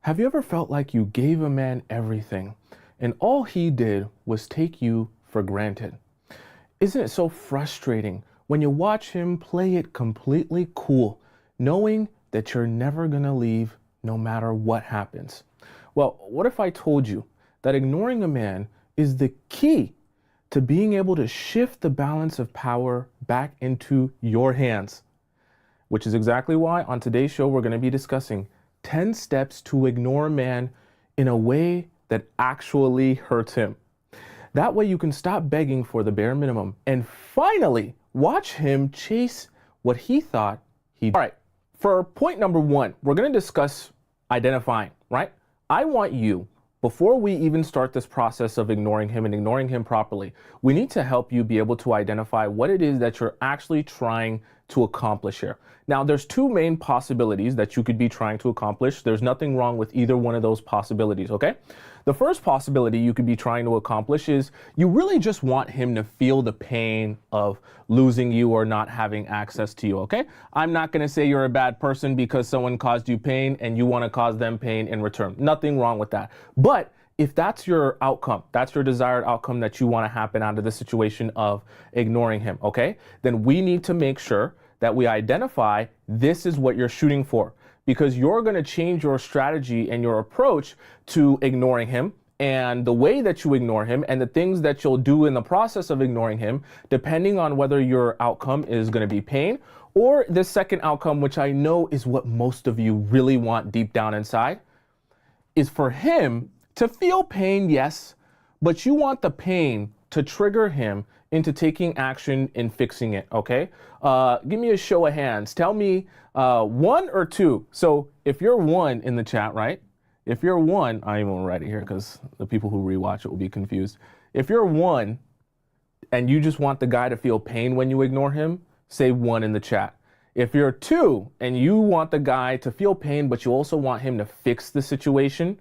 Have you ever felt like you gave a man everything and all he did was take you for granted? Isn't it so frustrating when you watch him play it completely cool, knowing that you're never going to leave no matter what happens? Well, what if I told you that ignoring a man is the key to being able to shift the balance of power back into your hands? Which is exactly why on today's show we're going to be discussing 10 steps to ignore a man in a way that actually hurts him. That way you can stop begging for the bare minimum and finally watch him chase what he thought he did. All right, for point number one, we're going to discuss identifying, right? I want you, before we even start this process of ignoring him and ignoring him properly, we need to help you be able to identify what it is that you're actually trying to accomplish here. Now, there's two main possibilities that you could be trying to accomplish. There's nothing wrong with either one of those possibilities, okay? The first possibility you could be trying to accomplish is you really just want him to feel the pain of losing you or not having access to you, okay? I'm not gonna say you're a bad person because someone caused you pain and you wanna cause them pain in return. Nothing wrong with that. But if that's your outcome, that's your desired outcome that you want to happen out of the situation of ignoring him, okay? Then we need to make sure that we identify this is what you're shooting for, because you're going to change your strategy and your approach to ignoring him and the way that you ignore him and the things that you'll do in the process of ignoring him, depending on whether your outcome is going to be pain or this second outcome, which I know is what most of you really want deep down inside, is for him to feel pain, yes, but you want the pain to trigger him into taking action and fixing it, okay? Give me a show of hands. Tell me one or two. So if you're one in the chat, right? If you're one, I even write it here because the people who rewatch it will be confused. If you're one and you just want the guy to feel pain when you ignore him, say one in the chat. If you're two and you want the guy to feel pain, but you also want him to fix the situation,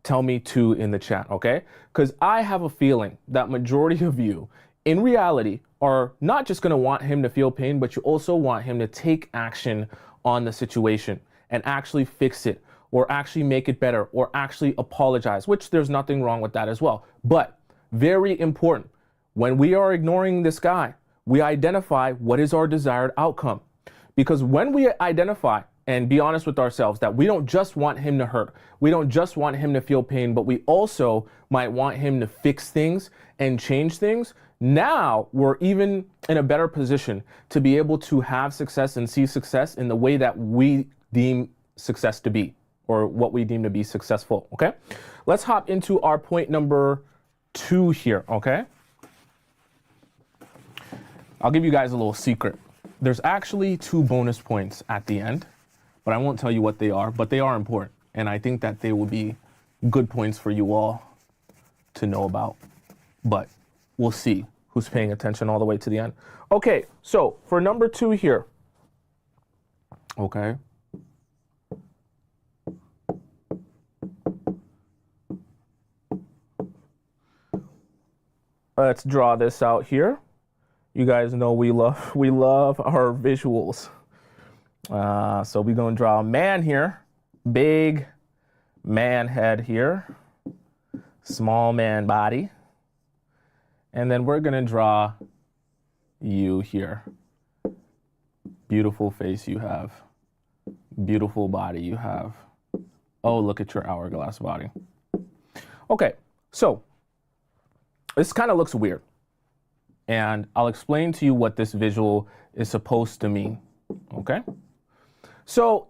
tell me two in the chat, okay? Because I have a feeling that majority of you, in reality, are not just gonna want him to feel pain, but you also want him to take action on the situation and actually fix it, or actually make it better, or actually apologize, which there's nothing wrong with that as well. But very important, when we are ignoring this guy, we identify what is our desired outcome. Because when we identify and be honest with ourselves that we don't just want him to hurt, we don't just want him to feel pain, but we also might want him to fix things and change things, now we're even in a better position to be able to have success and see success in the way that we deem success to be, or what we deem to be successful, okay? Let's hop into our point number two here, okay? I'll give you guys a little secret. There's actually two bonus points at the end, but I won't tell you what they are, but they are important. And I think that they will be good points for you all to know about, but we'll see who's paying attention all the way to the end. Okay, so for number two here, okay. Let's draw this out here. You guys know we love our visuals. So we're gonna draw a man here, big man head here, small man body. And then we're gonna draw you here. Beautiful face you have, beautiful body you have. Oh, look at your hourglass body. Okay, so this kind of looks weird. And I'll explain to you what this visual is supposed to mean, okay? So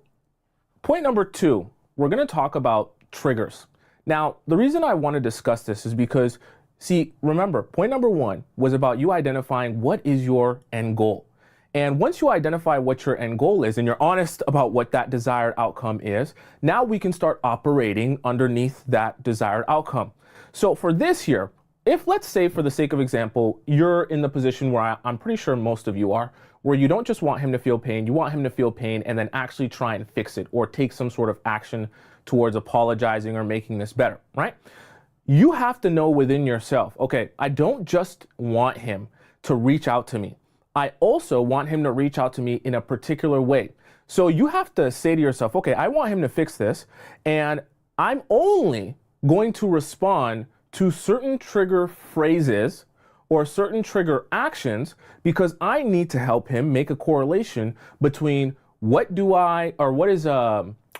point number two, we're gonna talk about triggers. Now, the reason I want to discuss this is because, see, remember, point number one was about you identifying what is your end goal. And once you identify what your end goal is and you're honest about what that desired outcome is, now we can start operating underneath that desired outcome. So for this here, if, let's say, for the sake of example, you're in the position where I'm pretty sure most of you are, where you don't just want him to feel pain, you want him to feel pain and then actually try and fix it or take some sort of action towards apologizing or making this better, right? You have to know within yourself, okay, I don't just want him to reach out to me. I also want him to reach out to me in a particular way. So you have to say to yourself, okay, I want him to fix this, and I'm only going to respond to certain trigger phrases or certain trigger actions because I need to help him make a correlation between what is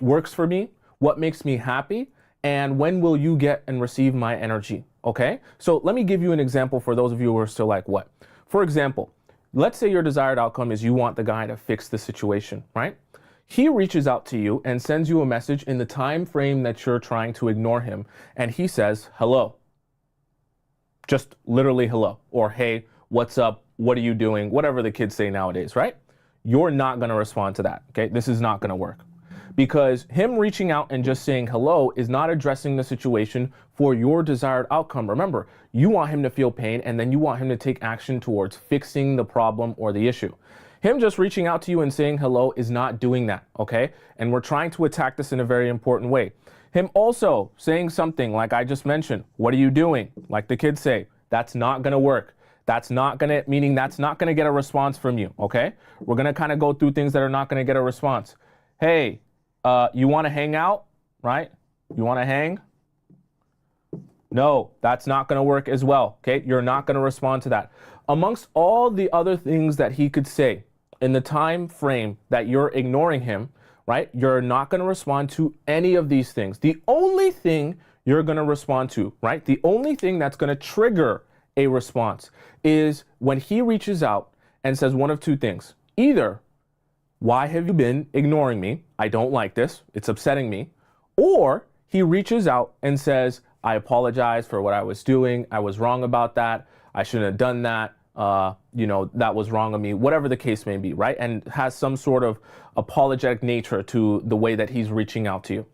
works for me, what makes me happy, and when will you get and receive my energy, okay? So let me give you an example for those of you who are still like, what? For example, let's say your desired outcome is you want the guy to fix the situation, right? He reaches out to you and sends you a message in the time frame that you're trying to ignore him, and he says, hello. Just literally hello, or hey, what's up? What are you doing? Whatever the kids say nowadays, right? You're not going to respond to that, okay? This is not going to work. Because him reaching out and just saying hello is not addressing the situation for your desired outcome. Remember, you want him to feel pain and then you want him to take action towards fixing the problem or the issue. Him just reaching out to you and saying hello is not doing that, okay? And we're trying to attack this in a very important way. Him also saying something like I just mentioned, what are you doing? Like the kids say, that's not gonna work. That's not gonna get a response from you, okay? We're gonna kind of go through things that are not gonna get a response. Hey, you wanna hang out, right? You wanna hang? No, that's not gonna work as well, okay? You're not gonna respond to that. Amongst all the other things that he could say in the time frame that you're ignoring him, right? You're not going to respond to any of these things. The only thing you're going to respond to, right? The only thing that's going to trigger a response is when he reaches out and says one of two things. Either, why have you been ignoring me? I don't like this. It's upsetting me. Or he reaches out and says, I apologize for what I was doing. I was wrong about that. I shouldn't have done that. That was wrong of me, whatever the case may be, right? And has some sort of apologetic nature to the way that he's reaching out to you.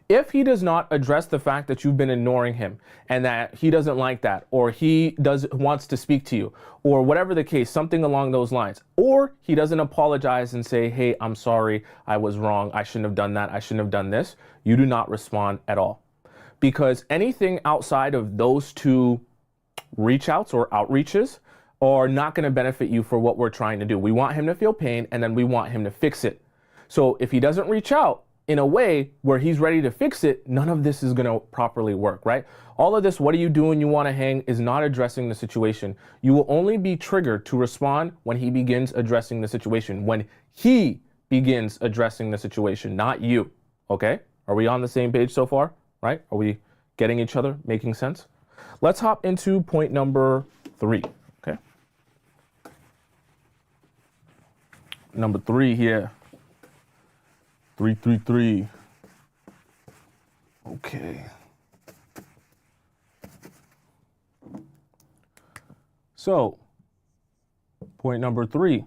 If he does not address the fact that you've been ignoring him and that he doesn't like that, or he wants to speak to you, or whatever the case, something along those lines, or he doesn't apologize and say, hey, I'm sorry, I was wrong, I shouldn't have done that, I shouldn't have done this, you do not respond at all. Because anything outside of those two reach outs or outreaches are not going to benefit you for what we're trying to do. We want him to feel pain and then we want him to fix it. So if he doesn't reach out in a way where he's ready to fix it, none of this is going to properly work, right? All of this, what are you doing? You want to hang is not addressing the situation. You will only be triggered to respond when he begins addressing the situation, when he begins addressing the situation, not you. Okay? Are we on the same page so far? Right? Are we getting each other, making sense? Let's hop into point number 3. Okay. Number 3 here. 333. Okay. So, point number 3.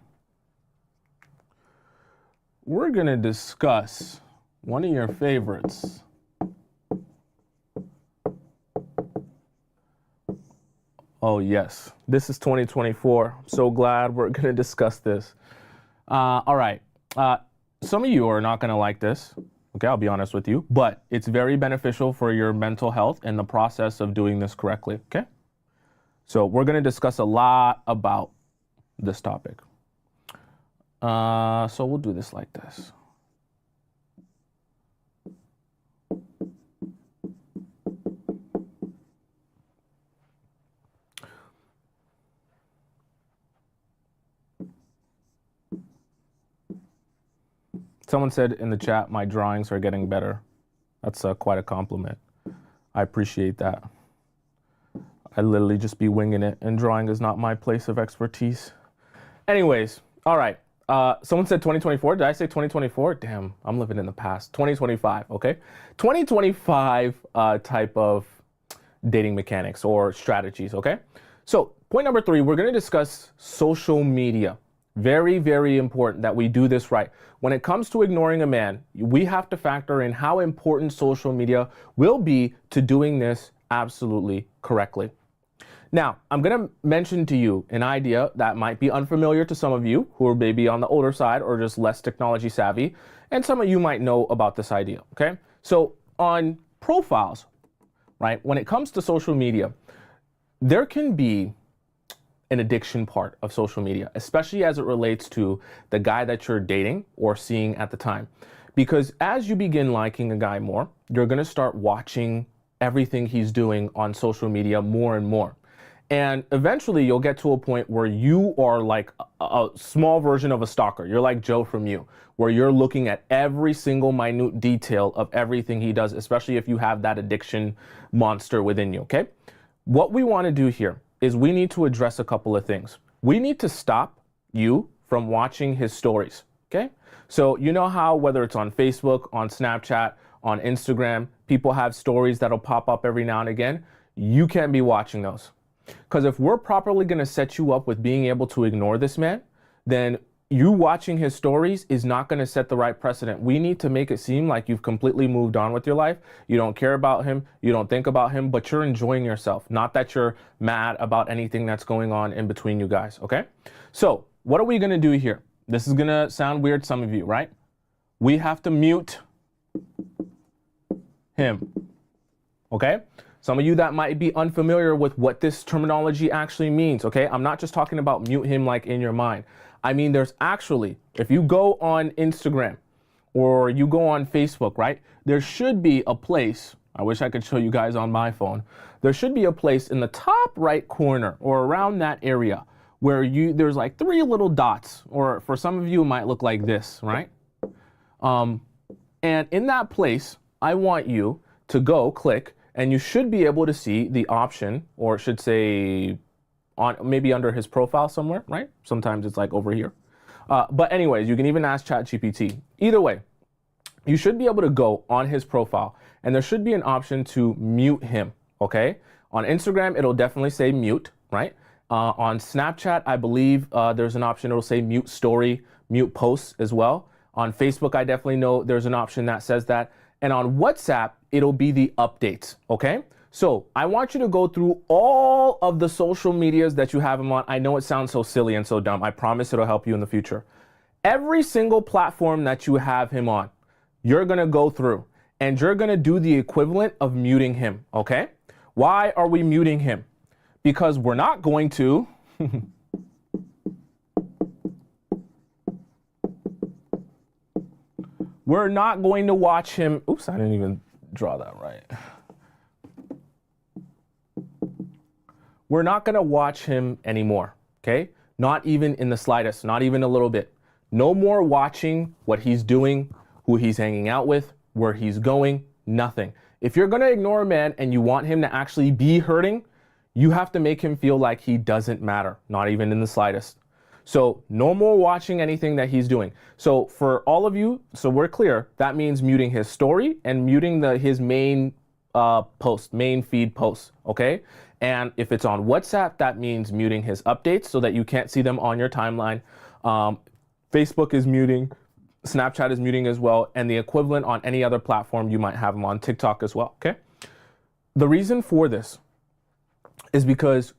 We're going to discuss one of your favorites. Oh, yes. This is 2024. I'm so glad we're going to discuss this. All right. Some of you are not going to like this. Okay, I'll be honest with you. But it's very beneficial for your mental health and the process of doing this correctly. Okay? So we're going to discuss a lot about this topic. So we'll do this like this. Someone said in the chat, my drawings are getting better. That's quite a compliment. I appreciate that. I literally just be winging it, and drawing is not my place of expertise. Anyways, all right. Someone said 2024. Did I say 2024? Damn, I'm living in the past. 2025, okay? 2025 type of dating mechanics or strategies, okay? So point number 3, we're going to discuss social media. Very, very important that we do this right. When it comes to ignoring a man, we have to factor in how important social media will be to doing this absolutely correctly. Now, I'm going to mention to you an idea that might be unfamiliar to some of you who are maybe on the older side or just less technology savvy, and some of you might know about this idea, okay? So on profiles, right, when it comes to social media, there can be an addiction part of social media, especially as it relates to the guy that you're dating or seeing at the time. Because as you begin liking a guy more, you're going to start watching everything he's doing on social media more and more. And eventually you'll get to a point where you are like a small version of a stalker. You're like Joe from You, where you're looking at every single minute detail of everything he does, especially if you have that addiction monster within you, okay? What we want to do here is we need to address a couple of things. We need to stop you from watching his stories, okay? So you know how whether it's on Facebook, on Snapchat, on Instagram, people have stories that'll pop up every now and again. You can't be watching those. Because if we're properly going to set you up with being able to ignore this man, then you watching his stories is not going to set the right precedent. We need to make it seem like you've completely moved on with your life. You don't care about him. You don't think about him, but you're enjoying yourself. Not that you're mad about anything that's going on in between you guys, okay? So what are we going to do here? This is going to sound weird, some of you, right? We have to mute him, okay? Some of you that might be unfamiliar with what this terminology actually means, okay? I'm not just talking about mute him like in your mind. I mean, there's actually, if you go on Instagram or you go on Facebook, right? There should be a place, I wish I could show you guys on my phone. There should be a place in the top right corner or around that area where there's like 3 little dots, or for some of you, it might look like this, right? And in that place, I want you to go click, and you should be able to see the option, or it should say on maybe under his profile somewhere, right? Sometimes it's like over here. But anyways, you can even ask ChatGPT. Either way, you should be able to go on his profile, and there should be an option to mute him, okay? On Instagram, it'll definitely say mute, right? On Snapchat, I believe there's an option, it'll say mute story, mute posts as well. On Facebook, I definitely know there's an option that says that. And on WhatsApp, it'll be the updates, okay? So I want you to go through all of the social medias that you have him on. I know it sounds so silly and so dumb. I promise it'll help you in the future. Every single platform that you have him on, you're gonna go through and you're gonna do the equivalent of muting him, okay? Why are we muting him? Because we're not going to we're not going to watch him. Oops, I didn't even draw that right. We're not going to watch him anymore, okay? Not even in the slightest, not even a little bit. No more watching what he's doing, who he's hanging out with, where he's going, nothing. If you're going to ignore a man and you want him to actually be hurting, you have to make him feel like he doesn't matter, not even in the slightest. So no more watching anything that he's doing. So for all of you, so we're clear, that means muting his story and muting his main main feed posts, okay? And if it's on WhatsApp, that means muting his updates so that you can't see them on your timeline. Facebook is muting, Snapchat is muting as well, and the equivalent on any other platform you might have them on, TikTok as well, okay? The reason for this is because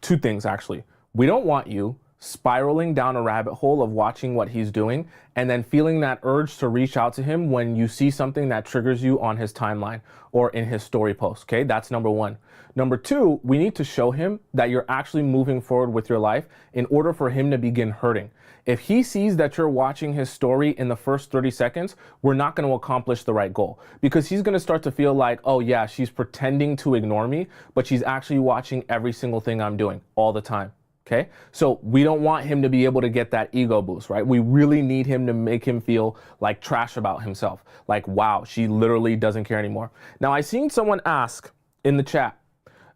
2 things actually. We don't want you spiraling down a rabbit hole of watching what he's doing and then feeling that urge to reach out to him when you see something that triggers you on his timeline or in his story post, okay? That's number 1. Number 2, we need to show him that you're actually moving forward with your life in order for him to begin hurting. If he sees that you're watching his story in the first 30 seconds, we're not going to accomplish the right goal, because he's going to start to feel like, oh yeah, she's pretending to ignore me, but she's actually watching every single thing I'm doing all the time. Okay, so we don't want him to be able to get that ego boost, right? We really need him to make him feel like trash about himself. Like, wow, she literally doesn't care anymore. Now, I seen someone ask in the chat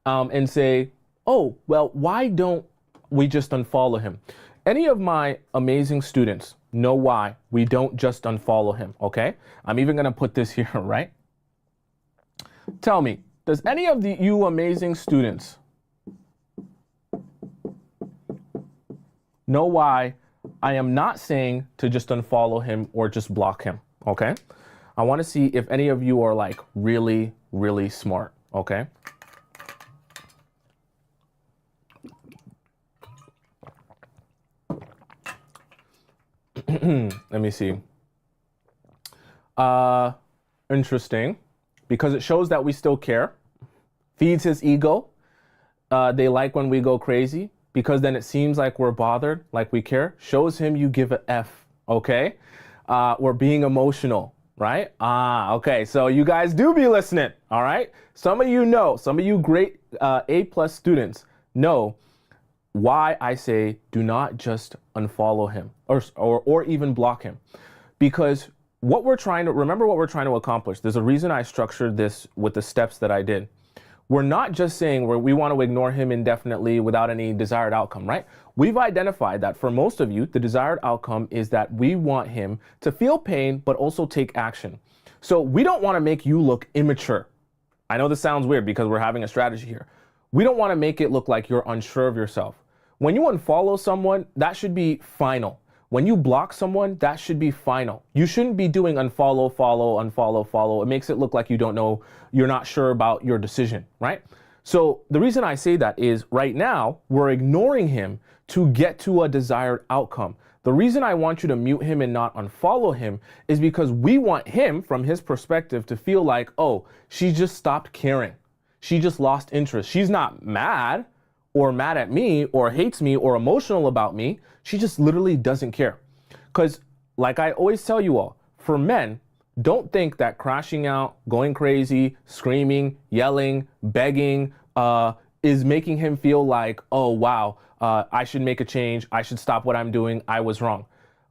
and say, oh, well, why don't we just unfollow him? Any of my amazing students know why we don't just unfollow him, okay? I'm even gonna put this here, right? Tell me, does any of you amazing students know why I am not saying to just unfollow him or just block him, okay? I want to see if any of you are like really, really smart, okay? Let me see. Interesting, because it shows that we still care. Feeds his ego. They like when we go crazy, because then it seems like we're bothered, like we care. Shows him you give a F, okay? or being emotional, right? Okay, so you guys do be listening, all right? Some of you know, some of you great A+ students know why I say do not just unfollow him or even block him. Because remember what we're trying to accomplish. There's a reason I structured this with the steps that I did. We're not just saying we want to ignore him indefinitely without any desired outcome, right? We've identified that for most of you, the desired outcome is that we want him to feel pain, but also take action. So we don't want to make you look immature. I know this sounds weird because we're having a strategy here. We don't want to make it look like you're unsure of yourself. When you unfollow someone, that should be final. When you block someone, that should be final. You shouldn't be doing unfollow, follow, unfollow, follow. It makes it look like you don't know, you're not sure about your decision, right? So the reason I say that is right now, we're ignoring him to get to a desired outcome. The reason I want you to mute him and not unfollow him is because we want him, from his perspective, to feel like, oh, she just stopped caring. She just lost interest. She's not mad or mad at me or hates me or emotional about me. She just literally doesn't care. Because like I always tell you all, for men, don't think that crashing out, going crazy, screaming, yelling, begging is making him feel like, oh, wow, I should make a change. I should stop what I'm doing. I was wrong.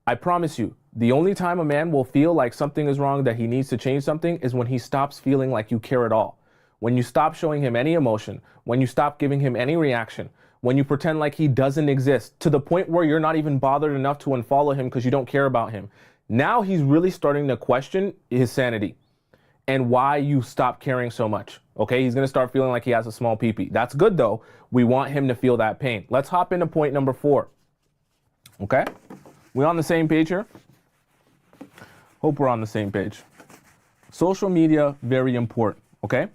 I promise you, the only time a man will feel like something is wrong, that he needs to change something, is when he stops feeling like you care at all. When you stop showing him any emotion, when you stop giving him any reaction, when you pretend like he doesn't exist, to the point where you're not even bothered enough to unfollow him because you don't care about him. Now he's really starting to question his sanity and why you stop caring so much. Okay, he's gonna start feeling like he has a small pee-pee. That's good though. We want him to feel that pain. Let's hop into point number 4. Okay, we on the same page here? Hope we're on the same page. Social media, very important, okay?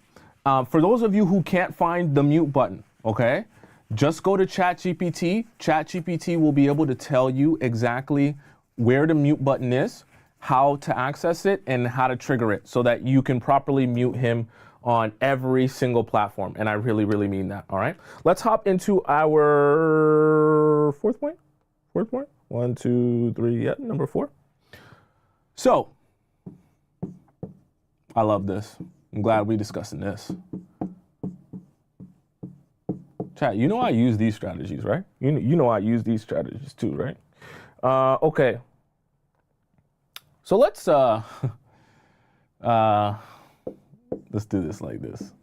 For those of you who can't find the mute button, okay, just go to ChatGPT. ChatGPT will be able to tell you exactly where the mute button is, how to access it, and how to trigger it so that you can properly mute him on every single platform. And I really, really mean that, all right? Let's hop into our fourth point. 1, 2, 3, yeah, number 4. So, I love this. I'm glad we're discussing this. Chat, you know I use these strategies, right? You know I use these strategies too, right? Okay. So let's do this like this.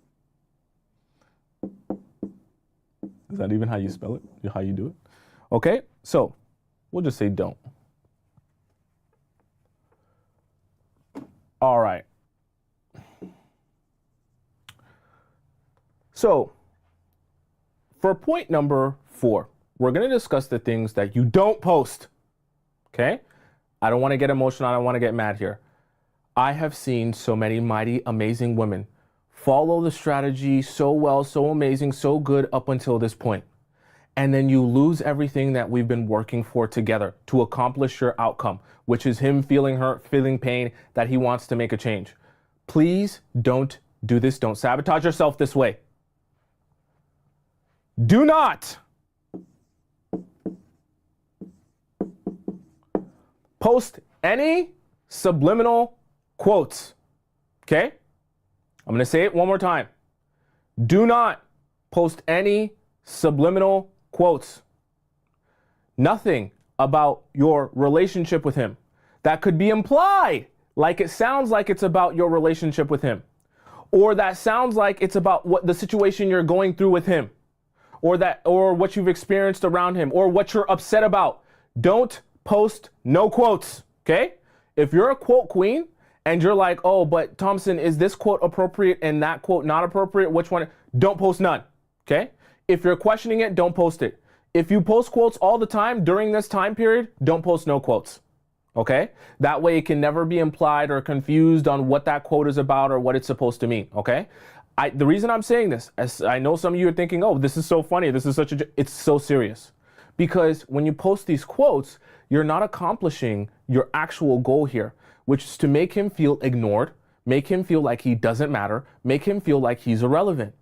Is that even how you spell it? How you do it? Okay, so we'll just say don't. All right. So for point number 4, we're going to discuss the things that you don't post. Okay? I don't want to get emotional. I don't want to get mad here. I have seen so many mighty, amazing women follow the strategy so well, so amazing, so good up until this point. And then you lose everything that we've been working for together to accomplish your outcome, which is him feeling hurt, feeling pain, that he wants to make a change. Please don't do this. Don't sabotage yourself this way. Do not post any subliminal quotes. Okay? I'm going to say it one more time. Do not post any subliminal quotes. Nothing about your relationship with him that could be implied, like it sounds like it's about your relationship with him, or that sounds like it's about what the situation you're going through with him, or what you've experienced around him, or what you're upset about. Don't post no quotes, okay? If you're a quote queen and you're like, oh, but Tomisin, is this quote appropriate and that quote not appropriate? Which one? Don't post none, okay? If you're questioning it, don't post it. If you post quotes all the time during this time period, don't post no quotes, okay? That way it can never be implied or confused on what that quote is about or what it's supposed to mean, okay? The reason I'm saying this, as I know some of you are thinking, oh, this is so funny, this is it's so serious. Because when you post these quotes, you're not accomplishing your actual goal here, which is to make him feel ignored, make him feel like he doesn't matter, make him feel like he's irrelevant.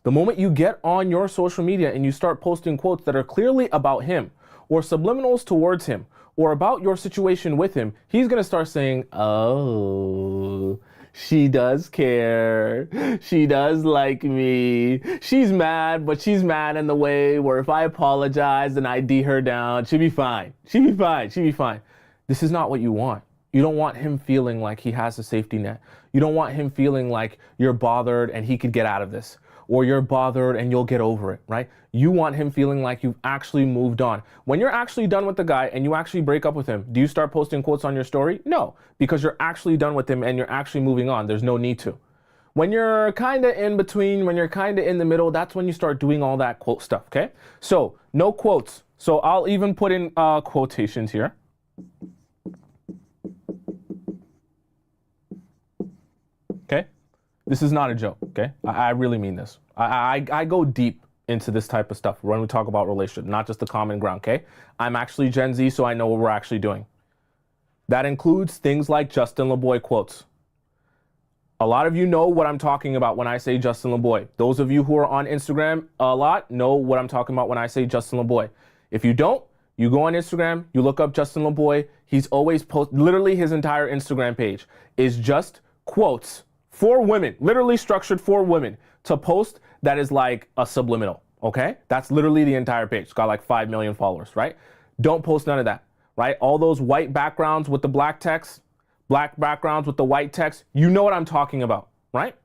The moment you get on your social media and you start posting quotes that are clearly about him, or subliminals towards him, or about your situation with him, he's going to start saying, oh, she does care. She does like me. She's mad, but she's mad in the way where if I apologize and I D her down, she'll be fine. She'll be fine. She'll be fine. This is not what you want. You don't want him feeling like he has a safety net. You don't want him feeling like you're bothered and he could get out of this, or you're bothered and you'll get over it, right? You want him feeling like you've actually moved on. When you're actually done with the guy and you actually break up with him, do you start posting quotes on your story? No, because you're actually done with him and you're actually moving on. There's no need to. When you're kind of in between, when you're kind of in the middle, that's when you start doing all that quote stuff, okay? So no quotes. So I'll even put in quotations here. Okay? This is not a joke, okay? I really mean this. I go deep into this type of stuff when we talk about relationship, not just the common ground, okay? I'm actually Gen Z, so I know what we're actually doing. That includes things like Justin LeBoy quotes. A lot of you know what I'm talking about when I say Justin LeBoy. Those of you who are on Instagram a lot know what I'm talking about when I say Justin LeBoy. If you don't, you go on Instagram, you look up Justin LeBoy. He's always literally his entire Instagram page is just quotes for women, literally structured for women to post that is like a subliminal, okay? That's literally the entire page. It's got like 5 million followers, right? Don't post none of that, right? All those white backgrounds with the black text, black backgrounds with the white text, you know what I'm talking about, right?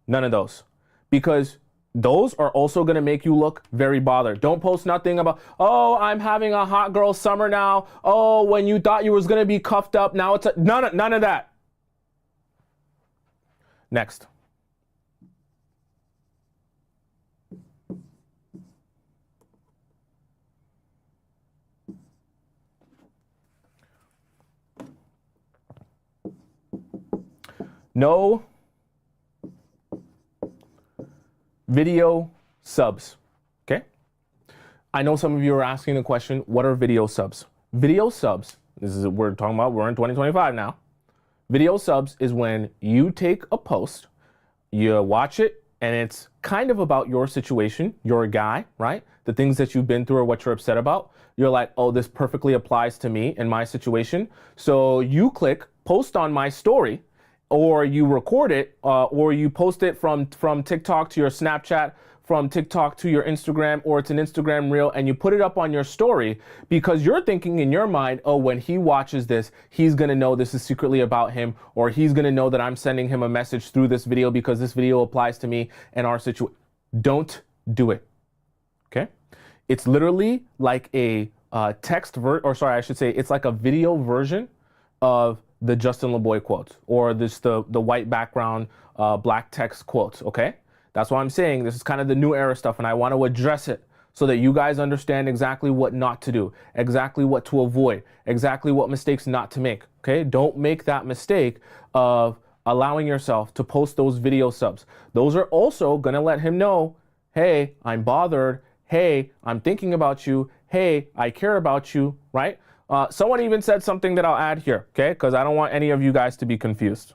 None of those, because those are also going to make you look very bothered. Don't post nothing about, oh, I'm having a hot girl summer now. Oh, when you thought you was going to be cuffed up, now it's none of that. Next. No video subs, okay? I know some of you are asking the question, what are video subs? Video subs, this is what we're talking about, we're in 2025 now. Video subs is when you take a post, you watch it, and it's kind of about your situation. You're a guy, right? The things that you've been through or what you're upset about. You're like, oh, this perfectly applies to me and my situation. So you click post on my story, or you record it, or you post it from TikTok to your Snapchat, from TikTok to your Instagram, or it's an Instagram reel, and you put it up on your story because you're thinking in your mind, oh, when he watches this, he's gonna know this is secretly about him, or he's gonna know that I'm sending him a message through this video because this video applies to me and our situation. Don't do it, okay? It's literally like a it's like a video version of the Justin LeBoy quotes, or the white background, black text quotes, okay? That's why I'm saying this is kind of the new era stuff, and I want to address it so that you guys understand exactly what not to do, exactly what to avoid, exactly what mistakes not to make, okay? Don't make that mistake of allowing yourself to post those video subs. Those are also going to let him know, hey, I'm bothered. Hey, I'm thinking about you. Hey, I care about you, right? Someone even said something that I'll add here, okay? Because I don't want any of you guys to be confused.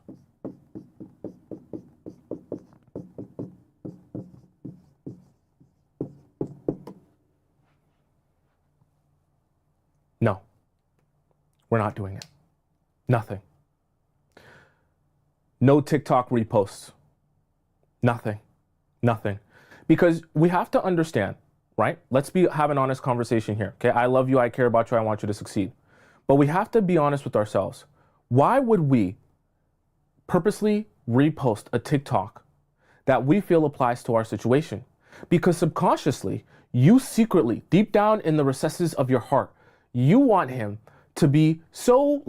No, we're not doing it. Nothing. No TikTok reposts. Nothing. Nothing. Because we have to understand, right? Let's have an honest conversation here, okay? I love you, I care about you, I want you to succeed. But we have to be honest with ourselves. Why would we purposely repost a TikTok that we feel applies to our situation? Because subconsciously, you secretly, deep down in the recesses of your heart, you want him to be so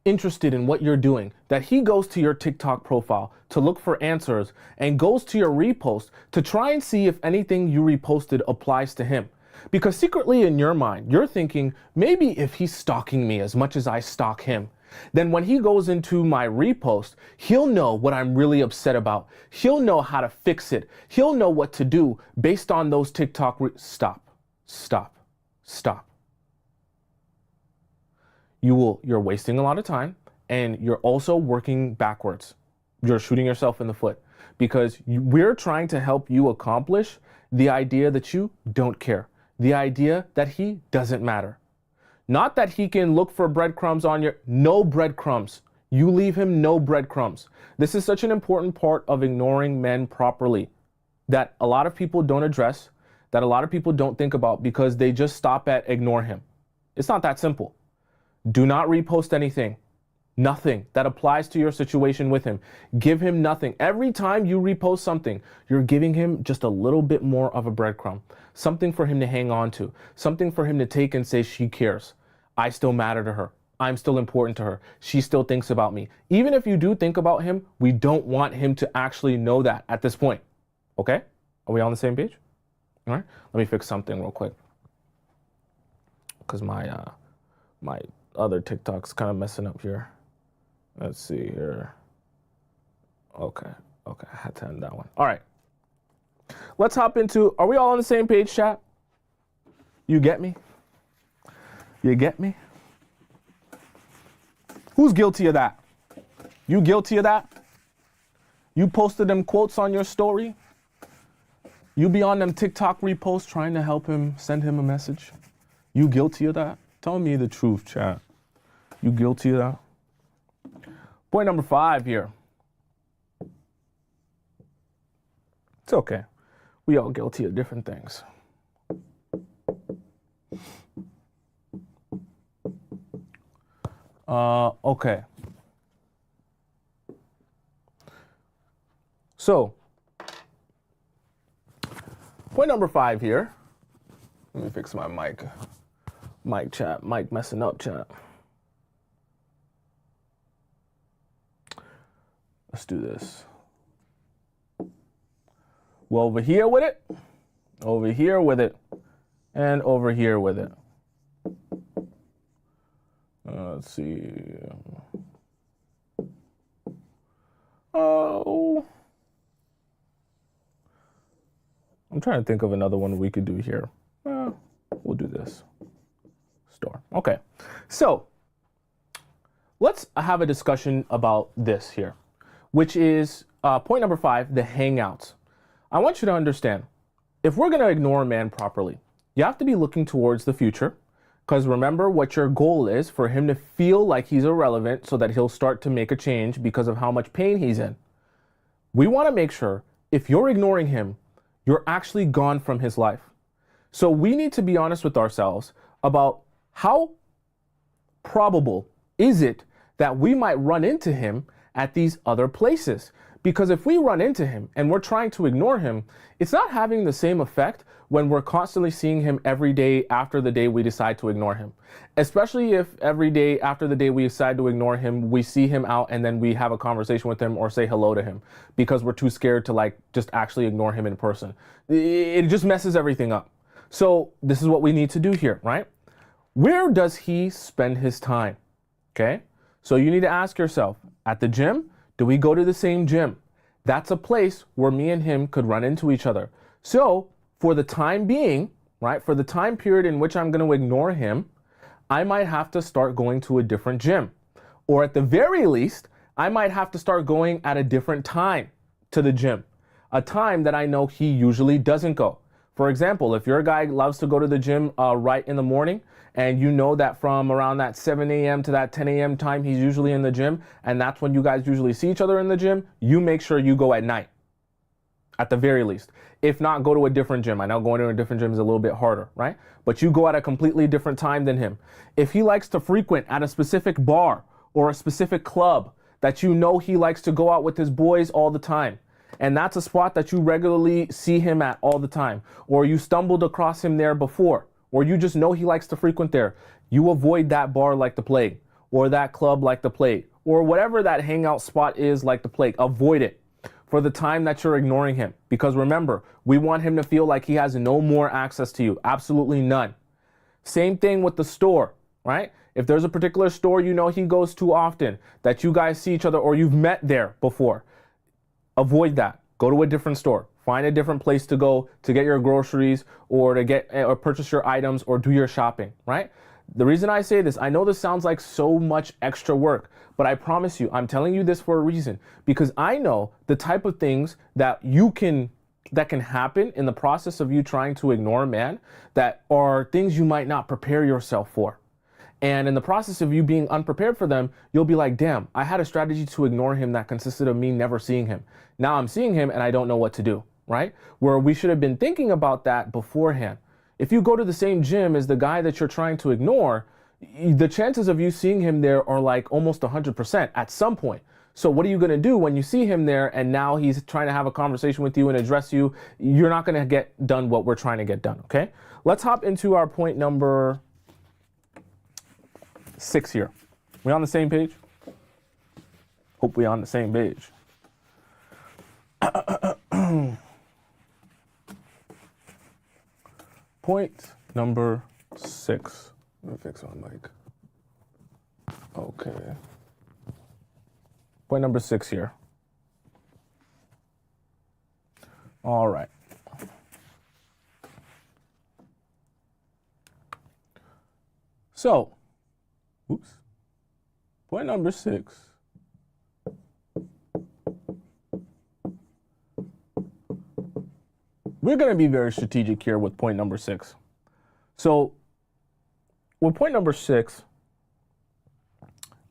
interested in what you're doing that he goes to your TikTok profile to look for answers and goes to your repost to try and see if anything you reposted applies to him. Because secretly in your mind, you're thinking, maybe if he's stalking me as much as I stalk him, then when he goes into my repost, he'll know what I'm really upset about. He'll know how to fix it. He'll know what to do based on those TikTok. Stop. You're wasting a lot of time, and you're also working backwards. You're shooting yourself in the foot, because we're trying to help you accomplish the idea that you don't care, the idea that he doesn't matter. Not that he can look for breadcrumbs on your, no breadcrumbs. You leave him no breadcrumbs. This is such an important part of ignoring men properly that a lot of people don't address, that a lot of people don't think about because they just stop at ignore him. It's not that simple. Do not repost anything. Nothing that applies to your situation with him. Give him nothing. Every time you repost something, you're giving him just a little bit more of a breadcrumb. Something for him to hang on to. Something for him to take and say she cares. I still matter to her. I'm still important to her. She still thinks about me. Even if you do think about him, we don't want him to actually know that at this point. Okay? Are we on the same page? All right. Let me fix something real quick. Because my other TikTok's kind of messing up here. Let's see here. Okay. I had to end that one. All right. Let's hop into, are we all on the same page, chat? You get me? You get me? Who's guilty of that? You guilty of that? You posted them quotes on your story? You be on them TikTok reposts trying to help him, send him a message? You guilty of that? Tell me the truth, chat. You guilty of that? Point number 5 here. It's okay. We all guilty of different things. Okay. So, point number 5 here. Let me fix my mic. Mic chat. Mic messing up, chat. Let's do this. Well, over here with it, over here with it, and over here with it. Let's see. Oh. I'm trying to think of another one we could do here. We'll do this. Store. Okay. So let's have a discussion about this here, which is point number 5, the hangouts. I want you to understand, if we're going to ignore a man properly, you have to be looking towards the future, because remember what your goal is for him to feel like he's irrelevant so that he'll start to make a change because of how much pain he's in. We want to make sure if you're ignoring him, you're actually gone from his life. So we need to be honest with ourselves about how probable is it that we might run into him at these other places. Because if we run into him and we're trying to ignore him, it's not having the same effect when we're constantly seeing him every day after the day we decide to ignore him. Especially if every day after the day we decide to ignore him, we see him out and then we have a conversation with him or say hello to him because we're too scared to like just actually ignore him in person. It just messes everything up. So this is what we need to do here, right? Where does he spend his time? Okay. So you need to ask yourself, at the gym, do we go to the same gym? That's a place where me and him could run into each other. So for the time being, right, for the time period in which I'm going to ignore him, I might have to start going to a different gym. Or at the very least, I might have to start going at a different time to the gym, a time that I know he usually doesn't go. For example, if your guy loves to go to the gym right in the morning, and you know that from around that 7 a.m. to that 10 a.m. time, he's usually in the gym, and that's when you guys usually see each other in the gym, you make sure you go at night, at the very least. If not, go to a different gym. I know going to a different gym is a little bit harder, right? But you go at a completely different time than him. If he likes to frequent at a specific bar or a specific club that you know he likes to go out with his boys all the time, and that's a spot that you regularly see him at all the time, or you stumbled across him there before, or you just know he likes to frequent there, you avoid that bar like the plague, or that club like the plague, or whatever that hangout spot is like the plague. Avoid it for the time that you're ignoring him. Because remember, we want him to feel like he has no more access to you. Absolutely none. Same thing with the store, right? If there's a particular store you know he goes to often, that you guys see each other or you've met there before, avoid that. Go to a different store. Find a different place to go to get your groceries or to get or purchase your items or do your shopping, right? The reason I say this, I know this sounds like so much extra work, but I promise you, I'm telling you this for a reason, because I know the type of things that that can happen in the process of you trying to ignore a man that are things you might not prepare yourself for. And in the process of you being unprepared for them, you'll be like, damn, I had a strategy to ignore him that consisted of me never seeing him. Now I'm seeing him and I don't know what to do, right? Where we should have been thinking about that beforehand. If you go to the same gym as the guy that you're trying to ignore, the chances of you seeing him there are like almost 100% at some point. So what are you going to do when you see him there and now he's trying to have a conversation with you and address you? You're not going to get done what we're trying to get done, okay? Let's hop into our point number 6 here. We on the same page? Hope we on the same page. Point number 6. Let me fix my mic. Okay. Point number 6 here. All right. So, oops. Point number 6. We're going to be very strategic here with point number 6. So, with point number 6,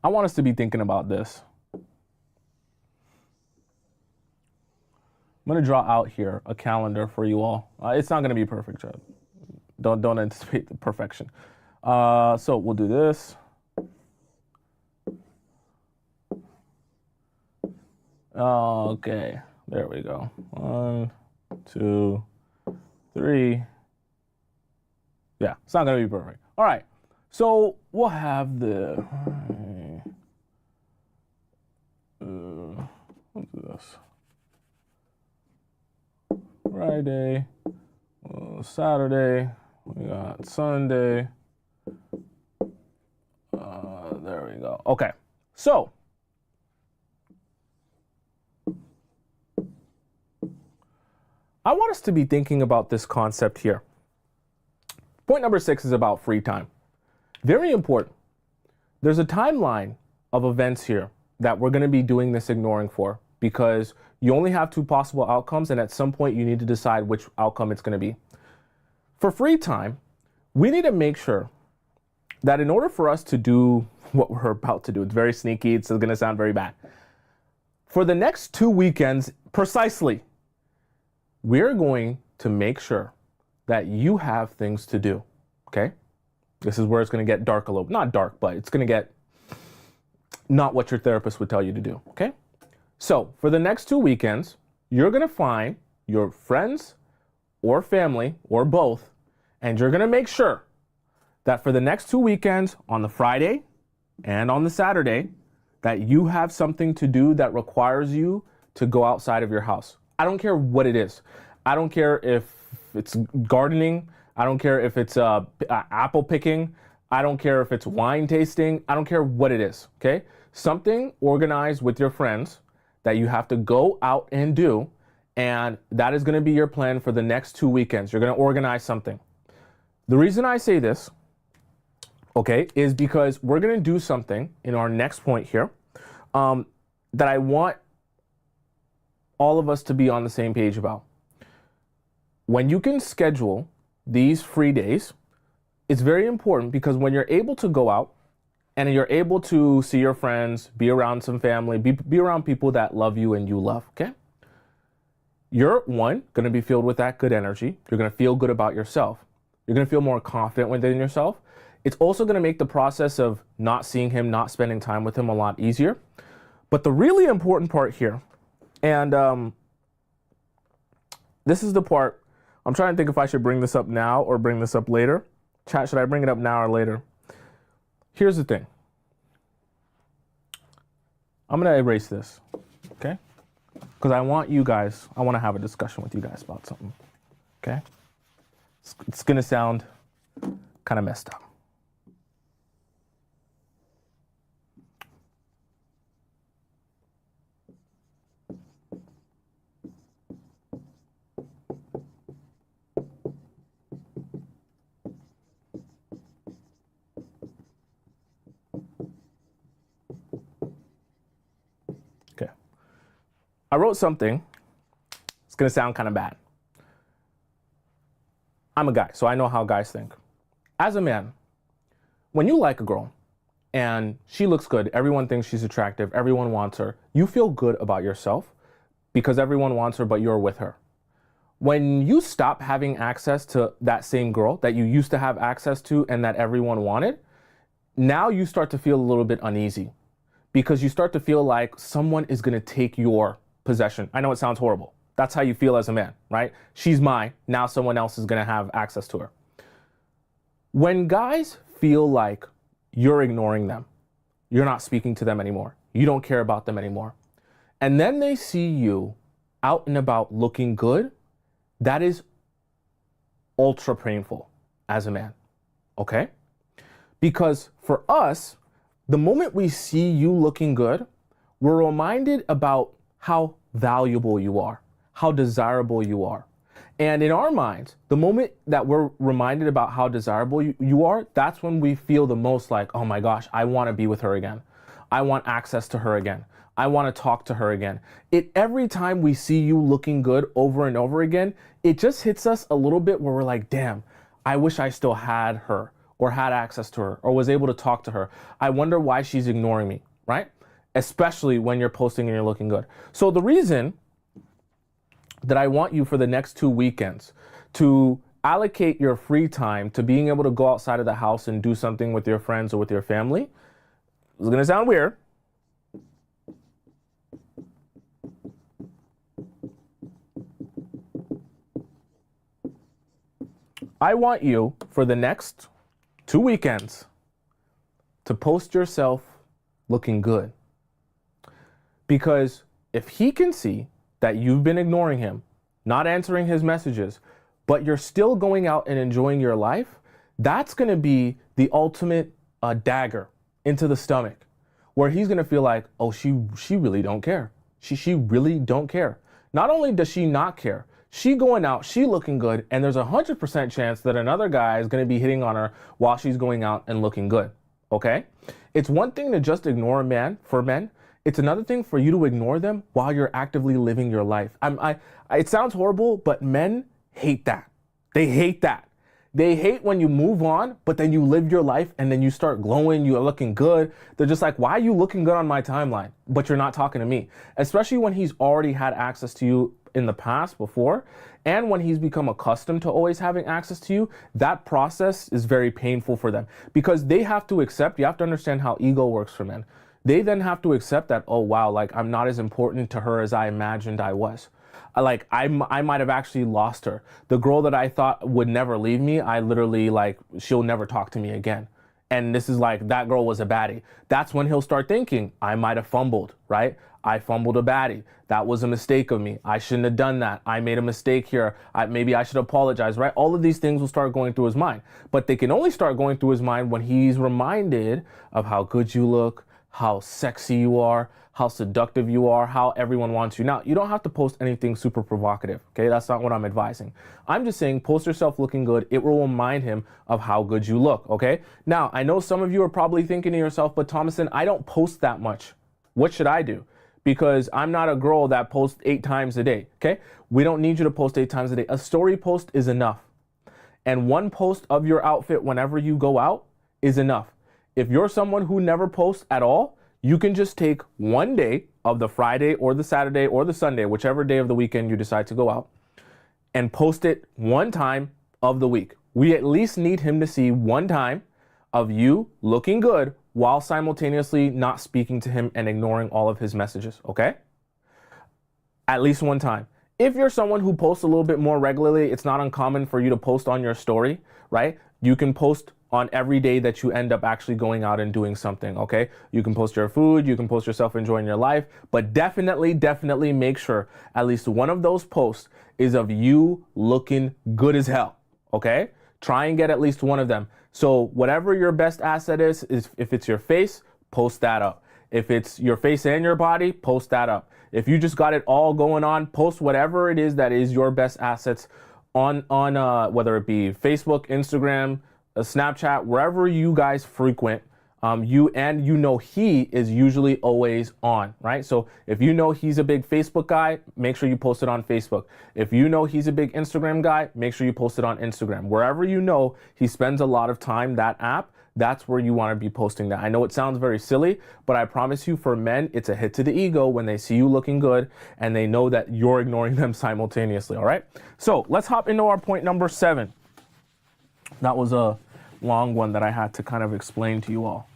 I want us to be thinking about this. I'm going to draw out here a calendar for you all. It's not going to be perfect, Chad. Don't anticipate the perfection. So we'll do this. Okay, there we go. 1, 2, 3. Yeah, it's not going to be perfect. All right, so we'll have the, let's do this. Friday, Saturday, we got Sunday. There we go. Okay, so I want us to be thinking about this concept here. Point number 6 is about free time. Very important. There's a timeline of events here that we're going to be doing this ignoring for, because you only have 2 possible outcomes, and at some point you need to decide which outcome it's going to be. For free time, we need to make sure that in order for us to do what we're about to do, it's very sneaky, it's going to sound very bad. For the next 2 weekends, precisely, we're going to make sure that you have things to do, okay? This is where it's going to get dark a little, not dark, but it's going to get not what your therapist would tell you to do, okay? So for the next 2 weekends, you're going to find your friends or family or both, and you're going to make sure that for the next 2 weekends, on the Friday and on the Saturday, that you have something to do that requires you to go outside of your house. I don't care what it is. I don't care if it's gardening. I don't care if it's apple picking. I don't care if it's wine tasting. I don't care what it is, okay? Something organized with your friends that you have to go out and do, and that is going to be your plan for the next 2 weekends. You're going to organize something. The reason I say this, okay, is because we're going to do something in our next point here that I want all of us to be on the same page about. When you can schedule these free days, it's very important, because when you're able to go out and you're able to see your friends, be around some family, be around people that love you and you love, okay? You're, one, going to be filled with that good energy. You're going to feel good about yourself. You're going to feel more confident within yourself. It's also going to make the process of not seeing him, not spending time with him a lot easier. But the really important part here, and this is the part, I'm trying to think if I should bring this up now or bring this up later. Chat, should I bring it up now or later? Here's the thing. I'm going to erase this, okay? Because I want to have a discussion with you guys about something, okay? It's going to sound kind of messed up. Okay. I wrote something. It's going to sound kind of bad. I'm a guy, so I know how guys think. As a man, When you like a girl and she looks good, everyone thinks she's attractive, everyone wants her, you feel good about yourself because everyone wants her, but you're with her. When you stop having access to that same girl that you used to have access to and that everyone wanted, now you start to feel a little bit uneasy because you start to feel like someone is going to take your possession. I know it sounds horrible. That's how you feel as a man, right? She's mine. Now someone else is going to have access to her. When guys feel like you're ignoring them, you're not speaking to them anymore, you don't care about them anymore, and then they see you out and about looking good, that is ultra painful as a man, okay? Because for us, the moment we see you looking good, we're reminded about how valuable you are, how desirable you are. And in our minds, the moment that we're reminded about how desirable you are, that's when we feel the most like, oh my gosh, I want to be with her again. I want access to her again. I want to talk to her again. Every time we see you looking good over and over again, it just hits us a little bit where we're like, damn, I wish I still had her or had access to her or was able to talk to her. I wonder why she's ignoring me, right? Especially when you're posting and you're looking good. So the reason that I want you for the next 2 weekends to allocate your free time to being able to go outside of the house and do something with your friends or with your family. It's going to sound weird. I want you for the next 2 weekends to post yourself looking good. Because if he can see that you've been ignoring him, not answering his messages, but you're still going out and enjoying your life, that's going to be the ultimate dagger into the stomach, where he's going to feel like, oh, she really don't care. She really don't care. Not only does she not care, she going out, she looking good, and there's 100% chance that another guy is going to be hitting on her while she's going out and looking good, okay? It's one thing to just ignore a man, for men. It's another thing for you to ignore them while you're actively living your life. It sounds horrible, but men hate that. They hate that. They hate when you move on, but then you live your life and then you start glowing, you're looking good. They're just like, why are you looking good on my timeline, but you're not talking to me? Especially when he's already had access to you in the past before, and when he's become accustomed to always having access to you, that process is very painful for them because they have to accept, you have to understand how ego works for men. They then have to accept that, oh wow, like I'm not as important to her as I imagined I was. Like I might have actually lost her. The girl that I thought would never leave me, I literally like, she'll never talk to me again. And this is like, that girl was a baddie. That's when he'll start thinking, I might have fumbled, right? I fumbled a baddie. That was a mistake of me. I shouldn't have done that. I made a mistake here. Maybe I should apologize, right? All of these things will start going through his mind. But they can only start going through his mind when he's reminded of how good you look, how sexy you are, how seductive you are, how everyone wants you. Now, you don't have to post anything super provocative, okay? That's not what I'm advising. I'm just saying post yourself looking good. It will remind him of how good you look, okay? Now, I know some of you are probably thinking to yourself, but Tomisin, I don't post that much. What should I do? Because I'm not a girl that posts 8 times a day, okay? We don't need you to post 8 times a day. A story post is enough. And one post of your outfit whenever you go out is enough. If you're someone who never posts at all, you can just take one day of the Friday or the Saturday or the Sunday, whichever day of the weekend you decide to go out, and post it one time of the week. We at least need him to see one time of you looking good while simultaneously not speaking to him and ignoring all of his messages, okay? At least one time. If you're someone who posts a little bit more regularly, it's not uncommon for you to post on your story, right? You can post on every day that you end up actually going out and doing something, okay? You can post your food, you can post yourself enjoying your life, but definitely make sure at least one of those posts is of you looking good as hell, okay? Try and get at least one of them. So whatever your best asset is if it's your face, post that up. If it's your face and your body, post that up. If you just got it all going on, post whatever it is that is your best assets on whether it be Facebook, Instagram, Snapchat, wherever you guys frequent, you know he is usually always on, right? So if you know he's a big Facebook guy, make sure you post it on Facebook. If you know he's a big Instagram guy, make sure you post it on Instagram. Wherever you know he spends a lot of time, that app, that's where you want to be posting that. I know it sounds very silly, but I promise you for men, it's a hit to the ego when they see you looking good and they know that you're ignoring them simultaneously, all right? So let's hop into our point number 7. That was a long one that I had to kind of explain to you all.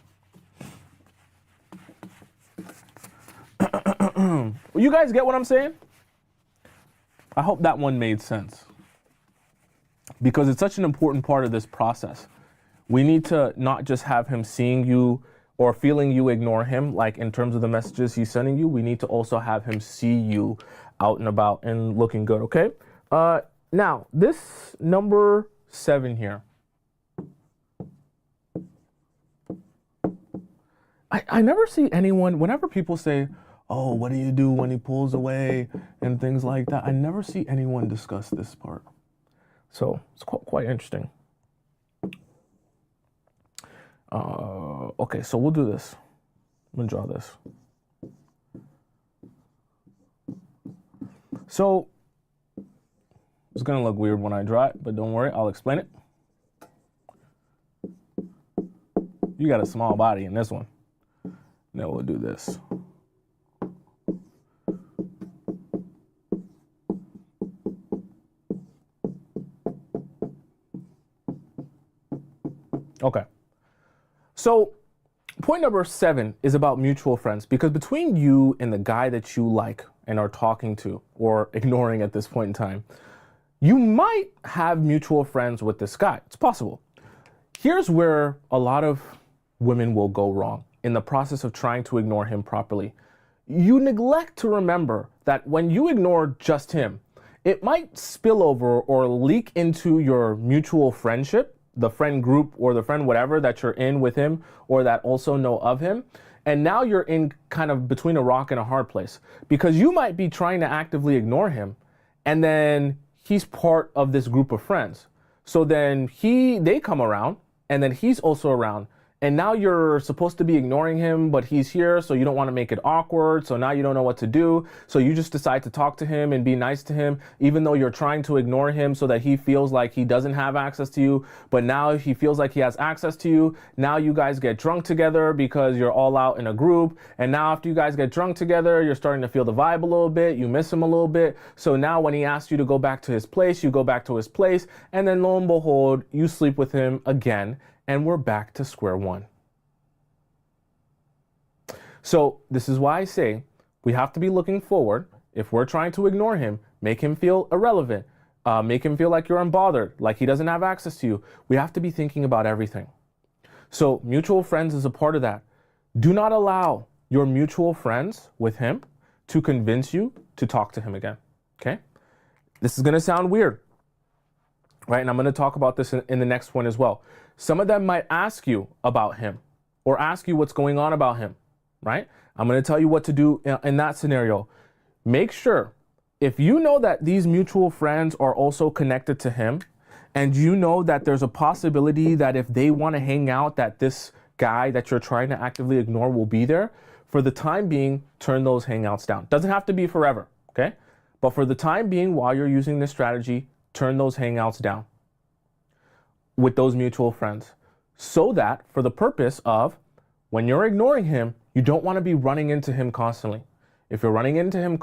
You guys get what I'm saying? I hope that one made sense, because it's such an important part of this process. We need to not just have him seeing you or feeling you ignore him, like in terms of the messages he's sending you. We need to also have him see you out and about and looking good, okay? Now, this number 7 here. I never see anyone, whenever people say, oh, what do you do when he pulls away and things like that, I never see anyone discuss this part. So it's quite interesting. Okay, so we'll do this. I'm gonna draw this. So it's gonna look weird when I draw it, but don't worry, I'll explain it. You got a small body in this one. Now we'll do this. Okay. So point number 7 is about mutual friends, because between you and the guy that you like and are talking to or ignoring at this point in time, you might have mutual friends with this guy. It's possible. Here's where a lot of women will go wrong in the process of trying to ignore him properly. You neglect to remember that when you ignore just him, it might spill over or leak into your mutual friendship, the friend group or the friend whatever that you're in with him or that also know of him. And now you're in kind of between a rock and a hard place, because you might be trying to actively ignore him and then he's part of this group of friends. So then they come around and then he's also around. And now you're supposed to be ignoring him, but he's here, so you don't want to make it awkward. So now you don't know what to do. So you just decide to talk to him and be nice to him, even though you're trying to ignore him so that he feels like he doesn't have access to you. But now he feels like he has access to you. Now you guys get drunk together because you're all out in a group. And now after you guys get drunk together, you're starting to feel the vibe a little bit. You miss him a little bit. So now when he asks you to go back to his place, you go back to his place. And then lo and behold, you sleep with him again. And we're back to square one. So this is why I say we have to be looking forward. If we're trying to ignore him, make him feel irrelevant, make him feel like you're unbothered, like he doesn't have access to you. We have to be thinking about everything. So mutual friends is a part of that. Do not allow your mutual friends with him to convince you to talk to him again, okay? This is gonna sound weird, right? And I'm gonna talk about this in the next one as well. Some of them might ask you about him or ask you what's going on about him, right? I'm going to tell you what to do in that scenario. Make sure, if you know that these mutual friends are also connected to him, and you know that there's a possibility that if they want to hang out, that this guy that you're trying to actively ignore will be there, for the time being, turn those hangouts down. Doesn't have to be forever, okay? But for the time being, while you're using this strategy, turn those hangouts down with those mutual friends, so that for the purpose of when you're ignoring him, you don't want to be running into him constantly. If you're running into him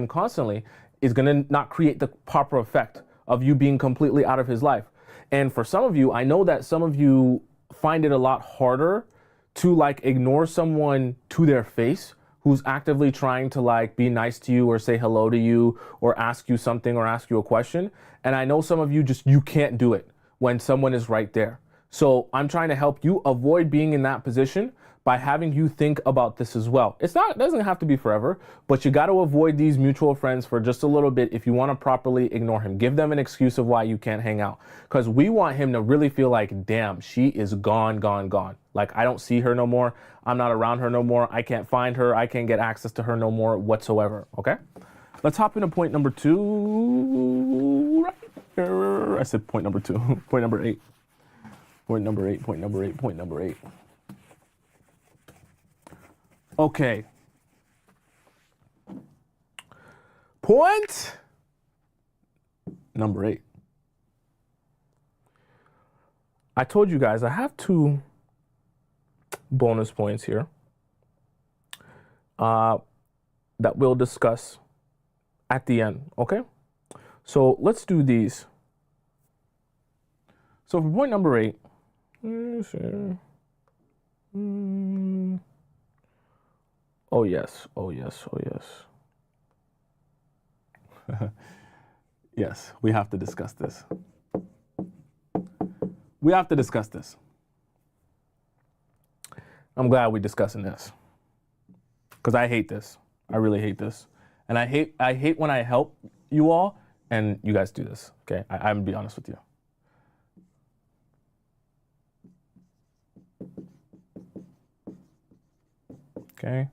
constantly, it's going to not create the proper effect of you being completely out of his life. And for some of you, I know that some of you find it a lot harder to like ignore someone to their face who's actively trying to like be nice to you or say hello to you or ask you something or ask you a question. And I know some of you you can't do it when someone is right there. So I'm trying to help you avoid being in that position by having you think about this as well. It doesn't have to be forever, but you got to avoid these mutual friends for just a little bit if you want to properly ignore him. Give them an excuse of why you can't hang out, because we want him to really feel like, damn, she is gone, gone, gone. Like, I don't see her no more. I'm not around her no more. I can't find her. I can't get access to her no more whatsoever, okay? Let's hop into point number 2 right here. I said point number 2, point number 8. Point number 8, point number 8, point number 8. Okay. Point number 8. I told you guys I have 2 bonus points here that we'll discuss at the end, okay? So let's do these. So for point number 8, oh yes, oh yes, oh yes. Yes, we have to discuss this. We have to discuss this. I'm glad we're discussing this because I hate this. I really hate this. And I hate when I help you all and you guys do this, okay? I'm gonna be honest with you. Okay.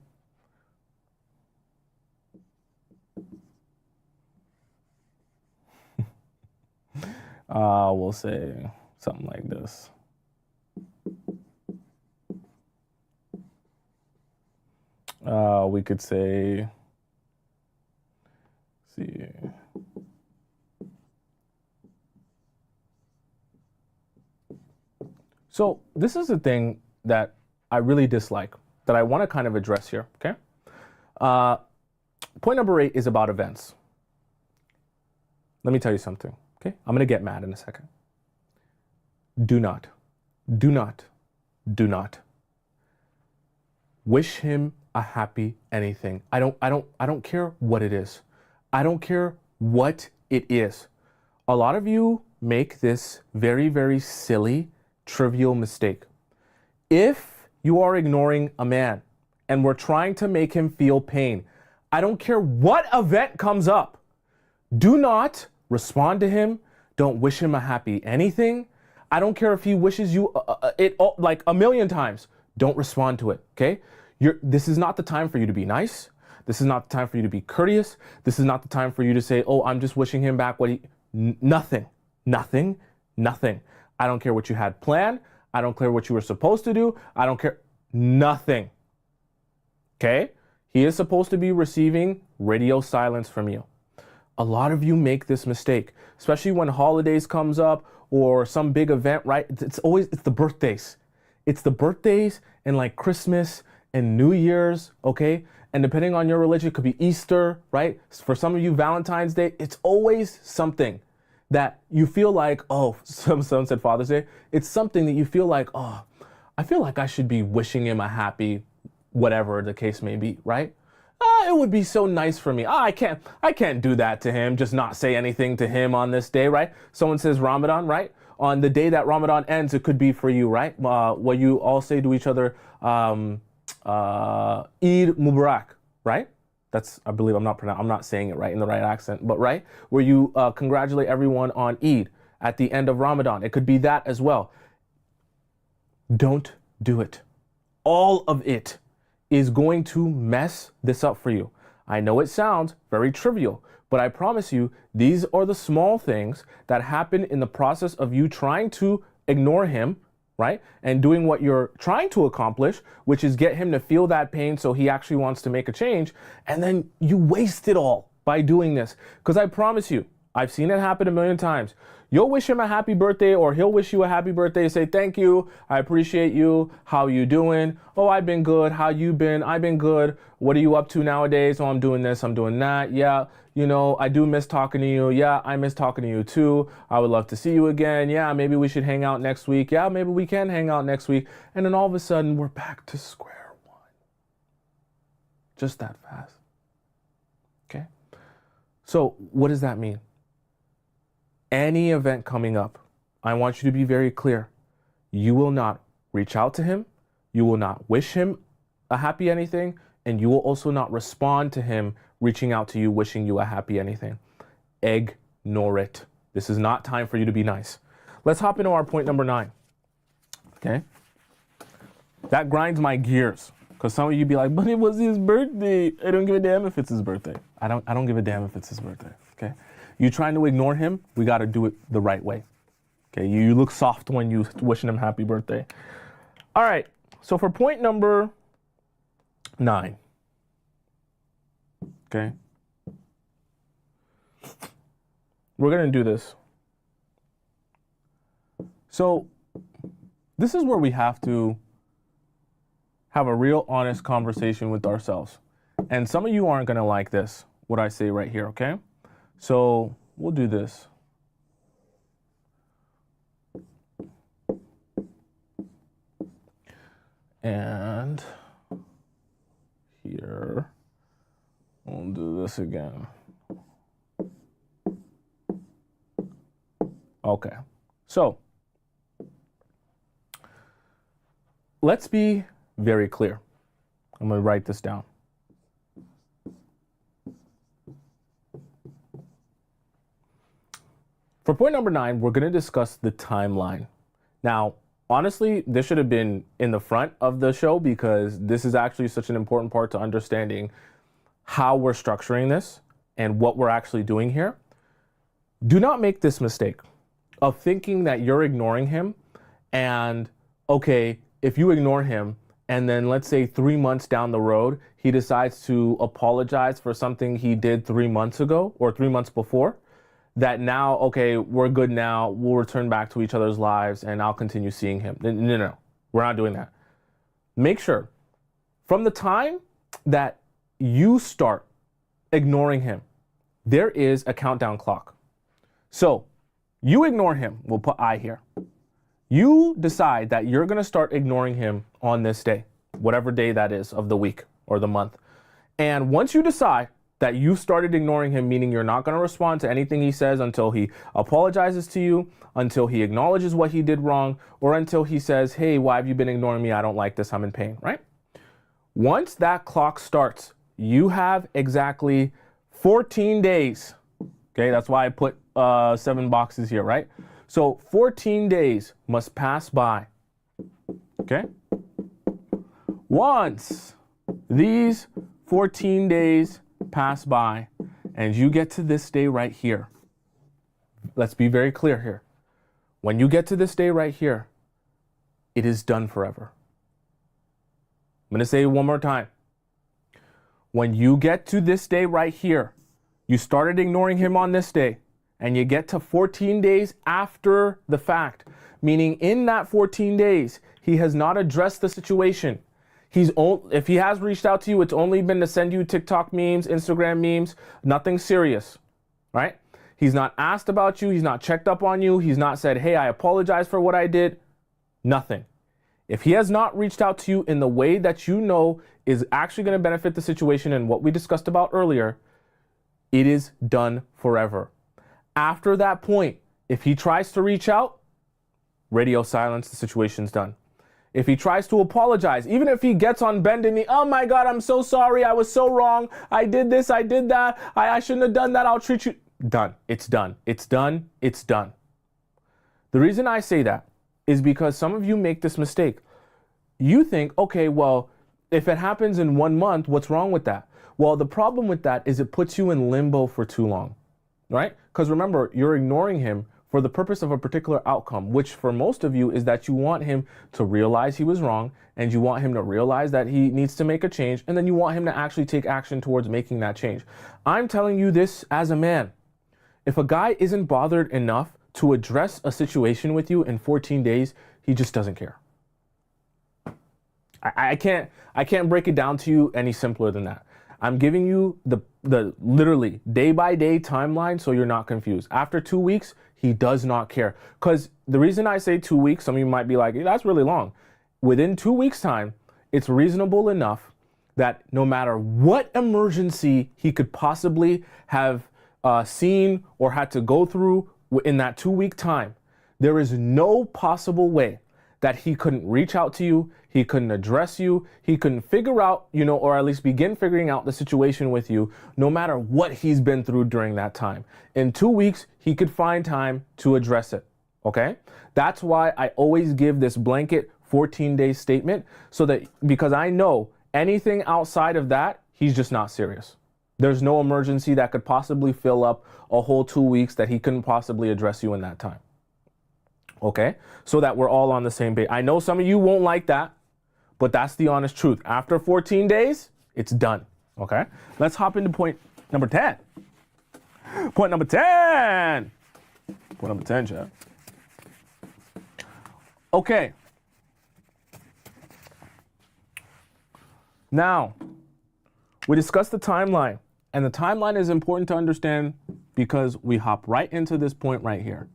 We'll say something like this. We could say, see. So this is the thing that I really dislike that I want to kind of address here, okay? Point number 8 is about events. Let me tell you something, okay? I'm going to get mad in a second. Do not wish him a happy anything. I don't care what it is. I don't care what it is. A lot of you make this very, very silly, trivial mistake. If you are ignoring a man and we're trying to make him feel pain, I don't care what event comes up. Do not respond to him. Don't wish him a happy anything. I don't care if he wishes you it like a million times. Don't respond to it, okay? This is not the time for you to be nice. This is not the time for you to be courteous. This is not the time for you to say, oh, I'm just wishing him back what he... Nothing. I don't care what you had planned. I don't care what you were supposed to do. I don't care. Nothing. Okay? He is supposed to be receiving radio silence from you. A lot of you make this mistake, especially when holidays comes up or some big event, right? It's the birthdays. It's the birthdays and like Christmas and New Year's, okay? And depending on your religion, it could be Easter, right? For some of you, Valentine's Day. It's always something that you feel like, oh, someone said Father's Day. It's something that you feel like, oh, I feel like I should be wishing him a happy, whatever the case may be, right? It would be so nice for me. I can't do that to him, just not say anything to him on this day, right? Someone says Ramadan, right? On the day that Ramadan ends, it could be for you, right? What you all say to each other, Eid Mubarak, right? That's, I believe I'm not saying it right in the right accent, but right? Where you congratulate everyone on Eid at the end of Ramadan. It could be that as well. Don't do it. All of it is going to mess this up for you. I know it sounds very trivial, but I promise you, these are the small things that happen in the process of you trying to ignore him, right? And doing what you're trying to accomplish, which is get him to feel that pain so he actually wants to make a change. And then you waste it all by doing this. Because I promise you, I've seen it happen a million times. You'll wish him a happy birthday or he'll wish you a happy birthday. Say, thank you. I appreciate you. How you doing? Oh, I've been good. How you been? I've been good. What are you up to nowadays? Oh, I'm doing this. I'm doing that. Yeah. You know, I do miss talking to you. Yeah, I miss talking to you too. I would love to see you again. Yeah, maybe we should hang out next week. Yeah, maybe we can hang out next week. And then all of a sudden, we're back to square one. Just that fast. Okay? So what does that mean? Any event coming up, I want you to be very clear. You will not reach out to him. You will not wish him a happy anything. And you will also not respond to him reaching out to you, wishing you a happy anything. Ignore it. This is not time for you to be nice. Let's hop into our point number 9. Okay? That grinds my gears. Because some of you be like, but it was his birthday. I don't give a damn if it's his birthday. I don't give a damn if it's his birthday. Okay? You trying to ignore him, we got to do it the right way. Okay? You look soft when you wishing him happy birthday. All right. So for point number 9. Okay? We're going to do this. So this is where we have to have a real honest conversation with ourselves. And some of you aren't going to like this, what I say right here, okay? So we'll do this. And here, we'll do this again. Okay, so let's be very clear. I'm going to write this down. For point number 9, we're going to discuss the timeline. Now, honestly, this should have been in the front of the show because this is actually such an important part to understanding how we're structuring this and what we're actually doing here. Do not make this mistake of thinking that you're ignoring him and, okay, if you ignore him and then let's say 3 months down the road, he decides to apologize for something he did 3 months ago or 3 months before, that now, okay, we're good now, we'll return back to each other's lives and I'll continue seeing him. No, we're not doing that. Make sure from the time that you start ignoring him, there is a countdown clock. So you ignore him, we'll put I here. You decide that you're gonna start ignoring him on this day, whatever day that is of the week or the month. And once you decide that you started ignoring him, meaning you're not gonna respond to anything he says until he apologizes to you, until he acknowledges what he did wrong, or until he says, hey, why have you been ignoring me? I don't like this, I'm in pain, right? Once that clock starts, you have exactly 14 days. Okay, that's why I put 7 boxes here, right? So 14 days must pass by, okay? Once these 14 days pass by and you get to this day right here, let's be very clear here. When you get to this day right here, it is done forever. I'm gonna say it one more time. When you get to this day right here, you started ignoring him on this day, and you get to 14 days after the fact, meaning in that 14 days, he has not addressed the situation. If he has reached out to you, it's only been to send you TikTok memes, Instagram memes, nothing serious, right? He's not asked about you. He's not checked up on you. He's not said, hey, I apologize for what I did. Nothing. If he has not reached out to you in the way that you know is actually going to benefit the situation and what we discussed about earlier, it is done forever. After that point, if he tries to reach out, radio silence, the situation's done. If he tries to apologize, even if he gets on bended knee, oh my God, I'm so sorry, I was so wrong, I did this, I did that, I shouldn't have done that, I'll treat you. Done. It's done. It's done. It's done. The reason I say that is because some of you make this mistake. You think, okay, well, if it happens in 1 month, what's wrong with that? Well, the problem with that is it puts you in limbo for too long, right? Because remember, you're ignoring him for the purpose of a particular outcome, which for most of you is that you want him to realize he was wrong and you want him to realize that he needs to make a change, and then you want him to actually take action towards making that change. I'm telling you this as a man. If a guy isn't bothered enough to address a situation with you in 14 days, he just doesn't care. I can't break it down to you any simpler than that. I'm giving you the literally day by day timeline so you're not confused. After 2 weeks, he does not care. Because the reason I say 2 weeks, some of you might be like, that's really long. Within 2 weeks time, it's reasonable enough that no matter what emergency he could possibly have seen or had to go through in that 2 week time, there is no possible way that he couldn't reach out to you, he couldn't address you, he couldn't figure out, or at least begin figuring out the situation with you, no matter what he's been through during that time. In 2 weeks, he could find time to address it, okay? That's why I always give this blanket 14-day statement, because I know anything outside of that, he's just not serious. There's no emergency that could possibly fill up a whole 2 weeks that he couldn't possibly address you in that time. Okay, so that we're all on the same page. I know some of you won't like that, but that's the honest truth. After 14 days, it's done. Okay, let's hop into point number 10. Point number 10. Point number 10, chat. Okay, Now, we discussed the timeline, and the timeline is important to understand because we hop right into this point right here.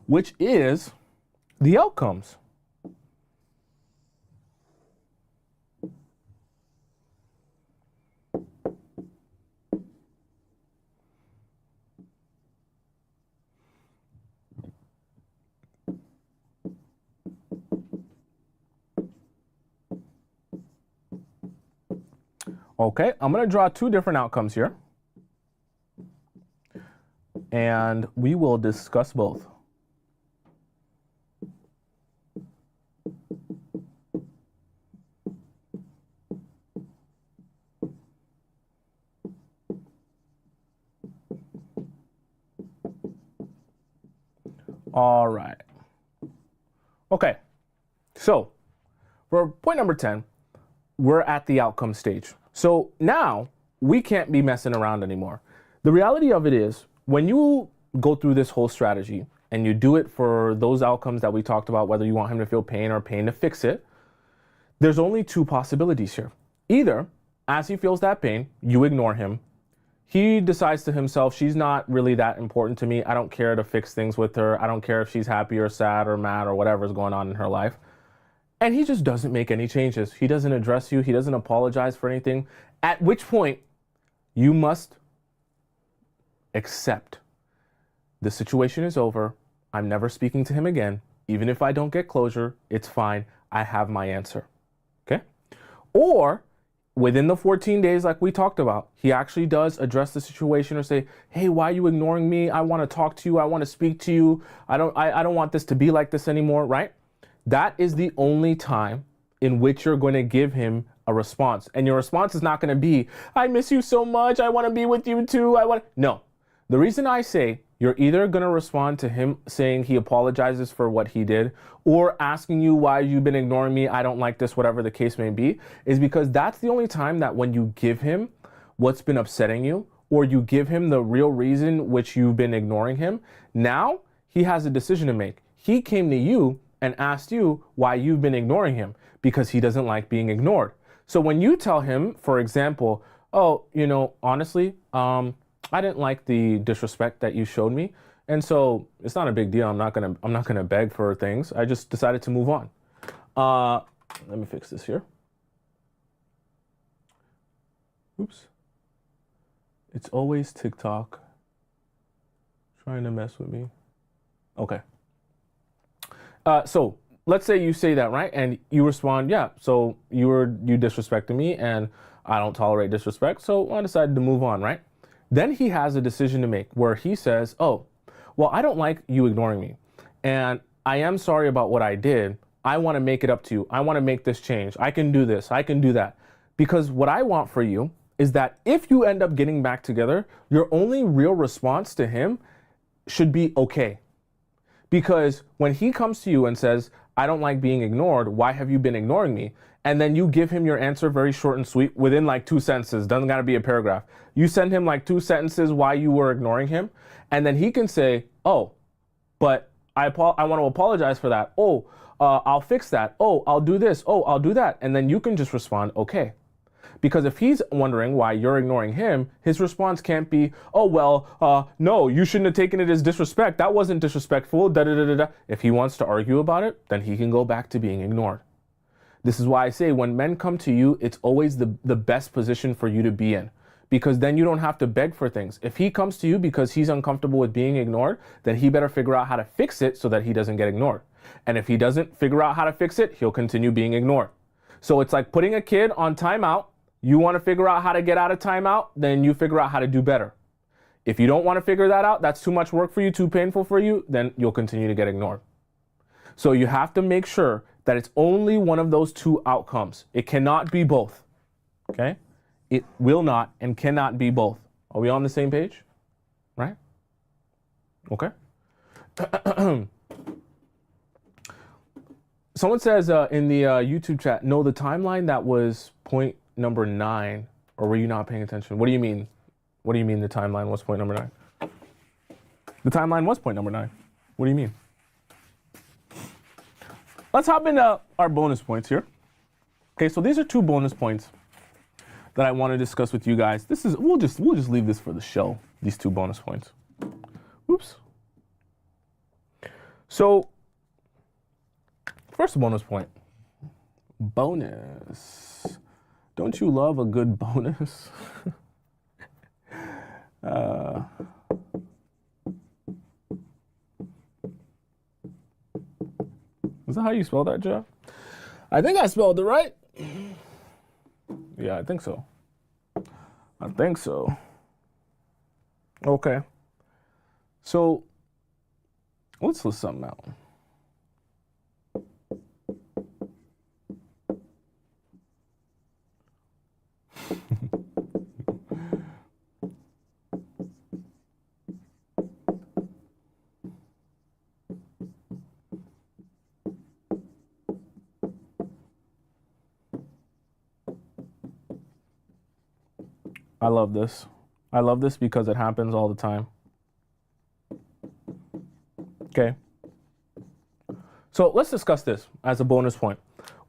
Which is the outcomes. Okay, I'm going to draw two different outcomes here, and we will discuss both. All right. Okay, so for point number 10, we're at the outcome stage. So now we can't be messing around anymore. The reality of it is, when you go through this whole strategy and you do it for those outcomes that we talked about, whether you want him to feel pain or pain to fix it, there's only two possibilities here. Either as he feels that pain, you ignore him. He decides to himself, she's not really that important to me. I don't care to fix things with her. I don't care if she's happy or sad or mad or whatever's going on in her life. And he just doesn't make any changes. He doesn't address you. He doesn't apologize for anything. At which point, you must accept the situation is over. I'm never speaking to him again. Even if I don't get closure, it's fine. I have my answer. Okay? Or within the 14 days, like we talked about, he actually does address the situation or say, hey, why are you ignoring me? I want to talk to you. I want to speak to you. I don't want this to be like this anymore, right? That is the only time in which you're going to give him a response. And your response is not going to be, I miss you so much. I want to be with you too. No. The reason I say you're either going to respond to him saying he apologizes for what he did or asking you why you've been ignoring me, I don't like this, whatever the case may be, is because that's the only time that when you give him what's been upsetting you or you give him the real reason which you've been ignoring him, now he has a decision to make. He came to you and asked you why you've been ignoring him because he doesn't like being ignored. So when you tell him, for example, oh, honestly, I didn't like the disrespect that you showed me. And so it's not a big deal. I'm not gonna beg for things. I just decided to move on. Let me fix this here. Oops. It's always TikTok trying to mess with me. Okay. So let's say you say that, right? And you respond, yeah, so you disrespected me and I don't tolerate disrespect. So I decided to move on, right? Then he has a decision to make where he says, oh, well, I don't like you ignoring me. And I am sorry about what I did. I want to make it up to you. I want to make this change. I can do this. I can do that. Because what I want for you is that if you end up getting back together, your only real response to him should be okay. Because when he comes to you and says, I don't like being ignored, why have you been ignoring me? And then you give him your answer very short and sweet within like 2 sentences, doesn't gotta be a paragraph. You send him like 2 sentences why you were ignoring him. And then he can say, oh, but I want to apologize for that. Oh, I'll fix that. Oh, I'll do this. Oh, I'll do that. And then you can just respond, okay. Because if he's wondering why you're ignoring him, his response can't be, oh, well, no, you shouldn't have taken it as disrespect. That wasn't disrespectful. Da, da, da, da, da. If he wants to argue about it, then he can go back to being ignored. This is why I say when men come to you, it's always the best position for you to be in. Because then you don't have to beg for things. If he comes to you because he's uncomfortable with being ignored, then he better figure out how to fix it so that he doesn't get ignored. And if he doesn't figure out how to fix it, he'll continue being ignored. So it's like putting a kid on timeout. You want to figure out how to get out of timeout, then you figure out how to do better. If you don't want to figure that out, that's too much work for you, too painful for you, then you'll continue to get ignored. So you have to make sure that it's only one of those two outcomes. It cannot be both, okay? It will not and cannot be both. Are we on the same page? Right? Okay. Someone says in the YouTube chat, no, the timeline that was point number 9, or were you not paying attention? What do you mean? What do you mean the timeline was point number 9? The timeline was point number 9. What do you mean? let's hop into our bonus points here. Okay, so these are 2 bonus points that I want to discuss with you guys. We'll just leave this for the show, these 2 bonus points. Oops. So, first bonus point. Bonus. Don't you love a good bonus? Is that how you spell that, Jeff? I think I spelled it right. Yeah, I think so. Okay. So, let's list something out. I love this. I love this because it happens all the time. Okay. So let's discuss this as a bonus point.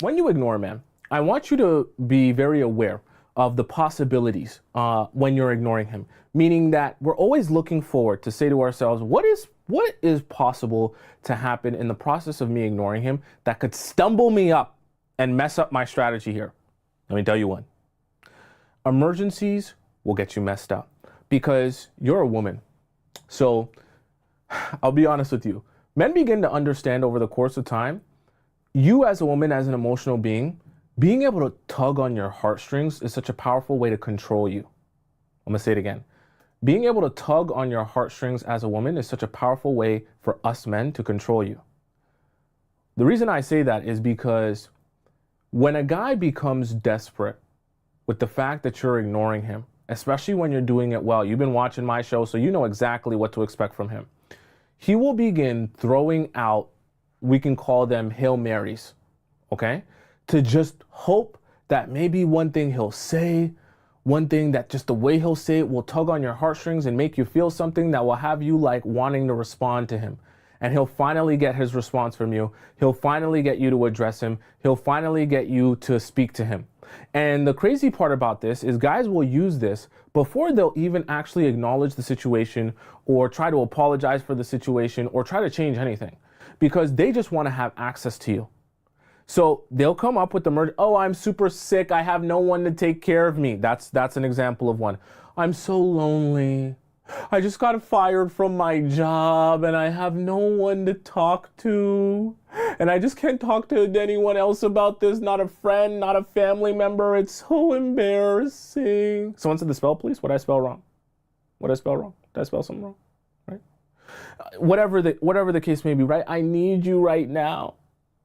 When you ignore a man, I want you to be very aware of the possibilities when you're ignoring him, meaning that we're always looking forward to say to ourselves, what is possible to happen in the process of me ignoring him that could stumble me up and mess up my strategy here? Let me tell you one. Emergencies will get you messed up because you're a woman. So I'll be honest with you. Men begin to understand over the course of time, you as a woman, as an emotional being, being able to tug on your heartstrings is such a powerful way to control you. I'm gonna say it again. Being able to tug on your heartstrings as a woman is such a powerful way for us men to control you. The reason I say that is because when a guy becomes desperate with the fact that you're ignoring him, especially when you're doing it well, you've been watching my show, so you know exactly what to expect from him. He will begin throwing out, we can call them Hail Marys, okay? To just hope that maybe one thing he'll say, one thing that just the way he'll say it will tug on your heartstrings and make you feel something that will have you like wanting to respond to him. And he'll finally get his response from you. He'll finally get you to address him. He'll finally get you to speak to him. And the crazy part about this is guys will use this before they'll even actually acknowledge the situation or try to apologize for the situation or try to change anything because they just want to have access to you. So they'll come up with the oh, I'm super sick. I have no one to take care of me. That's an example of one. I'm so lonely. I just got fired from my job and I have no one to talk to. And I just can't talk to anyone else about this. Not a friend, not a family member. It's so embarrassing. Someone said the spell, please. What did I spell wrong? What did I spell wrong? Did I spell something wrong? Right? Whatever the case may be, right? I need you right now.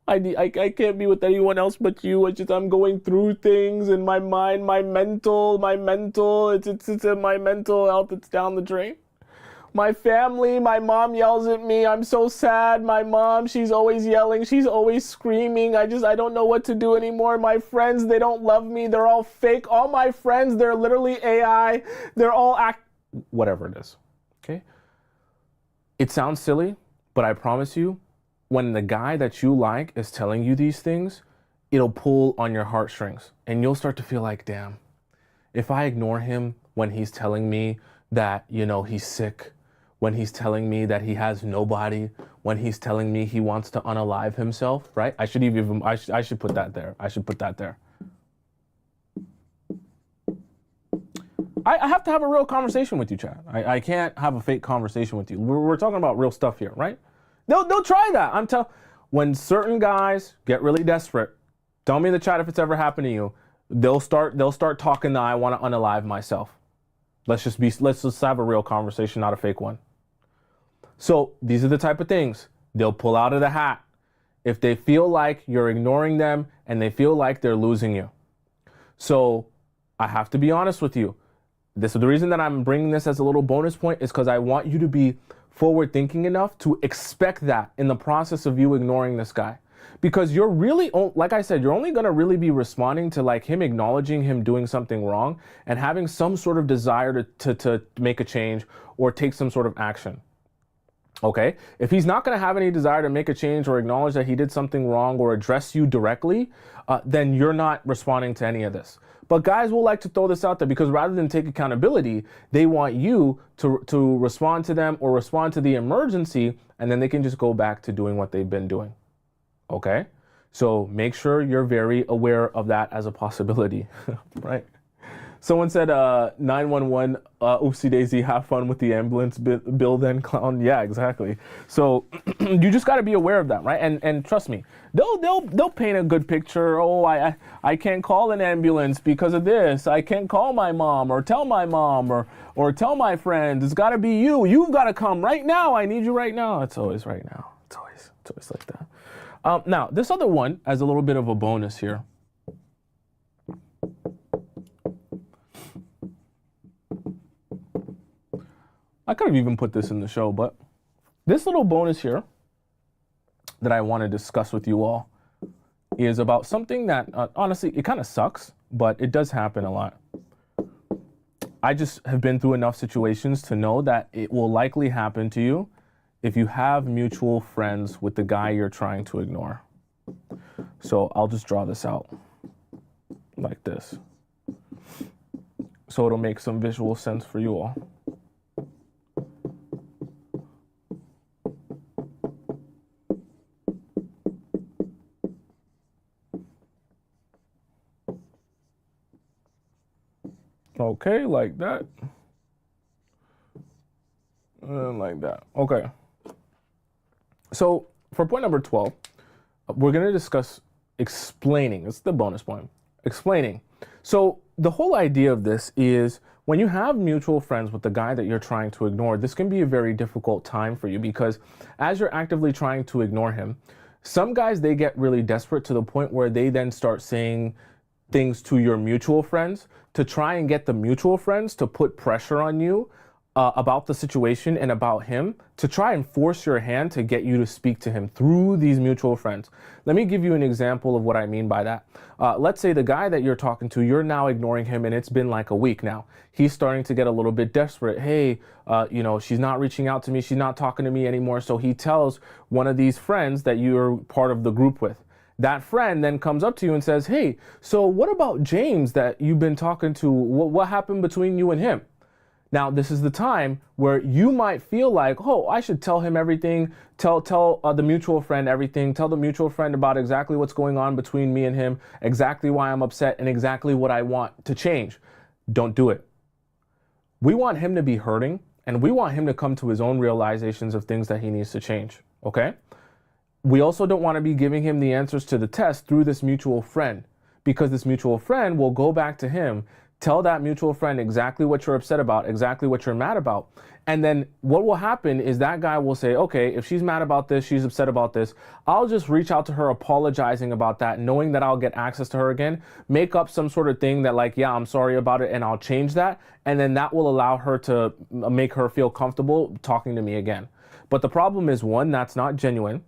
I can't be with anyone else but you. It's just I'm going through things in my mind, my mental, my mental health, it's down the drain. My family, my mom yells at me. I'm so sad. My mom, she's always yelling. She's always screaming. I don't know what to do anymore. My friends, they don't love me. They're all fake. All my friends, they're literally AI. They're all whatever it is. Okay? It sounds silly, but I promise you, when the guy that you like is telling you these things, it'll pull on your heartstrings and you'll start to feel like, damn, if I ignore him when he's telling me that, he's sick, when he's telling me that he has nobody, when he's telling me he wants to unalive himself, right? I should put that there. I should put that there. I have to have a real conversation with you, Chad. I can't have a fake conversation with you. We're talking about real stuff here, right? They'll try that. When certain guys get really desperate, tell me in the chat if it's ever happened to you. They'll start talking that I want to unalive myself. Let's just have a real conversation, not a fake one. So these are the type of things they'll pull out of the hat if they feel like you're ignoring them and they feel like they're losing you. So I have to be honest with you. This is the reason that I'm bringing this as a little bonus point is because I want you to be forward thinking enough to expect that in the process of you ignoring this guy. Because you're really, like I said, you're only going to really be responding to like him acknowledging him doing something wrong and having some sort of desire to make a change or take some sort of action. Okay. If he's not going to have any desire to make a change or acknowledge that he did something wrong or address you directly, then you're not responding to any of this. But guys will like to throw this out there because rather than take accountability, they want you to respond to them or respond to the emergency, and then they can just go back to doing what they've been doing. Okay. So make sure you're very aware of that as a possibility, right? Someone said 911, oopsie daisy, have fun with the ambulance bill then, clown. Yeah, exactly. So you just got to be aware of that, right? And trust me, they'll paint a good picture. Oh, I can't call an ambulance because of this. I can't call my mom or tell my mom or tell my friends. It's got to be you. You've got to come right now. I need you right now. It's always right now. It's always like that. Now, this other one as a little bit of a bonus here. I could have even put this in the show, but this little bonus here that I want to discuss with you all is about something that, honestly, it kind of sucks, but it does happen a lot. I just have been through enough situations to know that it will likely happen to you if you have mutual friends with the guy you're trying to ignore. So I'll just draw this out like this, so it'll make some visual sense for you all. Okay, like that. And like that. Okay. So for point number 12, we're going to discuss explaining. It's the bonus point. Explaining. So the whole idea of this is when you have mutual friends with the guy that you're trying to ignore, this can be a very difficult time for you because as you're actively trying to ignore him, some guys, they get really desperate to the point where they then start saying things to your mutual friends to try and get the mutual friends to put pressure on you about the situation and about him, to try and force your hand to get you to speak to him through these mutual friends. Let me give you an example of what I mean by that. Let's say the guy that you're talking to, you're now ignoring him and it's been like a week now. He's starting to get a little bit desperate. Hey, she's not reaching out to me. She's not talking to me anymore. So he tells one of these friends that you're part of the group with. That friend then comes up to you and says, hey, so what about James that you've been talking to? What happened between you and him? Now, this is the time where you might feel like, oh, I should tell him everything, tell the mutual friend everything, tell the mutual friend about exactly what's going on between me and him, exactly why I'm upset, and exactly what I want to change. Don't do it. We want him to be hurting, and we want him to come to his own realizations of things that he needs to change, okay? We also don't want to be giving him the answers to the test through this mutual friend, because this mutual friend will go back to him, tell that mutual friend exactly what you're upset about, exactly what you're mad about. And then what will happen is that guy will say, okay, if she's mad about this, she's upset about this, I'll just reach out to her apologizing about that, knowing that I'll get access to her again, make up some sort of thing that like, yeah, I'm sorry about it and I'll change that. And then that will allow her to make her feel comfortable talking to me again. But the problem is, one, that's not genuine.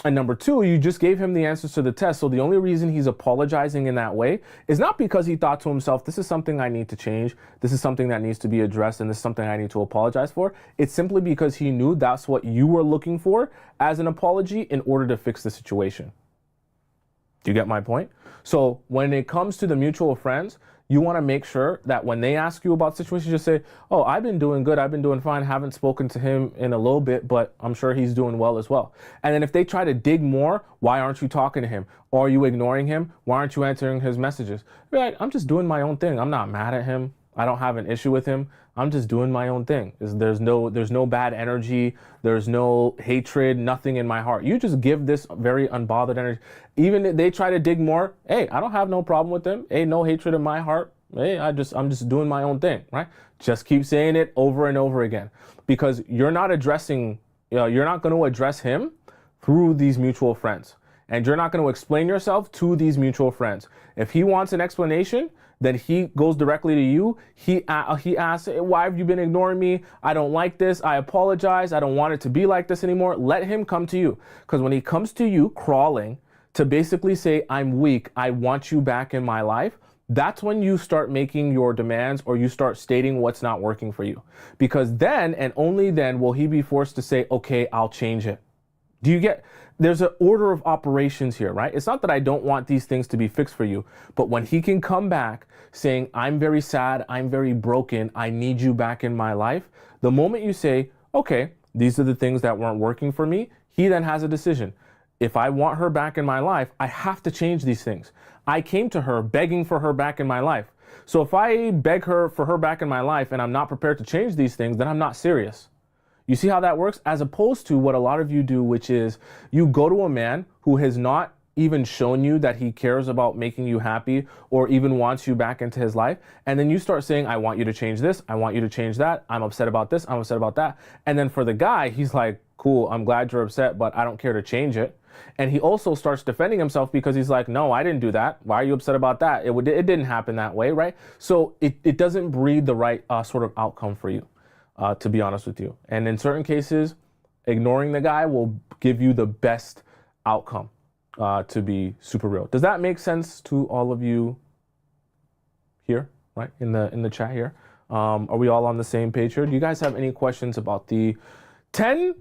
And number two, you just gave him the answers to the test. So the only reason he's apologizing in that way is not because he thought to himself, this is something I need to change. This is something that needs to be addressed. And this is something I need to apologize for. It's simply because he knew that's what you were looking for as an apology in order to fix the situation. Do you get my point? So when it comes to the mutual friends, you want to make sure that when they ask you about situations, just say, oh, I've been doing good. I've been doing fine. Haven't spoken to him in a little bit, but I'm sure he's doing well as well. And then if they try to dig more, why aren't you talking to him? Or are you ignoring him? Why aren't you answering his messages? Be like, I'm just doing my own thing. I'm not mad at him. I don't have an issue with him. I'm just doing my own thing. There's no bad energy. There's no hatred, nothing in my heart. You just give this very unbothered energy. Even if they try to dig more, hey, I don't have no problem with them. Hey, no hatred in my heart. Hey, I'm just doing my own thing, right? Just keep saying it over and over again, because you're not addressing, you're not going to address him through these mutual friends. And you're not going to explain yourself to these mutual friends. If he wants an explanation, then he goes directly to you. He asks, why have you been ignoring me? I don't like this. I apologize. I don't want it to be like this anymore. Let him come to you. Because when he comes to you crawling to basically say, I'm weak, I want you back in my life, that's when you start making your demands or you start stating what's not working for you. Because then and only then will he be forced to say, okay, I'll change it. Do you get, there's an order of operations here, right? It's not that I don't want these things to be fixed for you, but when he can come back saying, I'm very sad, I'm very broken, I need you back in my life, the moment you say, okay, these are the things that weren't working for me, he then has a decision. If I want her back in my life, I have to change these things. I came to her begging for her back in my life. So if I beg her for her back in my life and I'm not prepared to change these things, then I'm not serious. You see how that works? As opposed to what a lot of you do, which is you go to a man who has not even shown you that he cares about making you happy or even wants you back into his life. And then you start saying, I want you to change this. I want you to change that. I'm upset about this. I'm upset about that. And then for the guy, he's like, cool, I'm glad you're upset, but I don't care to change it. And he also starts defending himself because he's like, no, I didn't do that. Why are you upset about that? It didn't happen that way, right? So it doesn't breed the right sort of outcome for you, to be honest with you. And in certain cases, ignoring the guy will give you the best outcome, to be super real. Does that make sense to all of you here, right? In the chat here? Are we all on the same page here? Do you guys have any questions about the 10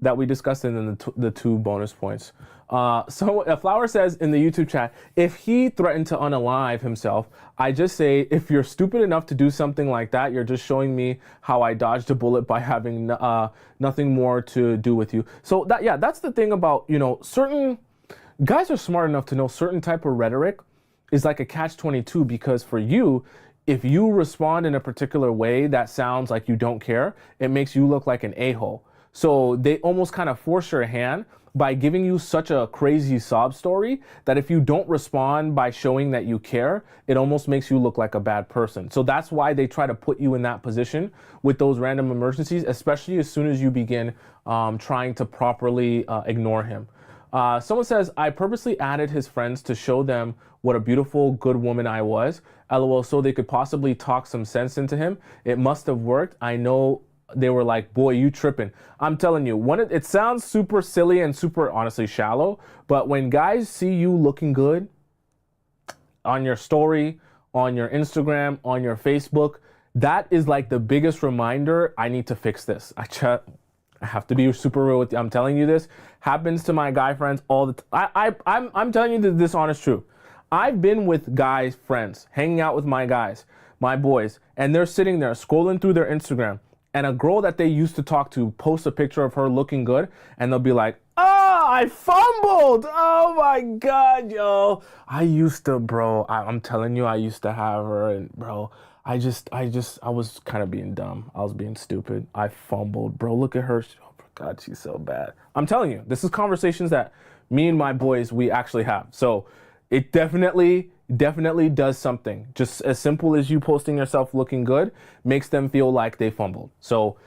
that we discussed and then the 2 bonus points? So Flower says in the YouTube chat, if he threatened to unalive himself, I just say, if you're stupid enough to do something like that, you're just showing me how I dodged a bullet by having nothing more to do with you. So that's the thing about, certain guys are smart enough to know certain type of rhetoric is like a catch-22, because for you, if you respond in a particular way that sounds like you don't care, it makes you look like an a-hole. So they almost kind of force your hand by giving you such a crazy sob story that if you don't respond by showing that you care, it almost makes you look like a bad person. So that's why they try to put you in that position with those random emergencies, especially as soon as you begin trying to properly ignore him. Someone says, I purposely added his friends to show them what a beautiful, good woman I was. LOL, so they could possibly talk some sense into him. It must have worked. I know they were like, boy, you tripping. I'm telling you, it sounds super silly and super, honestly, shallow. But when guys see you looking good on your story, on your Instagram, on your Facebook, that is like the biggest reminder, I need to fix this. I have to be super real with you. I'm telling you, this happens to my guy friends all the time. I'm telling you this honest truth. I've been with guys, friends, hanging out with my guys, my boys, and they're sitting there scrolling through their Instagram, and a girl that they used to talk to posts a picture of her looking good, and they'll be like, oh, I fumbled. Oh my God, yo. I used to, bro, I'm telling you, I used to have her, and bro, I was kind of being dumb. I was being stupid. I fumbled, bro. Look at her. Oh my God, she's so bad. I'm telling you, this is conversations that me and my boys, we actually have. So it definitely does something. Just as simple as you posting yourself looking good makes them feel like they fumbled. So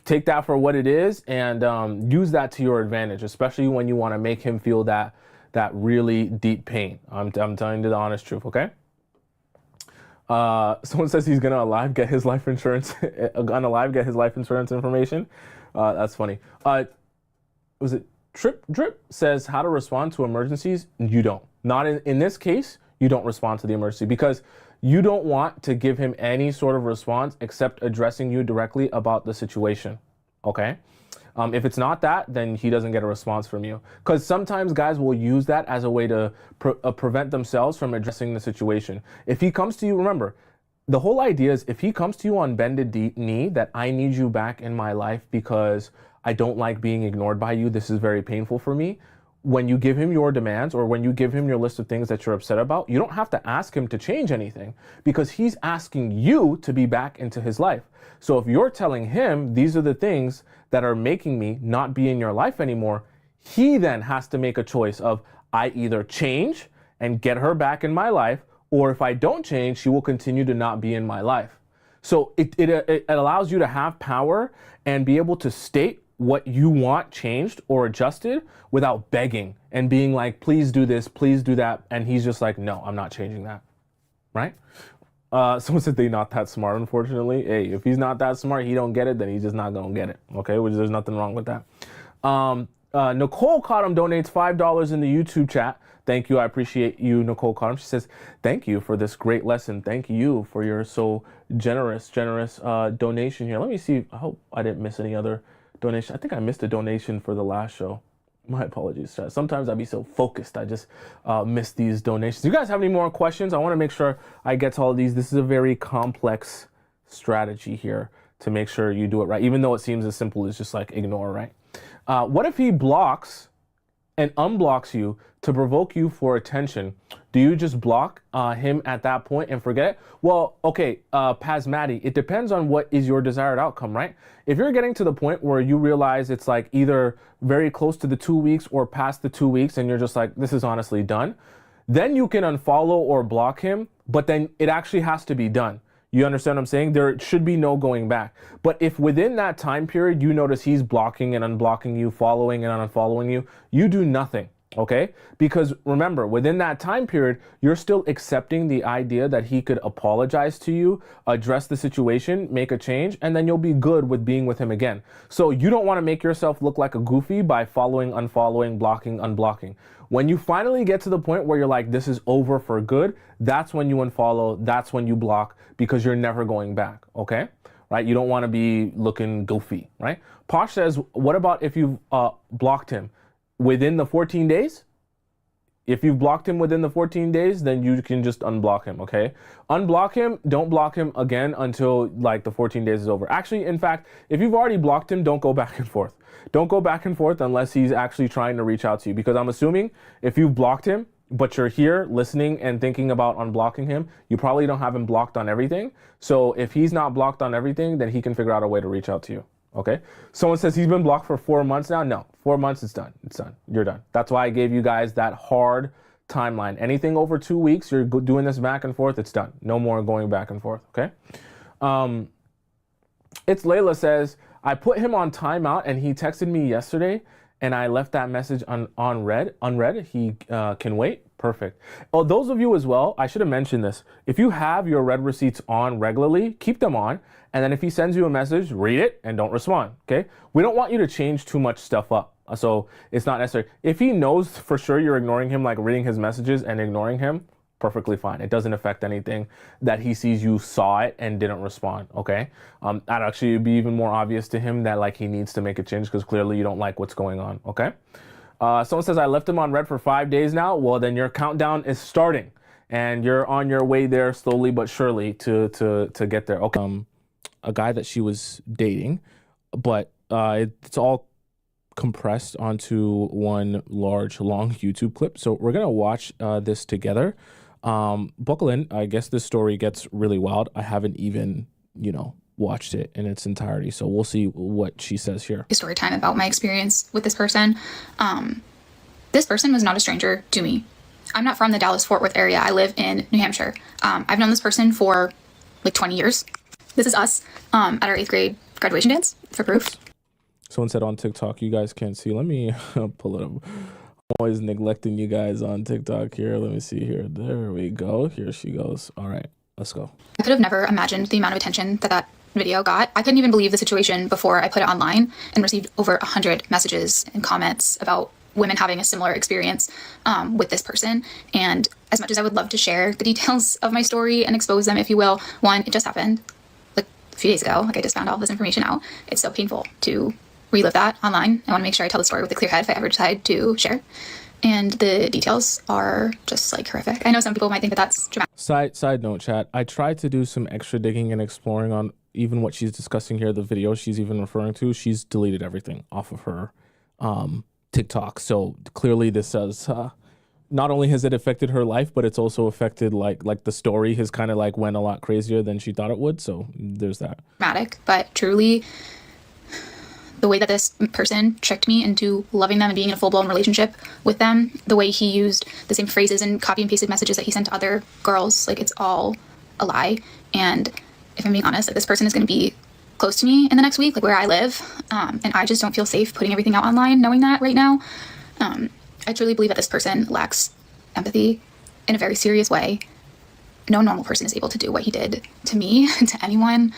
take that for what it is and use that to your advantage, especially when you want to make him feel that really deep pain. I'm telling you the honest truth, okay? Someone says he's gonna get his life insurance information. That's funny. Was it Trip Drip says how to respond to emergencies? You don't. Not in this case, you don't respond to the emergency because you don't want to give him any sort of response except addressing you directly about the situation. Okay? If it's not that, then he doesn't get a response from you. Because sometimes guys will use that as a way to prevent themselves from addressing the situation. If he comes to you, remember, the whole idea is if he comes to you on bended knee that I need you back in my life because I don't like being ignored by you, this is very painful for me. When you give him your demands or when you give him your list of things that you're upset about, you don't have to ask him to change anything because he's asking you to be back into his life. So if you're telling him these are the things that are making me not be in your life anymore, he then has to make a choice of I either change and get her back in my life, or if I don't change, she will continue to not be in my life. So it allows you to have power and be able to state what you want changed or adjusted without begging and being like, please do this, please do that. And he's just like, no, I'm not changing that, right? Someone said they're not that smart, unfortunately. Hey, if he's not that smart, he don't get it, then he's just not gonna get it, okay? Which there's nothing wrong with that. Nicole Cottom donates $5 in the YouTube chat. Thank you. I appreciate you, Nicole Cottom. She says, thank you for this great lesson. Thank you for your so generous donation here. Let me see. I hope I didn't miss any other donation. I think I missed a donation for the last show. My apologies, chat. Sometimes I'd be so focused, I just miss these donations. Do you guys have any more questions? I want to make sure I get to all of these. This is a very complex strategy here to make sure you do it right, even though it seems as simple as just like ignore, right? What if he blocks and unblocks you to provoke you for attention? Do you just block him at that point and forget it? Well, okay, Pasmati, it depends on what is your desired outcome, right? If you're getting to the point where you realize it's like either very close to the 2 weeks or past the 2 weeks and you're just like, this is honestly done, then you can unfollow or block him, but then it actually has to be done. You understand what I'm saying? There should be no going back. But if within that time period, you notice he's blocking and unblocking you, following and unfollowing you, you do nothing, okay? Because remember, within that time period, you're still accepting the idea that he could apologize to you, address the situation, make a change, and then you'll be good with being with him again. So you don't want to make yourself look like a goofy by following, unfollowing, blocking, unblocking. When you finally get to the point where you're like, this is over for good, that's when you unfollow, that's when you block, because you're never going back, okay? Right? You don't want to be looking goofy, right? Posh says, what about if you've blocked him within the 14 days? If you've blocked him within the 14 days, then you can just unblock him, okay? Unblock him, don't block him again until like the 14 days is over. Actually, in fact, if you've already blocked him, don't go back and forth. Don't go back and forth unless he's actually trying to reach out to you, because I'm assuming if you've blocked him, but you're here listening and thinking about unblocking him, you probably don't have him blocked on everything. So if he's not blocked on everything, then he can figure out a way to reach out to you. Okay. Someone says he's been blocked for 4 months now. No, 4 months, it's done. It's done. You're done. That's why I gave you guys that hard timeline. Anything over 2 weeks, you're doing this back and forth, it's done. No more going back and forth. Okay. It's Layla says, I put him on timeout and he texted me yesterday and I left that message unread. He can wait. Perfect. Oh, those of you as well, I should have mentioned this. If you have your read receipts on regularly, keep them on. And then if he sends you a message, read it and don't respond, okay? We don't want you to change too much stuff up. So it's not necessary. If he knows for sure you're ignoring him, like reading his messages and ignoring him, perfectly fine. It doesn't affect anything that he sees you saw it and didn't respond, okay? That'd actually be even more obvious to him that like he needs to make a change because clearly you don't like what's going on, okay? Someone says, I left him on red for 5 days now. Well, then your countdown is starting and you're on your way there slowly but surely to get there. Okay. A guy that she was dating, but it's all compressed onto one large, long YouTube clip. So we're going to watch this together. Buckle in. I guess this story gets really wild. I haven't even, watched it in its entirety. So we'll see what she says here. Story time about my experience with this person. This person was not a stranger to me. I'm not from the Dallas-Fort Worth area. I live in New Hampshire. I've known this person for like 20 years. This is us at our 8th grade graduation dance for proof. Someone said on TikTok, you guys can't see. Let me pull it up. I'm always neglecting you guys on TikTok here. Let me see here. There we go. Here she goes. All right, let's go. I could have never imagined the amount of attention that video got. I couldn't even believe the situation before I put it online and received over 100 messages and comments about women having a similar experience with this person. And as much as I would love to share the details of my story and expose them, if you will, one, it just happened like a few days ago. Like I just found all this information out. It's so painful to relive that online. I want to make sure I tell the story with a clear head if I ever decide to share. And the details are just like horrific. I know some people might think that that's dramatic. Side note, chat. I tried to do some extra digging and exploring on even what she's discussing here, the video she's even referring to. She's deleted everything off of her TikTok. So clearly this has not only has it affected her life, but it's also affected like the story has kind of like went a lot crazier than she thought it would. So there's that. Dramatic, but truly the way that this person tricked me into loving them and being in a full-blown relationship with them, the way he used the same phrases and copy and pasted messages that he sent to other girls, like it's all a lie. And if I'm being honest, like this person is going to be close to me in the next week, like where I live. And I just don't feel safe putting everything out online, knowing that right now. I truly believe that this person lacks empathy in a very serious way. No normal person is able to do what he did to me, to anyone.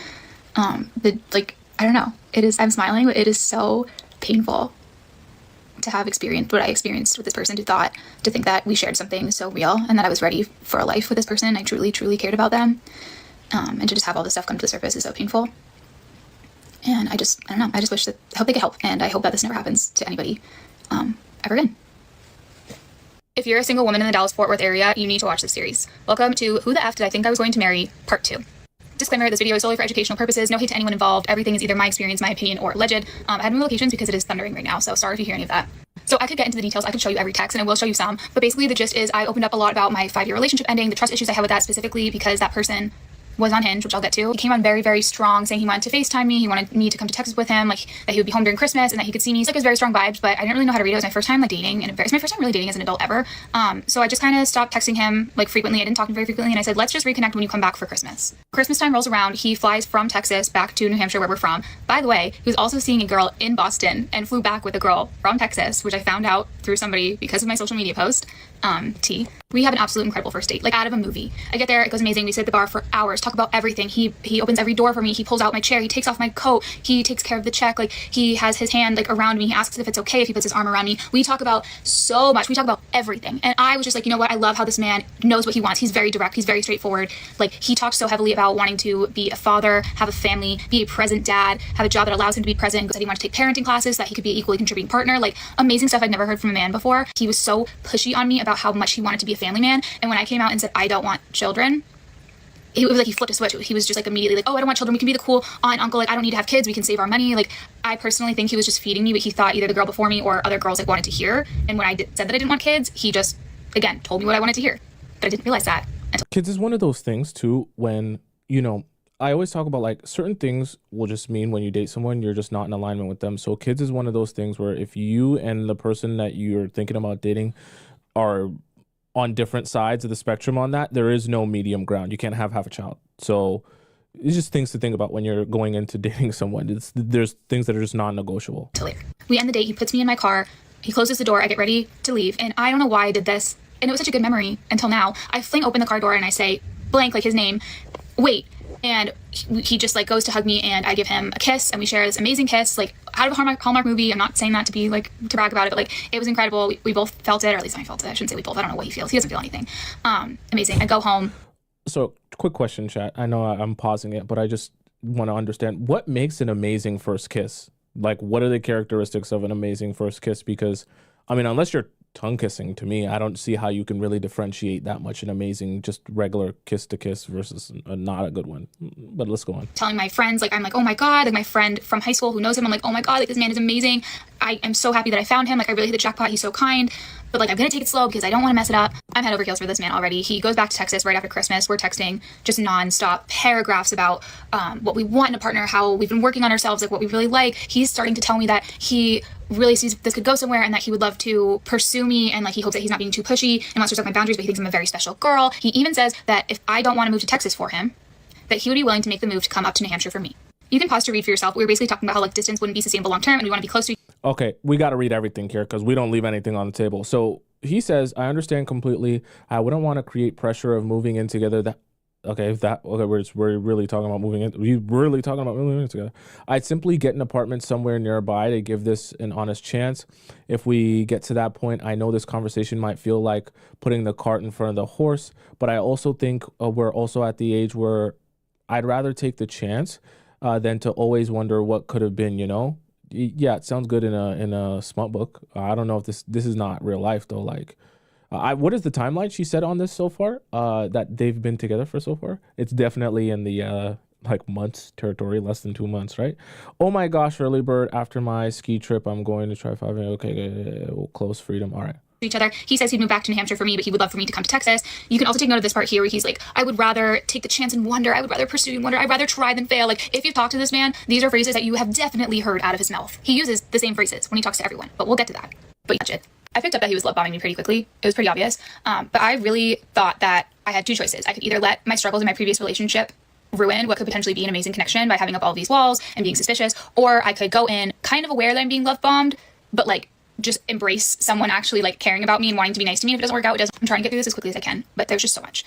I don't know. I'm smiling, but it is so painful to have experienced what I experienced with this person to think that we shared something so real and that I was ready for a life with this person. I truly, truly cared about them. And to just have all this stuff come to the surface is so painful. And I don't know. I just wish that, I hope they get help. And I hope that this never happens to anybody ever again. If you're a single woman in the Dallas-Fort Worth area, you need to watch this series. Welcome to Who the F Did I Think I Was Going to Marry? Part 2. Disclaimer, this video is solely for educational purposes. No hate to anyone involved. Everything is either my experience, my opinion, or alleged. I had no locations because it is thundering right now, so sorry if you hear any of that. So I could get into the details. I could show you every text, and I will show you some. But basically, the gist is I opened up a lot about my 5-year relationship ending, the trust issues I had with that specifically because that person was on Hinge, which I'll get to. He came on very, very strong, saying he wanted to FaceTime me. He wanted me to come to Texas with him, like that he would be home during Christmas and that he could see me. So like, it was very strong vibes, but I didn't really know how to read it. It was my first time like dating, and it's my first time really dating as an adult ever. So I just kind of stopped texting him like frequently. I didn't talk to him very frequently, and I said, let's just reconnect when you come back for Christmas. Christmas time rolls around. He flies from Texas back to New Hampshire, where we're from. By the way, he was also seeing a girl in Boston and flew back with a girl from Texas, which I found out through somebody because of my social media post. T. We have an absolute incredible first date, like out of a movie. I get there, it goes amazing. We sit at the bar for hours, talk about everything. He opens every door for me. He pulls out my chair. He takes off my coat. He takes care of the check. Like he has his hand like around me. He asks if it's okay if he puts his arm around me. We talk about so much. We talk about everything. And I was just like, you know what? I love how this man knows what he wants. He's very direct. He's very straightforward. Like he talked so heavily about wanting to be a father, have a family, be a present dad, have a job that allows him to be present. Said he wanted to take parenting classes, that he could be an equally contributing partner. Like amazing stuff I'd never heard from a man before. He was so pushy on me about how much he wanted to be a family man. And when I came out and said, I don't want children, it was like he flipped a switch. He was just like immediately like, oh, I don't want children. We can be the cool aunt and uncle. Like, I don't need to have kids. We can save our money. Like, I personally think he was just feeding me what he thought either the girl before me or other girls like wanted to hear. And when I said that I didn't want kids, he just, again, told me what I wanted to hear. But I didn't realize that until Kids is one of those things too, when, you know, I always talk about like certain things will just mean when you date someone, you're just not in alignment with them. So kids is one of those things where if you and the person that you're thinking about dating are on different sides of the spectrum on that, there is no medium ground. You can't have half a child. So it's just things to think about when you're going into dating someone. There's things that are just non-negotiable. later. We end the date. He puts me in my car. He closes the door. I get ready to leave. And I don't know why I did this. And it was such a good memory until now. I fling open the car door and I say, blank, like his name, wait. And he just like goes to hug me and I give him a kiss and we share this amazing kiss, like out of a Hallmark movie. I'm not saying that to be like to brag about it, but like it was incredible. We both felt it, or at least I felt it. I shouldn't say we both. I don't know what he feels. He doesn't feel anything. Amazing. I go home. So quick question, chat. I know I'm pausing it, but I just want to understand what makes an amazing first kiss. Like, what are the characteristics of an amazing first kiss? Because, I mean, unless you're tongue kissing, to me, I don't see how you can really differentiate that much an amazing, just regular kiss to kiss versus not a good one. But let's go on. Telling my friends, like, I'm like, oh my God, like my friend from high school who knows him, I'm like, oh my God, like this man is amazing. I am so happy that I found him. Like, I really hit the jackpot. He's so kind. But like, I'm gonna take it slow because I don't want to mess it up. I'm head over heels for this man already. He goes back to Texas right after Christmas. We're texting just nonstop paragraphs about what we want in a partner, how we've been working on ourselves, like what we really like. He's starting to tell me that he really sees this could go somewhere and that he would love to pursue me, and like he hopes that he's not being too pushy and wants to respect my boundaries, but he thinks I'm a very special girl. He even says that if I don't want to move to Texas for him, that he would be willing to make the move to come up to New Hampshire for me. You can pause to read for yourself. We were basically talking about how like distance wouldn't be sustainable long term and we want to be close to. Okay, we got to read everything here because we don't leave anything on the table. So he says, I understand completely. I wouldn't want to create pressure of moving in together. We're really talking about moving in. We really talking about moving in together. I'd simply get an apartment somewhere nearby to give this an honest chance. If we get to that point, I know this conversation might feel like putting the cart in front of the horse, but I also think we're also at the age where I'd rather take the chance than to always wonder what could have been, you know? Yeah, it sounds good in a smut book. I don't know if this is not real life though. Like, what is the timeline she said on this so far? That they've been together for so far? It's definitely in the like months territory, less than 2 months, right? Oh my gosh, early bird. After my ski trip, I'm going to try 5. Okay, we'll close freedom. All right. Each other. He says he'd move back to New Hampshire for me, but he would love for me to come to Texas. You can also take note of this part here where he's like, I would rather take the chance and wonder. I would rather pursue and wonder. I'd rather try than fail. Like, if you've talked to this man, these are phrases that you have definitely heard out of his mouth. He uses the same phrases when he talks to everyone, but we'll get to that. But touch it. I picked up that he was love bombing me pretty quickly. It was pretty obvious. But I really thought that I had two choices. I could either let my struggles in my previous relationship ruin what could potentially be an amazing connection by having up all these walls and being suspicious, or I could go in kind of aware that I'm being love bombed, but like just embrace someone actually like caring about me and wanting to be nice to me. If it doesn't work out, it doesn't. I'm trying to get through this as quickly as I can, but there's just so much.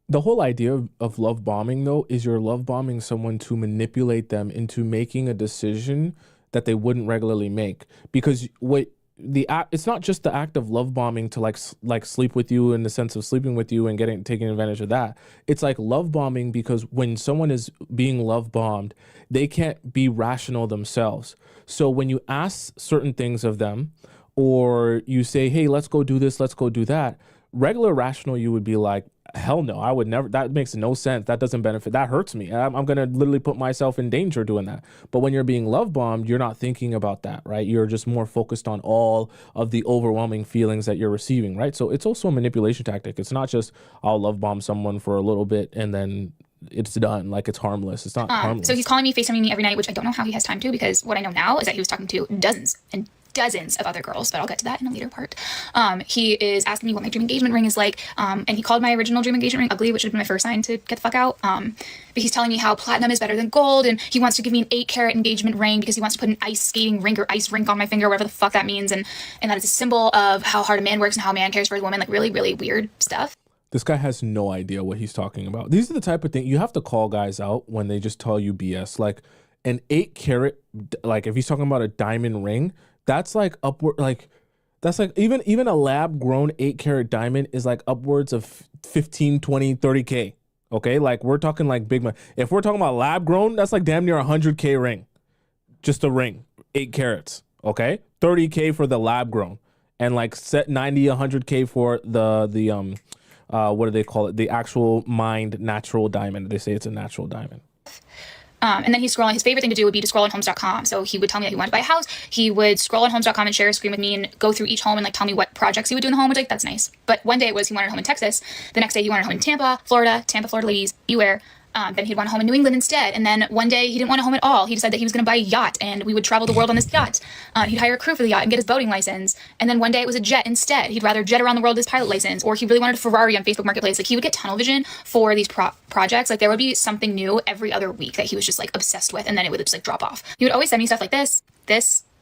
The whole idea of love bombing though is you're love bombing someone to manipulate them into making a decision that they wouldn't regularly make. Because what the act, it's not just the act of love bombing to like sleep with you in the sense of sleeping with you and getting taking advantage of that. It's like love bombing because when someone is being love bombed, they can't be rational themselves. So when you ask certain things of them, or you say, hey, let's go do this, let's go do that, regular rational you would be like, hell no, I would never. That makes no sense. That doesn't benefit. That hurts me. I'm going to literally put myself in danger doing that. But when you're being love bombed, you're not thinking about that, right? You're just more focused on all of the overwhelming feelings that you're receiving, right? So it's also a manipulation tactic. It's not just I'll love bomb someone for a little bit and then it's done. Like it's harmless. It's not harmless. So he's calling me, FaceTiming me every night, which I don't know how he has time to, because what I know now is that he was talking to dozens and dozens of other girls, but I'll get to that in a later part. He is asking me what my dream engagement ring is like, and he called my original dream engagement ring ugly, which would have been my first sign to get the fuck out. But he's telling me how platinum is better than gold, and he wants to give me an 8-carat engagement ring because he wants to put an ice skating rink or ice rink on my finger, whatever the fuck that means, and that is a symbol of how hard a man works and how a man cares for his woman, like really, really weird stuff. This guy has no idea what he's talking about. These are the type of thing you have to call guys out when they just tell you BS. Like an 8-carat, like if he's talking about a diamond ring, that's like upward, like that's like even a lab grown 8-carat diamond is like upwards of 15, 20, 30K. Okay. Like we're talking like big money. If we're talking about lab grown, that's like damn near 100K ring, just a ring, 8 carats. Okay. 30K for the lab grown and like set 90, 100K for the what do they call it? The actual mined natural diamond. They say it's a natural diamond. And then he's scrolling. His favorite thing to do would be to scroll on homes.com. So he would tell me that he wanted to buy a house. He would scroll on homes.com and share a screen with me and go through each home and like tell me what projects he would do in the home, which like, that's nice. But one day it was he wanted a home in Texas. The next day he wanted a home in Tampa, Florida, ladies, beware. Then he'd want a home in New England instead. And then one day he didn't want a home at all. He decided that he was going to buy a yacht and we would travel the world on this yacht. He'd hire a crew for the yacht and get his boating license. And then one day it was a jet instead. He'd rather jet around the world with his pilot license, or he really wanted a Ferrari on Facebook Marketplace. Like he would get tunnel vision for these projects. Like there would be something new every other week that he was just like obsessed with. And then it would just like drop off. He would always send me stuff like this.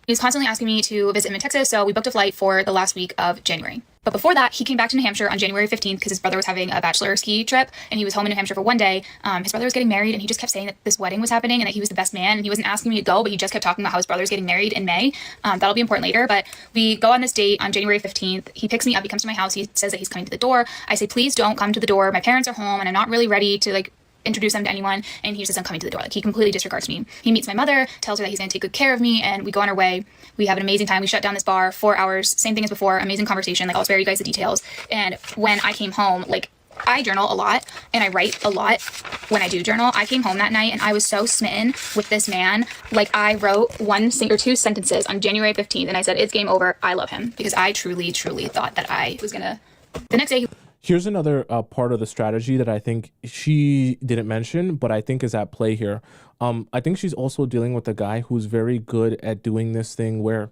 He was constantly asking me to visit him in Texas, so we booked a flight for the last week of January. But before that, he came back to New Hampshire on January 15th because his brother was having a bachelor ski trip, and he was home in New Hampshire for one day. His brother was getting married, and he just kept saying that this wedding was happening and that he was the best man, and he wasn't asking me to go, but he just kept talking about how his brother was getting married in May. That'll be important later, but we go on this date on January 15th. He picks me up, he comes to my house, he says that he's coming to the door. I say, please don't come to the door. My parents are home, and I'm not really ready to like introduce them to anyone, and he just says I'm coming to the door. Like he completely disregards me. He meets my mother, tells her that he's going to take good care of me, and we go on our way. We have an amazing time. We shut down this bar, 4 hours, same thing as before, amazing conversation. Like I'll spare you guys the details. And when I came home, like I journal a lot and I write a lot when I do journal. I came home that night and I was so smitten with this man. Like I wrote 2 sentences on January 15th and I said, it's game over. I love him, because I truly, truly thought that I was gonna, the next day. Here's another part of the strategy that I think she didn't mention, but I think is at play here. I think she's also dealing with a guy who's very good at doing this thing where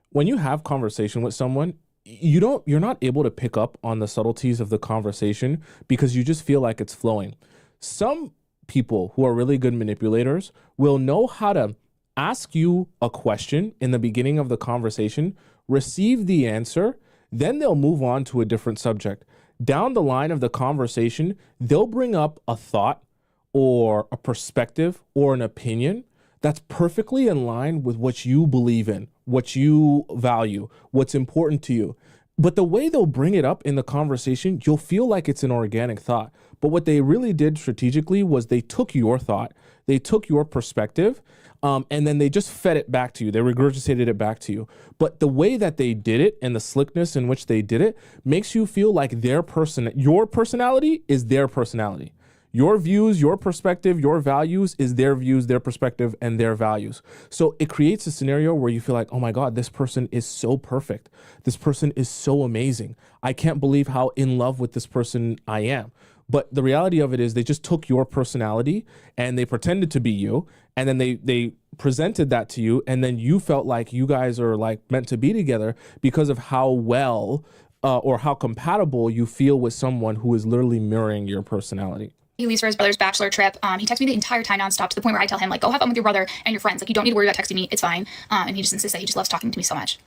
when you have conversation with someone, you're not able to pick up on the subtleties of the conversation because you just feel like it's flowing. Some people who are really good manipulators will know how to ask you a question in the beginning of the conversation, receive the answer, then they'll move on to a different subject. Down the line of the conversation, they'll bring up a thought or a perspective or an opinion that's perfectly in line with what you believe in, what you value, what's important to you. But the way they'll bring it up in the conversation, you'll feel like it's an organic thought. But what they really did strategically was they took your thought, they took your perspective, and then they just fed it back to you. They regurgitated it back to you. But the way that they did it and the slickness in which they did it makes you feel like your personality is their personality. Your views, your perspective, your values is their views, their perspective, and their values. So it creates a scenario where you feel like, oh my God, this person is so perfect. This person is so amazing. I can't believe how in love with this person I am. But the reality of it is they just took your personality and they pretended to be you. And then they presented that to you. And then you felt like you guys are like meant to be together because of how well or how compatible you feel with someone who is literally mirroring your personality. He leaves for his brother's bachelor trip. He texts me the entire time nonstop to the point where I tell him, like, go have fun with your brother and your friends. Like, you don't need to worry about texting me. It's fine. And he just insists that he just loves talking to me so much.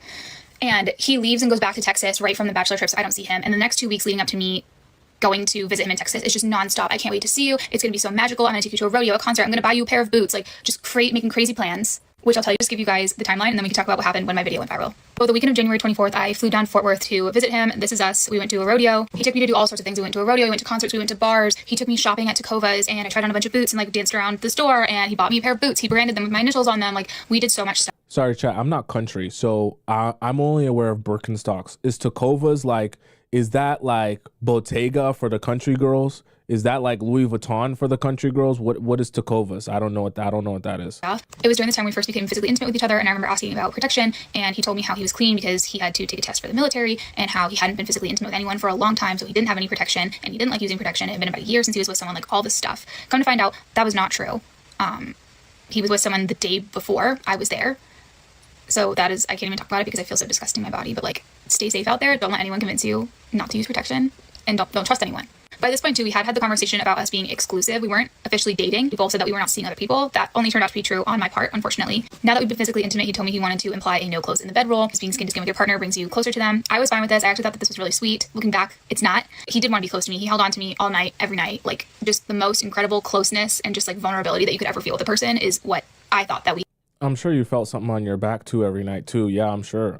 And he leaves and goes back to Texas right from the bachelor trip, so I don't see him. And the next 2 weeks leading up to me going to visit him in Texas, it's just nonstop. I can't wait to see you. It's going to be so magical. I'm going to take you to a rodeo, a concert. I'm going to buy you a pair of boots. Like, just making crazy plans. which I'll tell you, just give you guys the timeline, and then we can talk about what happened when my video went viral. So the weekend of January 24th, I flew down to Fort Worth to visit him. This is us. We went to a rodeo. He took me to do all sorts of things. We went to a rodeo, we went to concerts, we went to bars. He took me shopping at Takova's, and I tried on a bunch of boots and like danced around the store, and he bought me a pair of boots. He branded them with my initials on them. Like, we did so much stuff. Sorry, chat. I'm not country, so I'm only aware of Birkenstocks. Is Takova's like, is that like Bottega for the country girls? Is that like Louis Vuitton for the country girls? What is Takova's? I don't know what that is. It was during the time we first became physically intimate with each other, and I remember asking about protection, and he told me how he was clean because he had to take a test for the military, and how he hadn't been physically intimate with anyone for a long time, so he didn't have any protection, and he didn't like using protection. It had been about a year since he was with someone, like all this stuff. Come to find out, that was not true. He was with someone the day before I was there. So that is, I can't even talk about it because I feel so disgusting in my body, but like, stay safe out there. Don't let anyone convince you not to use protection, and don't trust anyone. By this point too, we had the conversation about us being exclusive. We weren't officially dating. We both said that we were not seeing other people. That only turned out to be true on my part, unfortunately. Now that we've been physically intimate, he told me he wanted to imply a no clothes in the bed rule, because being skin to skin with your partner brings you closer to them. I was fine with this. I actually thought that this was really sweet. Looking back, it's not. He did want to be close to me. He held on to me all night, every night. Like, just the most incredible closeness and just like vulnerability that you could ever feel with a person is what I thought that we. I'm sure you felt something on your back too every night too. Yeah, I'm sure.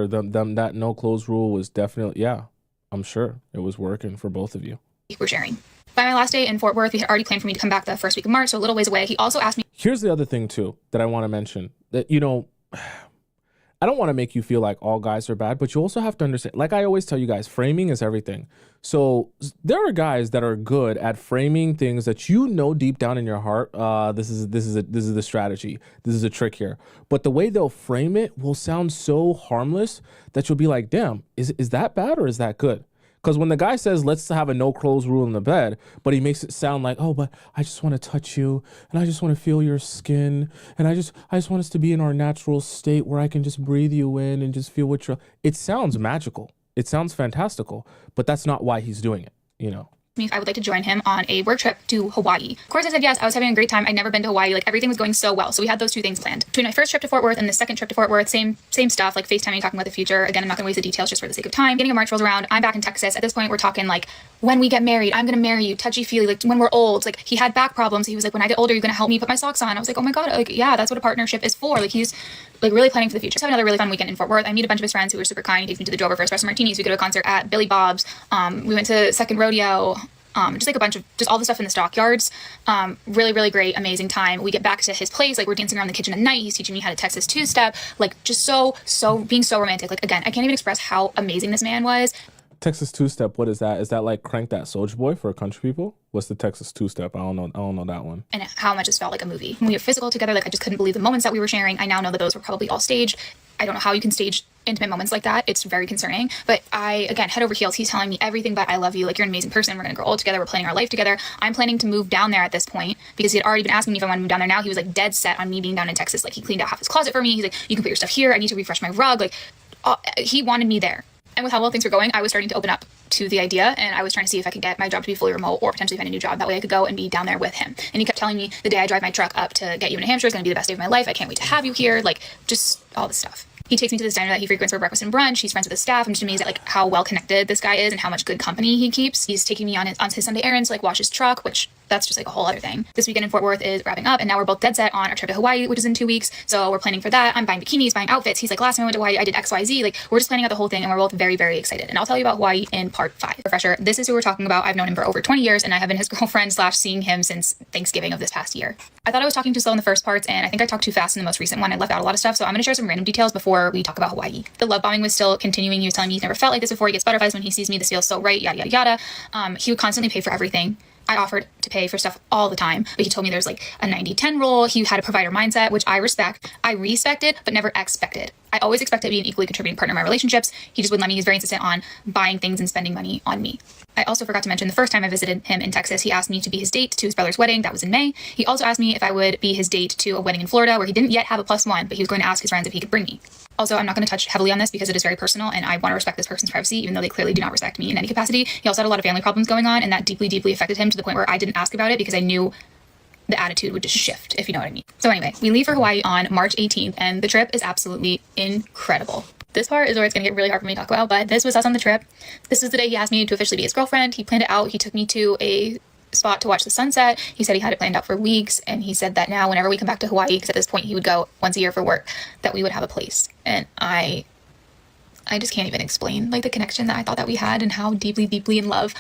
That no clothes rule was definitely, yeah, I'm sure it was working for both of you. We're sharing. By my last day in Fort Worth, we had already planned for me to come back the first week of March, so a little ways away. He also asked me. Here's the other thing too that I want to mention, that, you know, I don't want to make you feel like all guys are bad, but you also have to understand, like I always tell you guys, framing is everything. So there are guys that are good at framing things that, you know, deep down in your heart, this is the strategy. This is a trick here. But the way they'll frame it will sound so harmless that you'll be like, damn, is that bad or is that good? Because when the guy says, let's have a no clothes rule in the bed, but he makes it sound like, oh, but I just want to touch you, and I just want to feel your skin, and I just want us to be in our natural state where I can just breathe you in and just feel what you're, it sounds magical. It sounds fantastical, but that's not why he's doing it, you know? Me if I would like to join him on a work trip to Hawaii. Of course I said yes. I was having a great time. I'd never been to Hawaii. Like, everything was going so well. So we had those two things planned. Between my first trip to Fort Worth and the second trip to Fort Worth, same stuff, like FaceTiming, talking about the future. Again, I'm not gonna waste the details just for the sake of time. Getting a March rolls around. I'm back in Texas. At this point, we're talking like, when we get married, I'm gonna marry you, touchy-feely, like when we're old. Like, he had back problems. He was like, when I get older, you're gonna help me put my socks on. I was like, oh my God, like, yeah, that's what a partnership is for. Like, he's like really planning for the future. So I have another really fun weekend in Fort Worth. I meet a bunch of his friends who were super kind. He takes me to the Drover for espresso martinis. We go to a concert at Billy Bob's. We went to Second Rodeo. Just like a bunch of, just all the stuff in the stockyards. Really, really great, amazing time. We get back to his place, like we're dancing around the kitchen at night. He's teaching me how to Texas two-step, like just so being so romantic. Like, again, I can't even express how amazing this man was. Texas two-step, what is that? Is that like Crank That Soulja Boy for country people? What's the Texas two-step? I don't know that one. And how much it felt like a movie. When we were physical together, like I just couldn't believe the moments that we were sharing. I now know that those were probably all staged. I don't know how you can stage intimate moments like that. It's very concerning. But I, again, head over heels. He's telling me everything but I love you. Like, you're an amazing person. We're going to grow old together. We're planning our life together. I'm planning to move down there at this point because he had already been asking me if I want to move down there now. He was like dead set on me being down in Texas. Like, he cleaned out half his closet for me. He's like, you can put your stuff here. I need to refresh my rug. Like, he wanted me there. And with how well things were going, I was starting to open up to the idea, and I was trying to see if I could get my job to be fully remote or potentially find a new job. That way I could go and be down there with him. And he kept telling me, the day I drive my truck up to get you in New Hampshire is going to be the best day of my life. I can't wait to have you here. Like, just all this stuff. He takes me to this diner that he frequents for breakfast and brunch. He's friends with the staff. I'm just amazed at like how well connected this guy is and how much good company he keeps. He's taking me on his Sunday errands, like wash his truck, which that's just like a whole other thing. This weekend in Fort Worth is wrapping up, and now we're both dead set on our trip to Hawaii, which is in 2 weeks. So we're planning for that. I'm buying bikinis, buying outfits. He's like, last time I went to Hawaii, I did XYZ. Like, we're just planning out the whole thing, and we're both very, very excited. And I'll tell you about Hawaii in part 5. Refresher, this is who we're talking about. I've known him for over 20 years, and I have been his girlfriend / seeing him since Thanksgiving of this past year. I thought I was talking too slow in the first parts, and I think I talked too fast in the most recent one. I left out a lot of stuff, so I'm going to share some random details before we talk about Hawaii. The love bombing was still continuing. He was telling me he's never felt like this before. He gets butterflies when he sees me. This feels so right, yada, yada, yada. He would constantly pay for everything. I offered to pay for stuff all the time, but he told me there's like a 90-10 rule. He had a provider mindset, which I respect. I respected, but never expected. I always expected to be an equally contributing partner in my relationships. He just wouldn't let me. He's very insistent on buying things and spending money on me. I also forgot to mention the first time I visited him in Texas, he asked me to be his date to his brother's wedding. That was in May. He also asked me if I would be his date to a wedding in Florida where he didn't yet have a +1, but he was going to ask his friends if he could bring me. Also, I'm not going to touch heavily on this because it is very personal and I want to respect this person's privacy, even though they clearly do not respect me in any capacity. He also had a lot of family problems going on, and that deeply, deeply affected him to the point where I didn't ask about it because I knew the attitude would just shift, if you know what I mean. So anyway, we leave for Hawaii on March 18th, and the trip is absolutely incredible. This part is where it's going to get really hard for me to talk about, but this was us on the trip. This was the day he asked me to officially be his girlfriend. He planned it out. He took me to a spot to watch the sunset. He said he had it planned out for weeks, and he said that now whenever we come back to Hawaii, because at this point he would go once a year for work, that we would have a place. And I just can't even explain like the connection that I thought that we had and how deeply, deeply in love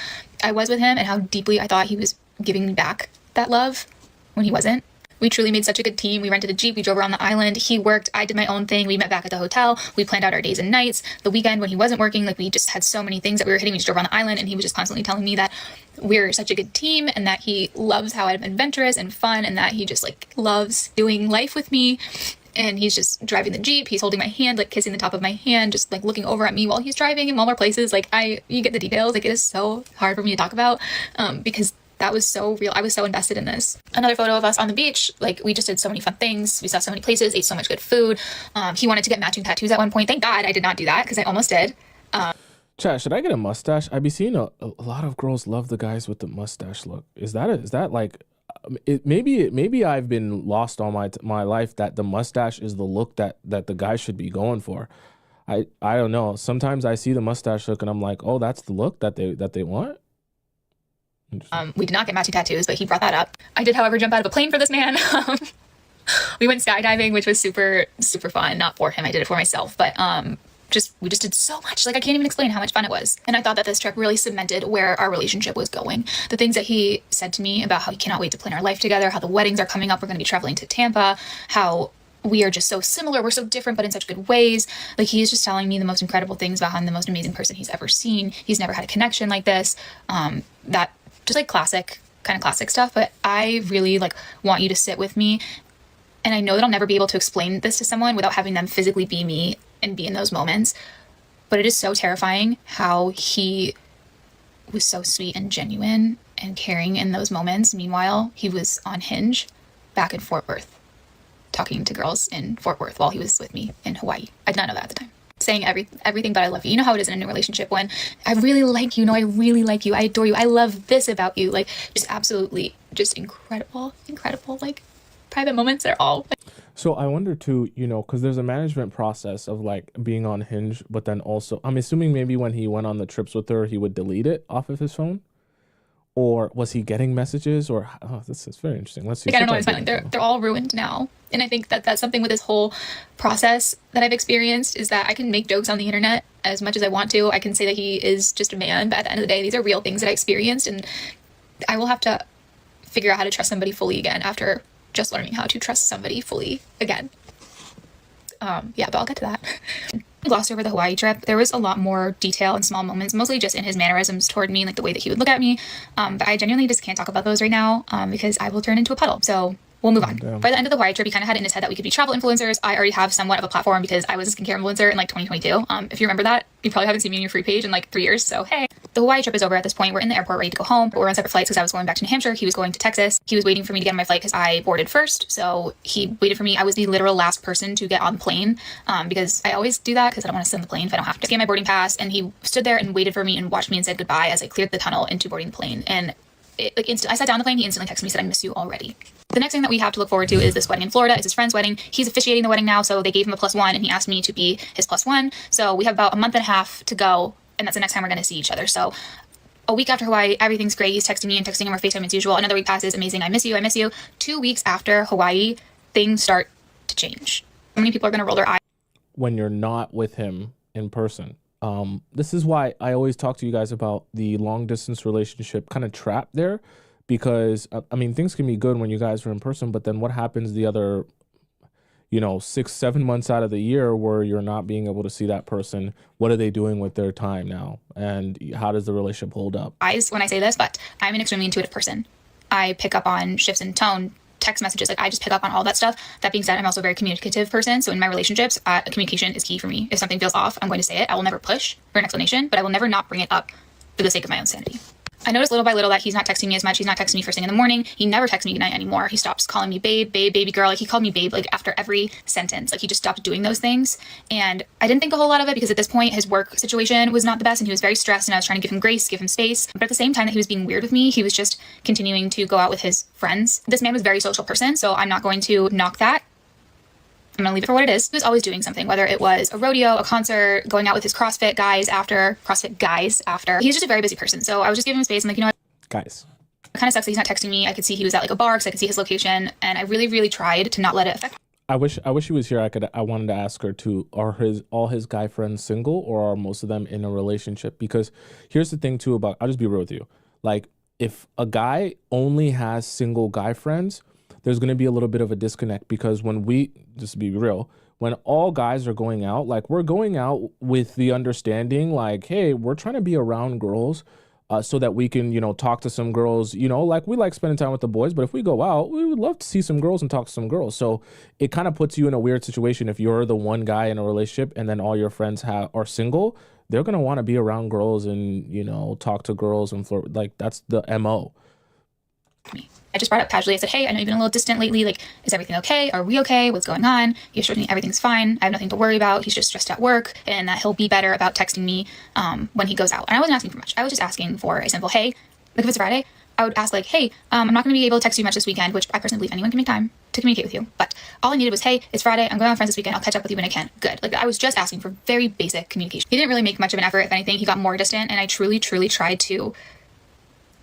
I was with him and how deeply I thought he was giving me back that love when he wasn't. We truly made such a good team. We rented a Jeep, we drove around the island, he worked, I did my own thing, we met back at the hotel, we planned out our days and nights. The weekend when he wasn't working, like we just had so many things that we were hitting, we just drove around the island, and he was just constantly telling me that we're such a good team and that he loves how I'm adventurous and fun and that he just like loves doing life with me. And he's just driving the Jeep, he's holding my hand, like kissing the top of my hand, just like looking over at me while he's driving in all our places. Like you get the details, like it is so hard for me to talk about because that was so real. I was so invested in this. Another photo of us on the beach. Like we just did so many fun things. We saw so many places, ate so much good food. He wanted to get matching tattoos at one point. Thank God I did not do that because I almost did. Chat, should I get a mustache? I be seeing a lot of girls love the guys with the mustache look. Is that like, maybe I've been lost all my life that the mustache is the look that the guy should be going for. I don't know. Sometimes I see the mustache look and I'm like, oh, that's the look that they want. We did not get matching tattoos, but he brought that up. I did, however, jump out of a plane for this man. We went skydiving, which was super, super fun. Not for him, I did it for myself, but we just did so much. Like I can't even explain how much fun it was. And I thought that this trip really cemented where our relationship was going. The things that he said to me about how he cannot wait to plan our life together, how the weddings are coming up, we're going to be traveling to Tampa, how we are just so similar, we're so different, but in such good ways. Like he is just telling me the most incredible things about how I'm the most amazing person he's ever seen. He's never had a connection like this. That just like classic stuff. But I really like want you to sit with me. And I know that I'll never be able to explain this to someone without having them physically be me and be in those moments. But it is so terrifying how he was so sweet and genuine and caring in those moments. Meanwhile, he was on Hinge back in Fort Worth, talking to girls in Fort Worth while he was with me in Hawaii. I did not know that at the time. Saying everything but I love you. You know how it is in a new relationship when I really like you, no, I really like you, I adore you, I love this about you. Like just absolutely just incredible, like private moments. They're all. So I wonder too, because there's a management process of like being on Hinge, but then also I'm assuming maybe when he went on the trips with her, he would delete it off of his phone. Or was he getting messages? Or this is very interesting. Let's see. Like, I don't know what it's fine. Like, they're all ruined now. And I think that that's something with this whole process that I've experienced is that I can make jokes on the internet as much as I want to. I can say that he is just a man, but at the end of the day, these are real things that I experienced, and I will have to figure out how to trust somebody fully again after just learning how to trust somebody fully again. But I'll get to that. Glossed over the Hawaii trip. There was a lot more detail and small moments, mostly just in his mannerisms toward me, like the way that he would look at me. But I genuinely just can't talk about those right now because I will turn into a puddle. So we'll move on. By the end of the Hawaii trip, he kind of had it in his head that we could be travel influencers. I already have somewhat of a platform because I was a skincare influencer in like 2022. If you remember that, you probably haven't seen me on your free page in like 3 years. So hey, the Hawaii trip is over at this point. We're in the airport ready to go home. But we're on separate flights because I was going back to New Hampshire. He was going to Texas. He was waiting for me to get on my flight because I boarded first. So he waited for me. I was the literal last person to get on the plane because I always do that because I don't want to sit on the plane if I don't have to. Get my boarding pass, and he stood there and waited for me and watched me and said goodbye as I cleared the tunnel into boarding the plane. And I sat down on the plane. He instantly texted me, said, "I miss you already." The next thing that we have to look forward to is this wedding in Florida. It's his friend's wedding. He's officiating the wedding now, so they gave him a +1, and he asked me to be his +1. So we have about a month and a half to go, and that's the next time we're going to see each other. So a week after Hawaii, everything's great. He's texting me and texting him or FaceTime as usual. Another week passes, amazing. I miss you. 2 weeks after Hawaii, things start to change. How many people are going to roll their eyes when you're not with him in person? This is why I always talk to you guys about the long distance relationship kind of trap there, because I mean, things can be good when you guys are in person, but then what happens the other, 6-7 months out of the year where you're not being able to see that person? What are they doing with their time now? And how does the relationship hold up? When I say this, but I'm an extremely intuitive person. I pick up on shifts in tone, text messages, like I just pick up on all that stuff. That being said, I'm also a very communicative person. So in my relationships, communication is key for me. If something feels off, I'm going to say it. I will never push for an explanation, but I will never not bring it up for the sake of my own sanity. I noticed little by little that he's not texting me as much. He's not texting me first thing in the morning. He never texts me goodnight anymore. He stops calling me babe, baby girl. Like he called me babe like after every sentence. Like he just stopped doing those things. And I didn't think a whole lot of it because at this point his work situation was not the best and he was very stressed, and I was trying to give him grace, give him space. But at the same time that he was being weird with me, he was just continuing to go out with his friends. This man was a very social person, so I'm not going to knock that. I'm gonna leave it for what it is. He was always doing something, whether it was a rodeo, a concert, going out with his CrossFit guys after. He's just a very busy person. So I was just giving him space. I'm like, Guys, It kind of sucks that he's not texting me. I could see he was at like a bar because I could see his location, and I really, really tried to not let it affect. I wish he was here. I wanted to ask her too, are all his guy friends single, or are most of them in a relationship? Because here's the thing too about, I'll just be real with you. Like, if a guy only has single guy friends, there's going to be a little bit of a disconnect, because just to be real, when all guys are going out, like, we're going out with the understanding, like, hey, we're trying to be around girls, so that we can, talk to some girls, like, we like spending time with the boys, but if we go out, we would love to see some girls and talk to some girls. So it kind of puts you in a weird situation if you're the one guy in a relationship and then all your friends are single. They're going to want to be around girls and, talk to girls and flirt. Like, that's the MO. I just brought up casually. I said, hey, I know you've been a little distant lately. Like, is everything okay? Are we okay? What's going on? He assured me everything's fine. I have nothing to worry about. He's just stressed at work, and that he'll be better about texting me when he goes out. And I wasn't asking for much. I was just asking for a simple, hey, like if it's Friday, I would ask like, hey, I'm not going to be able to text you much this weekend, which I personally believe anyone can make time to communicate with you. But all I needed was, hey, it's Friday. I'm going out with friends this weekend. I'll catch up with you when I can. Good. Like, I was just asking for very basic communication. He didn't really make much of an effort. If anything, he got more distant, and I truly, truly tried to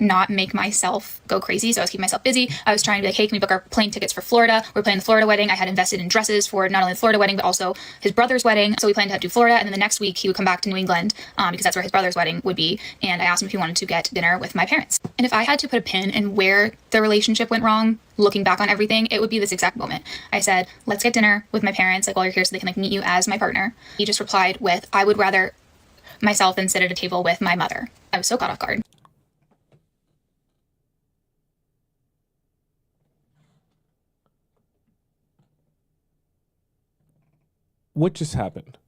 not make myself go crazy. So I was keeping myself busy. I was trying to be like, hey, can we book our plane tickets for Florida? We're planning the Florida wedding. I had invested in dresses for not only the Florida wedding, but also his brother's wedding. So we planned to do Florida. And then the next week he would come back to New England because that's where his brother's wedding would be. And I asked him if he wanted to get dinner with my parents. And if I had to put a pin in where the relationship went wrong, looking back on everything, it would be this exact moment. I said, let's get dinner with my parents, like while you're here, so they can like meet you as my partner. He just replied with, I would rather myself than sit at a table with my mother. I was so caught off guard. What just happened?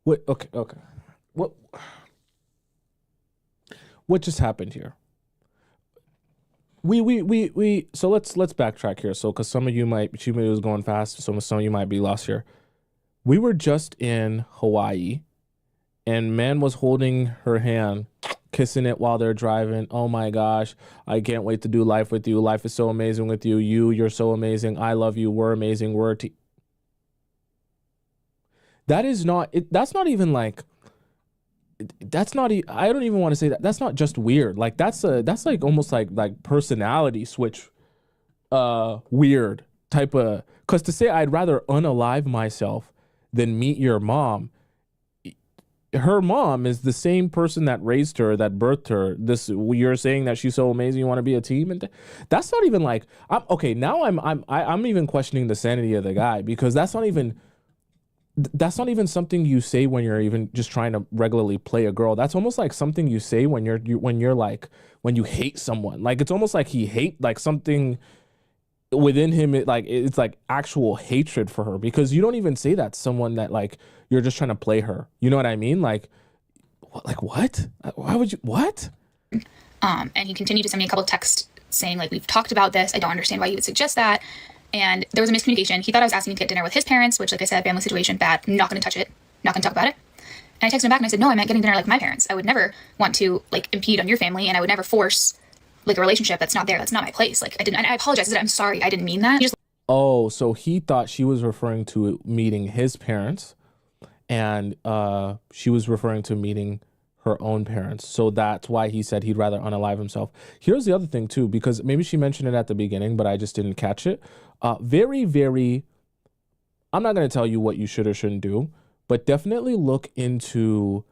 What? Okay. What? What just happened here? So let's backtrack here. So, because some of you she was going fast, so some of you might be lost here. We were just in Hawaii, and man was holding her hand, kissing it while they're driving. Oh my gosh, I can't wait to do life with you. Life is so amazing with you. You're so amazing. I love you. We're amazing. We're a team. That is not it. That's not even like. That's not. I don't even want to say that. That's not just weird. Like that's like almost like personality switch. Weird type of. Because to say I'd rather unalive myself than meet your mom. Her mom is the same person that raised her, that birthed her. You're saying that she's so amazing, you want to be a team, and that's not even like. Okay. Now I'm even questioning the sanity of the guy, because that's not even something you say when you're even just trying to regularly play a girl. That's almost like something you say when you're like, when you hate someone. Like, it's almost like he hate, like something within him. It's like actual hatred for her, because you don't even say that to someone that like you're just trying to play her. You know what I mean? Like what? Why would you? What? And he continued to send me a couple of texts saying like, we've talked about this. I don't understand why you would suggest that. And there was a miscommunication. He thought I was asking to get dinner with his parents, which, like I said, family situation, bad. I'm not going to touch it. Not going to talk about it. And I texted him back and I said, no, I meant getting dinner like my parents. I would never want to like impede on your family, and I would never force like a relationship that's not there. That's not my place. Like, and I apologize. I said, I'm sorry. I didn't mean that. Oh, so he thought she was referring to meeting his parents, and she was referring to meeting her own parents. So that's why he said he'd rather unalive himself. Here's the other thing too, because maybe she mentioned it at the beginning, but I just didn't catch it. Very, very, I'm not going to tell you what you should or shouldn't do, but definitely look into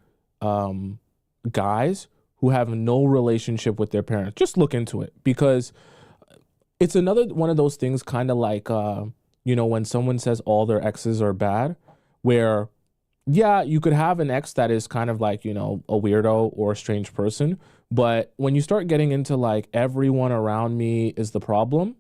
guys who have no relationship with their parents. Just look into it, because it's another one of those things, kind of like, when someone says all their exes are bad, where, yeah, you could have an ex that is kind of like, a weirdo or a strange person. But when you start getting into like, everyone around me is the problem,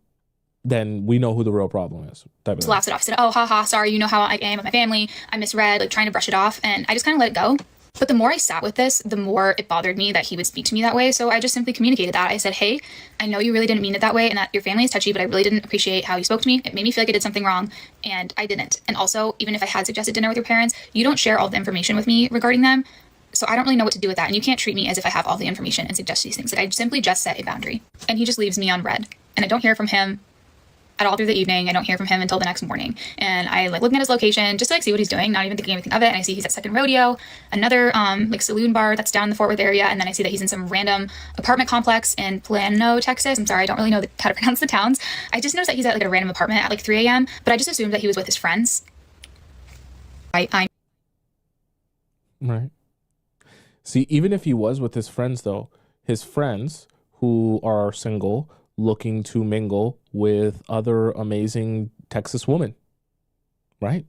then we know who the real problem is. Just laughed it off. I said, oh, haha, sorry, you know how I am with my family. I misread, like trying to brush it off. And I just kind of let it go. But the more I sat with this, the more it bothered me that he would speak to me that way. So I just simply communicated that. I said, hey, I know you really didn't mean it that way, and that your family is touchy, but I really didn't appreciate how you spoke to me. It made me feel like I did something wrong, and I didn't. And also, even if I had suggested dinner with your parents, you don't share all the information with me regarding them. So I don't really know what to do with that. And you can't treat me as if I have all the information and suggest these things. Like, I simply just set a boundary. And he just leaves me on red. And I don't hear from him at all through the evening. I don't hear from him until the next morning. And I like looking at his location just to like see what he's doing, not even thinking anything of it. And I see he's at Second Rodeo, another like saloon bar that's down in the Fort Worth area. And then I see that he's in some random apartment complex in Plano, Texas. I'm sorry, I don't really know how to pronounce the towns. I just noticed that he's at like a random apartment at like 3 a.m. But I just assumed that he was with his friends. Right. See, even if he was with his friends, though, his friends who are single looking to mingle with other amazing Texas women, right?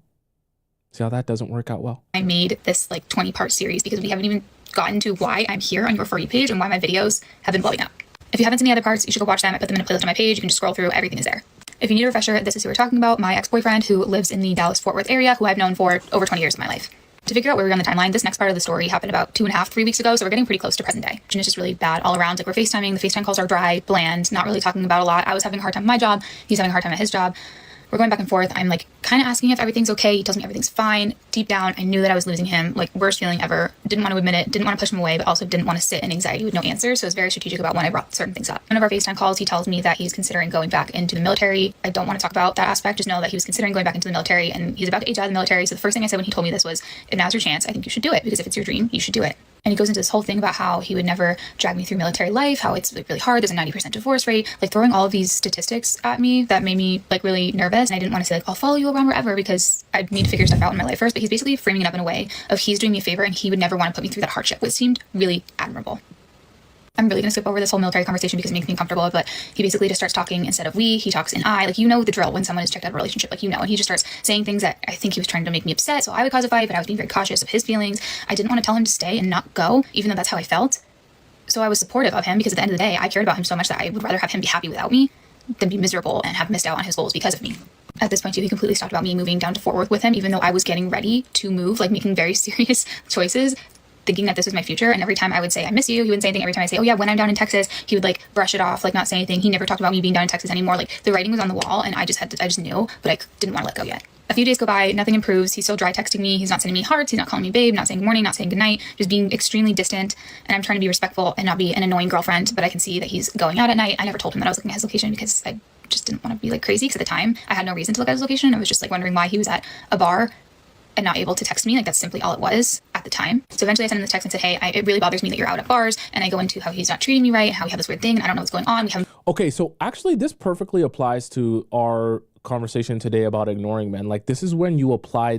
See how that doesn't work out well? I made this like 20-part series because we haven't even gotten to why I'm here on your For You page and why my videos have been blowing up. If you haven't seen the other parts, you should go watch them. I put them in a playlist on my page. You can just scroll through. Everything is there. If you need a refresher, this is who we're talking about. My ex-boyfriend who lives in the Dallas-Fort Worth area, who I've known for over 20 years of my life. To figure out where we're on the timeline, this next part of the story happened about 2.5, 3 weeks ago, so we're getting pretty close to present day. And it's just really bad all around. Like, we're FaceTiming, the FaceTime calls are dry, bland, not really talking about a lot. I was having a hard time at my job, he's having a hard time at his job. We're going back and forth. I'm like kind of asking if everything's okay. He tells me everything's fine. Deep down, I knew that I was losing him. Like, worst feeling ever. Didn't want to admit it. Didn't want to push him away, but also didn't want to sit in anxiety with no answers. So I was very strategic about when I brought certain things up. One of our FaceTime calls, he tells me that he's considering going back into the military. I don't want to talk about that aspect. Just know that he was considering going back into the military and he's about to age out of the military. So the first thing I said when he told me this was, if now's your chance, I think you should do it, because if it's your dream, you should do it. And he goes into this whole thing about how he would never drag me through military life, how it's like really hard, there's a 90% divorce rate, like throwing all of these statistics at me that made me like really nervous. And I didn't want to say like, I'll follow you around wherever, because I need to figure stuff out in my life first. But he's basically framing it up in a way of he's doing me a favor and he would never want to put me through that hardship, which seemed really admirable. I'm really going to skip over this whole military conversation because it makes me uncomfortable, but he basically just starts talking instead of we, he talks in I, like, you know the drill when someone is checked out of a relationship, like, you know, and he just starts saying things that I think he was trying to make me upset, so I would cause a fight, but I was being very cautious of his feelings. I didn't want to tell him to stay and not go, even though that's how I felt. So I was supportive of him because at the end of the day, I cared about him so much that I would rather have him be happy without me than be miserable and have missed out on his goals because of me. At this point, too, he completely stopped about me moving down to Fort Worth with him, even though I was getting ready to move, like making very serious choices, thinking that this was my future. And every time I would say, I miss you, he wouldn't say anything. Every time I say, oh yeah, when I'm down in Texas, he would like brush it off, like not say anything. He never talked about me being down in Texas anymore. Like, the writing was on the wall and I just knew, but I didn't want to let go yet. A few days go by, nothing improves. He's still dry texting me. He's not sending me hearts. He's not calling me babe, not saying good morning, not saying good night, just being extremely distant. And I'm trying to be respectful and not be an annoying girlfriend, but I can see that he's going out at night. I never told him that I was looking at his location because I just didn't want to be like crazy, because at the time I had no reason to look at his location. I was just like wondering why he was at a bar and not able to text me. Like, that's simply all it was at the time. So eventually I sent him this text and said, hey, it really bothers me that you're out at bars. And I go into how he's not treating me right and how we have this weird thing and I don't know what's going on. Okay, so actually this perfectly applies to our conversation today about ignoring men. Like, this is when you apply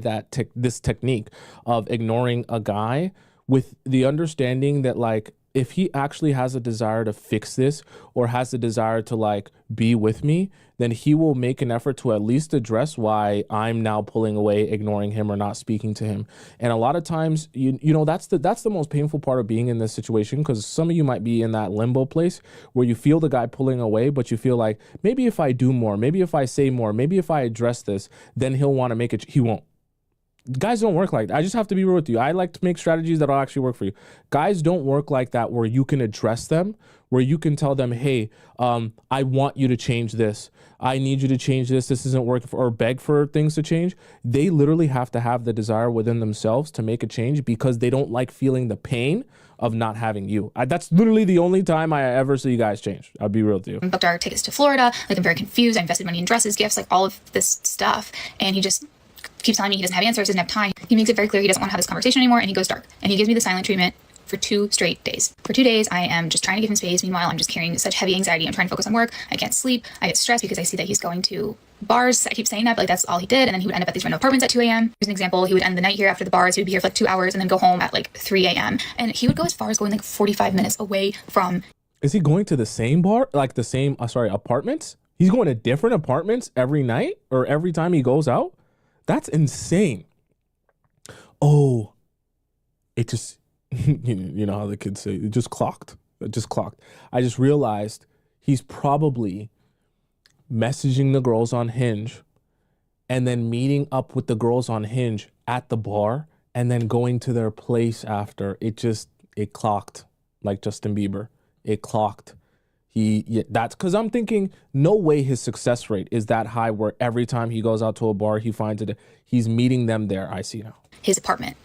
this technique of ignoring a guy with the understanding that, like, if he actually has a desire to fix this or has a desire to like be with me, then he will make an effort to at least address why I'm now pulling away, ignoring him, or not speaking to him. And a lot of times, you know, that's the most painful part of being in this situation, because some of you might be in that limbo place where you feel the guy pulling away, but you feel like, maybe if I do more, maybe if I say more, maybe if I address this, then he'll want to make it. He won't. Guys don't work like that. I just have to be real with you. I like to make strategies that'll actually work for you. Guys don't work like that, where you can address them, where you can tell them, hey, I want you to change this. I need you to change this. This isn't working, or beg for things to change. They literally have to have the desire within themselves to make a change, because they don't like feeling the pain of not having you. That's literally the only time I ever see you guys change. I'll be real with you. Booked our tickets to Florida. Like, I'm very confused. I invested money in dresses, gifts, like all of this stuff. And he just keeps telling me he doesn't have answers, doesn't have time. He makes it very clear he doesn't want to have this conversation anymore, and he goes dark. And he gives me the silent treatment for 2 straight days. For 2 days, I am just trying to give him space. Meanwhile, I'm just carrying such heavy anxiety. I'm trying to focus on work. I can't sleep. I get stressed because I see that he's going to bars. I keep saying that, but like, that's all he did. And then he would end up at these random apartments at 2 a.m. Here's an example. He would end the night here after the bars. He would be here for like 2 hours and then go home at like 3 a.m. And he would go as far as going like 45 minutes away from. Is he going to the same bar? Like the same, apartments? He's going to different apartments every night or every time he goes out? That's insane. Oh, it just, you know how the kids say, it just clocked. It just clocked. I just realized he's probably messaging the girls on Hinge and then meeting up with the girls on Hinge at the bar and then going to their place after. It clocked, like Justin Bieber. It clocked. That's because I'm thinking, no way his success rate is that high where every time he goes out to a bar, he finds it. He's meeting them there. I see now. His apartment.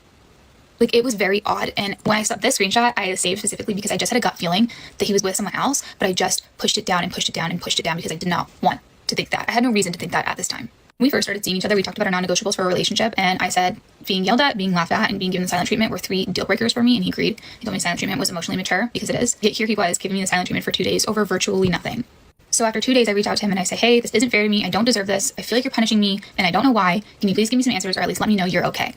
Like, it was very odd. And when I saw this screenshot, I saved specifically because I just had a gut feeling that he was with someone else, but I just pushed it down and pushed it down and pushed it down because I did not want to think that. I had no reason to think that at this time. When we first started seeing each other, we talked about our non-negotiables for a relationship, and I said being yelled at, being laughed at, and being given the silent treatment were 3 deal breakers for me, and he agreed. He told me silent treatment was emotionally mature, because it is. Yet here he was giving me the silent treatment for 2 days over virtually nothing. So after 2 days, I reach out to him and I say, hey, this isn't fair to me. I don't deserve this. I feel like you're punishing me, and I don't know why. Can you please give me some answers, or at least let me know you're okay?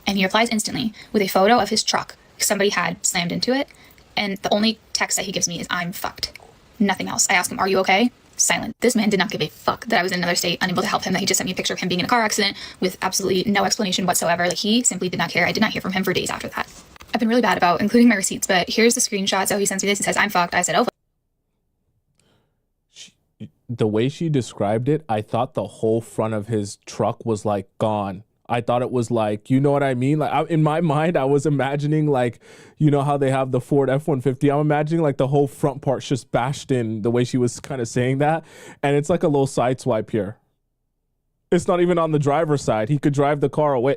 And he replies instantly with a photo of his truck. Somebody had slammed into it, and the only text that he gives me is, I'm fucked. Nothing else. I ask him, are you okay? Silent. This man did not give a fuck that I was in another state, unable to help him, that he just sent me a picture of him being in a car accident with absolutely no explanation whatsoever. Like, he simply did not care. I did not hear from him for days after that. I've been really bad about including my receipts, but here's the screenshot. So he sends me this. He says, I'm fucked. I said, oh. The way she described it, I thought the whole front of his truck was like gone. I thought it was like, you know what I mean? Like, in my mind, I was imagining, like, you know how they have the Ford F-150? I'm imagining like the whole front part's just bashed in, the way she was kind of saying that. And it's like a little side swipe here. It's not even on the driver's side. He could drive the car away.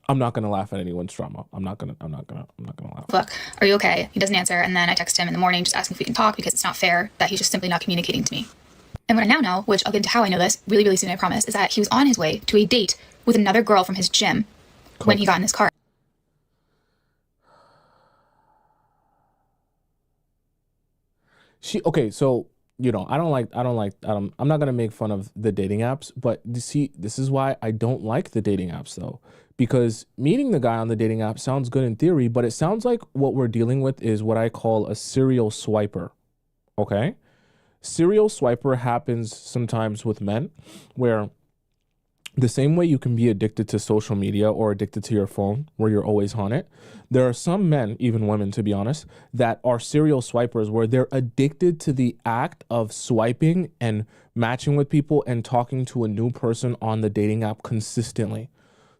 I'm not gonna laugh at anyone's trauma. I'm not gonna laugh. Look, are you okay? He doesn't answer, and then I text him in the morning just asking if we can talk, because it's not fair that he's just simply not communicating to me. And what I now know, which I'll get into how I know this really, really soon, I promise, is that he was on his way to a date with another girl from his gym when he got in his car. Okay, so, you know, I'm not gonna make fun of the dating apps, but you see, this is why I don't like the dating apps though. Because meeting the guy on the dating app sounds good in theory, but it sounds like what we're dealing with is what I call a serial swiper. Okay? Serial swiper happens sometimes with men, where the same way you can be addicted to social media or addicted to your phone, where you're always on it, there are some men, even women to be honest, that are serial swipers, where they're addicted to the act of swiping and matching with people and talking to a new person on the dating app consistently.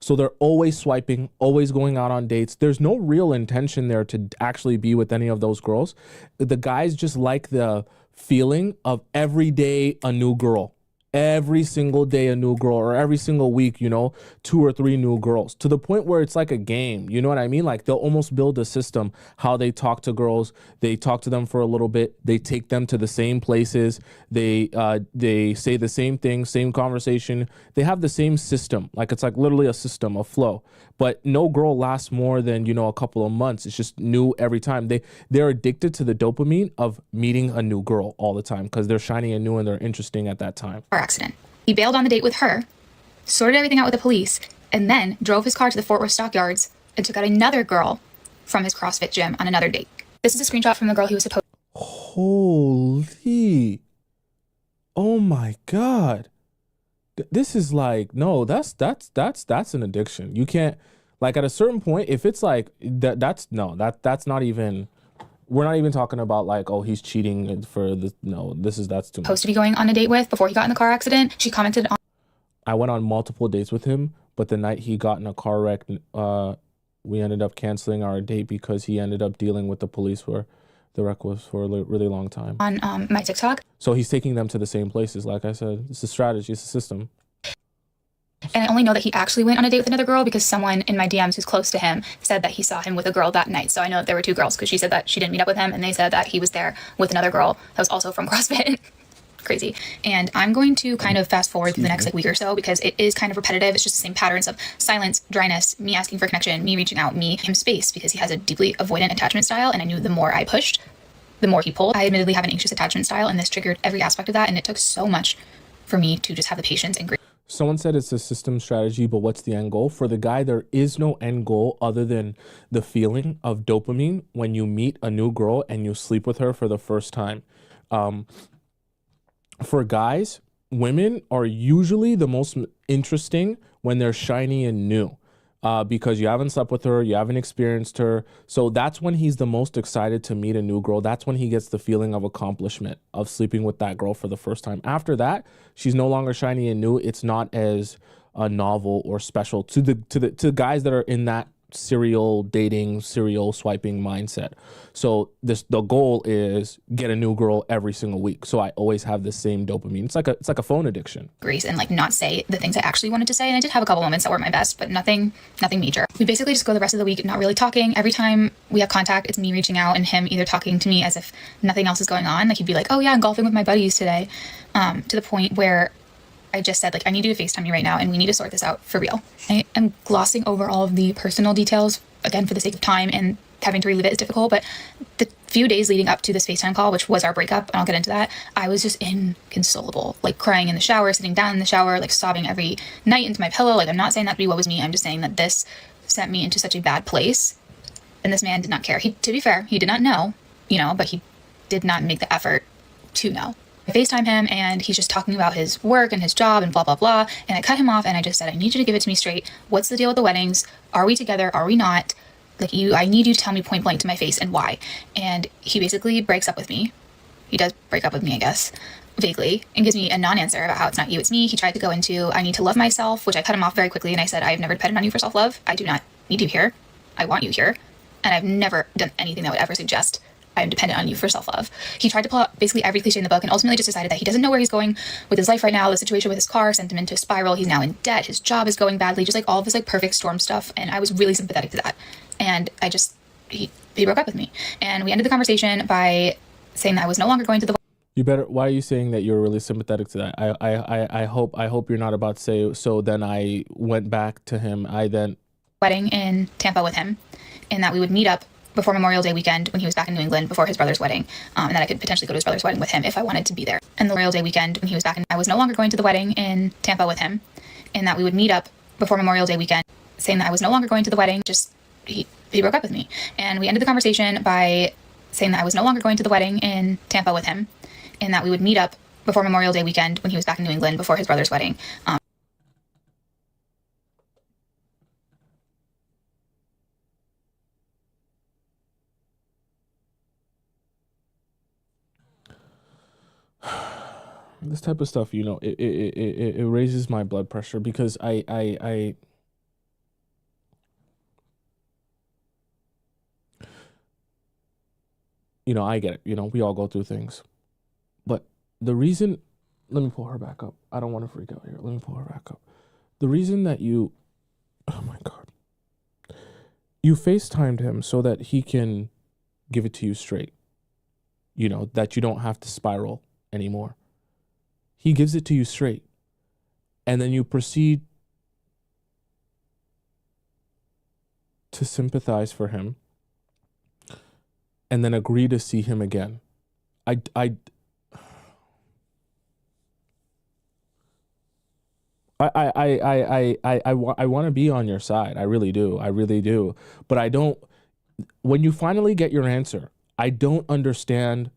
So they're always swiping, always going out on dates. There's no real intention there to actually be with any of those girls. The guys just like the feeling of every day a new girl. Every single day a new girl, or every single week, you know, 2 or 3 new girls, to the point where it's like a game. You know what I mean? Like, they'll almost build a system how they talk to girls. They talk to them for a little bit. They take them to the same places. They say the same thing, same conversation. They have the same system. Like, it's like literally a system, a flow. But no girl lasts more than, you know, a couple of months. It's just new every time. They're addicted to the dopamine of meeting a new girl all the time, because they're shiny and new and they're interesting at that time. Accident. He bailed on the date with her, sorted everything out with the police, and then drove his car to the Fort Worth Stockyards and took out another girl from his CrossFit gym on another date. This is a screenshot from the girl he was supposed. Holy. Oh my God. This is like, no, that's an addiction. You can't, like, at a certain point, if it's like that's not even, we're not even talking about like, oh, he's cheating for the, no, that's too much. Supposed to be going on a date with before he got in the car accident. She commented on. I went on multiple dates with him, but the night he got in a car wreck, we ended up canceling our date because he ended up dealing with the police where the wreck was for a really long time. On my TikTok. So he's taking them to the same places. Like I said, it's a strategy, it's a system. And I only know that he actually went on a date with another girl because someone in my DMs who's close to him said that he saw him with a girl that night. So I know that there were 2 girls, because she said that she didn't meet up with him, and they said that he was there with another girl that was also from CrossFit. Crazy. And I'm going to kind of fast forward through the next week or so, because it is kind of repetitive. It's just the same patterns of silence, dryness, me asking for connection, me reaching out, me him space, because he has a deeply avoidant attachment style, and I knew the more I pushed, the more he pulled. I admittedly have an anxious attachment style, and this triggered every aspect of that, and it took so much for me to just have the patience and grace. Someone said it's a system strategy, but what's the end goal? For the guy, there is no end goal other than the feeling of dopamine when you meet a new girl and you sleep with her for the first time. For guys, women are usually the most interesting when they're shiny and new. Because you haven't slept with her, you haven't experienced her. So that's when he's the most excited to meet a new girl. That's when he gets the feeling of accomplishment of sleeping with that girl for the first time. After that, she's no longer shiny and new. It's not as novel or special to the guys that are in that serial dating, serial swiping mindset. So the goal is get a new girl every single week. So I always have the same dopamine. It's like a phone addiction. Grace and like not say the things I actually wanted to say. And I did have a couple moments that were my best, but nothing major. We basically just go the rest of the week not really talking. Every time we have contact, it's me reaching out and him either talking to me as if nothing else is going on. Like he'd be like, oh yeah, I'm golfing with my buddies today. To the point where I just said, like, I need you to FaceTime me right now and we need to sort this out for real. I am glossing over all of the personal details, again, for the sake of time, and having to relive it is difficult, but the few days leading up to this FaceTime call, which was our breakup, and I'll get into that, I was just inconsolable, like crying in the shower, sitting down in the shower, like sobbing every night into my pillow. Like, I'm not saying that to be what was me. I'm just saying that this sent me into such a bad place. And this man did not care. To be fair, he did not know, but he did not make the effort to know. I FaceTime him and he's just talking about his work and his job and blah, blah, blah. And I cut him off and I just said, I need you to give it to me straight. What's the deal with the weddings? Are we together? Are we not? Like I need you to tell me point blank to my face and why. And he basically breaks up with me. He does break up with me, I guess, vaguely, and gives me a non-answer about how it's not you, it's me. He tried to go into, I need to love myself, which I cut him off very quickly. And I said, I've never depended on you for self-love. I do not need you here. I want you here. And I've never done anything that would ever suggest I am dependent on you for self-love. He tried to pull out basically every cliche in the book and ultimately just decided that he doesn't know where he's going with his life right now. The situation with his car sent him into a spiral. He's now in debt. His job is going badly. Just like all of this like perfect storm stuff. And I was really sympathetic to that. And he broke up with me. And we ended the conversation by saying that I was no longer going to the Why are you saying that you're really sympathetic to that? I hope you're not about to say, so then I went back to him. Wedding in Tampa with him, and that we would meet up before Memorial Day weekend when he was back in New England before his brother's wedding, and that I could potentially go to his brother's wedding with him if I wanted to be there. And the Memorial Day weekend when he was back I was no longer going to the wedding in Tampa with him, and that we would meet up before Memorial Day weekend, saying that I was no longer going to the wedding. He broke up with me. And we ended the conversation by saying that I was no longer going to the wedding in Tampa with him, and that we would meet up before Memorial Day weekend when he was back in New England before his brother's wedding. This type of stuff, it raises my blood pressure because I get it. We all go through things. But the reason, let me pull her back up. I don't want to freak out here. Let me pull her back up. The reason that oh my God, you FaceTimed him so that he can give it to you straight, that you don't have to spiral anymore. He gives it to you straight. And then you proceed to sympathize for him and then agree to see him again. I want to be on your side. I really do. I really do. But I don't, when you finally get your answer, I don't understand.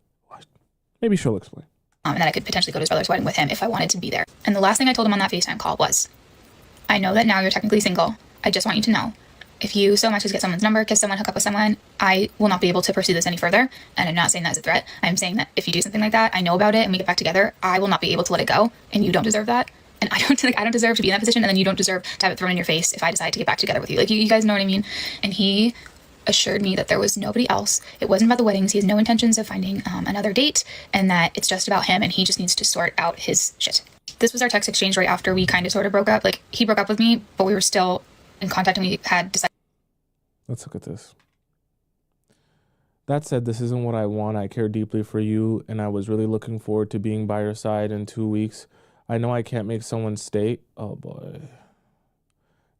Maybe she'll explain. And that I could potentially go to his brother's wedding with him if I wanted to be there. And the last thing I told him on that FaceTime call was, I know that now you're technically single. I just want you to know, if you so much as get someone's number, kiss someone, hook up with someone, I will not be able to pursue this any further. And I'm not saying that as a threat. I'm saying that if you do something like that, I know about it and we get back together, I will not be able to let it go. And you don't deserve that. And I don't deserve to be in that position. And then you don't deserve to have it thrown in your face if I decide to get back together with you. Like, you guys know what I mean? And he assured me that there was nobody else. It wasn't about the weddings. He has no intentions of finding another date, and that it's just about him and he just needs to sort out his shit. This was our text exchange right after we kind of sort of broke up. Like, he broke up with me, but we were still in contact and we had decided. Let's look at this. That said, this isn't what I want. I care deeply for you, and I was really looking forward to being by your side in 2 weeks. I know I can't make someone stay. Oh boy.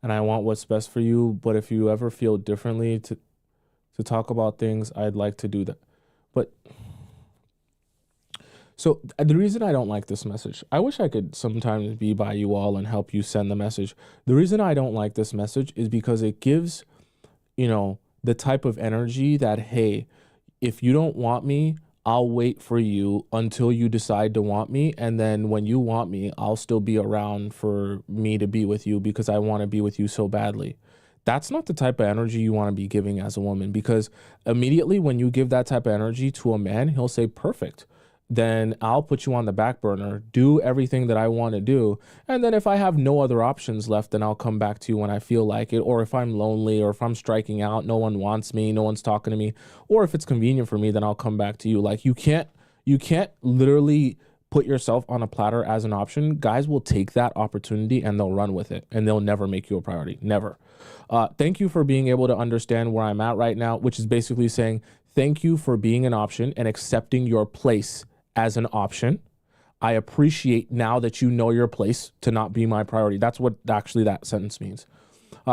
And I want what's best for you, but if you ever feel differently to talk about things, I'd like to do that. But so the reason I don't like this message, I wish I could sometimes be by you all and help you send the message. The reason I don't like this message is because it gives, the type of energy that, hey, if you don't want me, I'll wait for you until you decide to want me. And then when you want me, I'll still be around for me to be with you because I want to be with you so badly. That's not the type of energy you want to be giving as a woman, because immediately when you give that type of energy to a man, he'll say, perfect. then I'll put you on the back burner, do everything that I want to do. And then if I have no other options left, then I'll come back to you when I feel like it. Or if I'm lonely, or if I'm striking out, no one wants me, no one's talking to me. Or if it's convenient for me, then I'll come back to you. Like you can't literally put yourself on a platter as an option. Guys will take that opportunity and they'll run with it, and they'll never make you a priority. Never. Thank you for being able to understand where I'm at right now, which is basically saying thank you for being an option and accepting your place as an option. I appreciate now that you know your place to not be my priority. That's what actually that sentence means.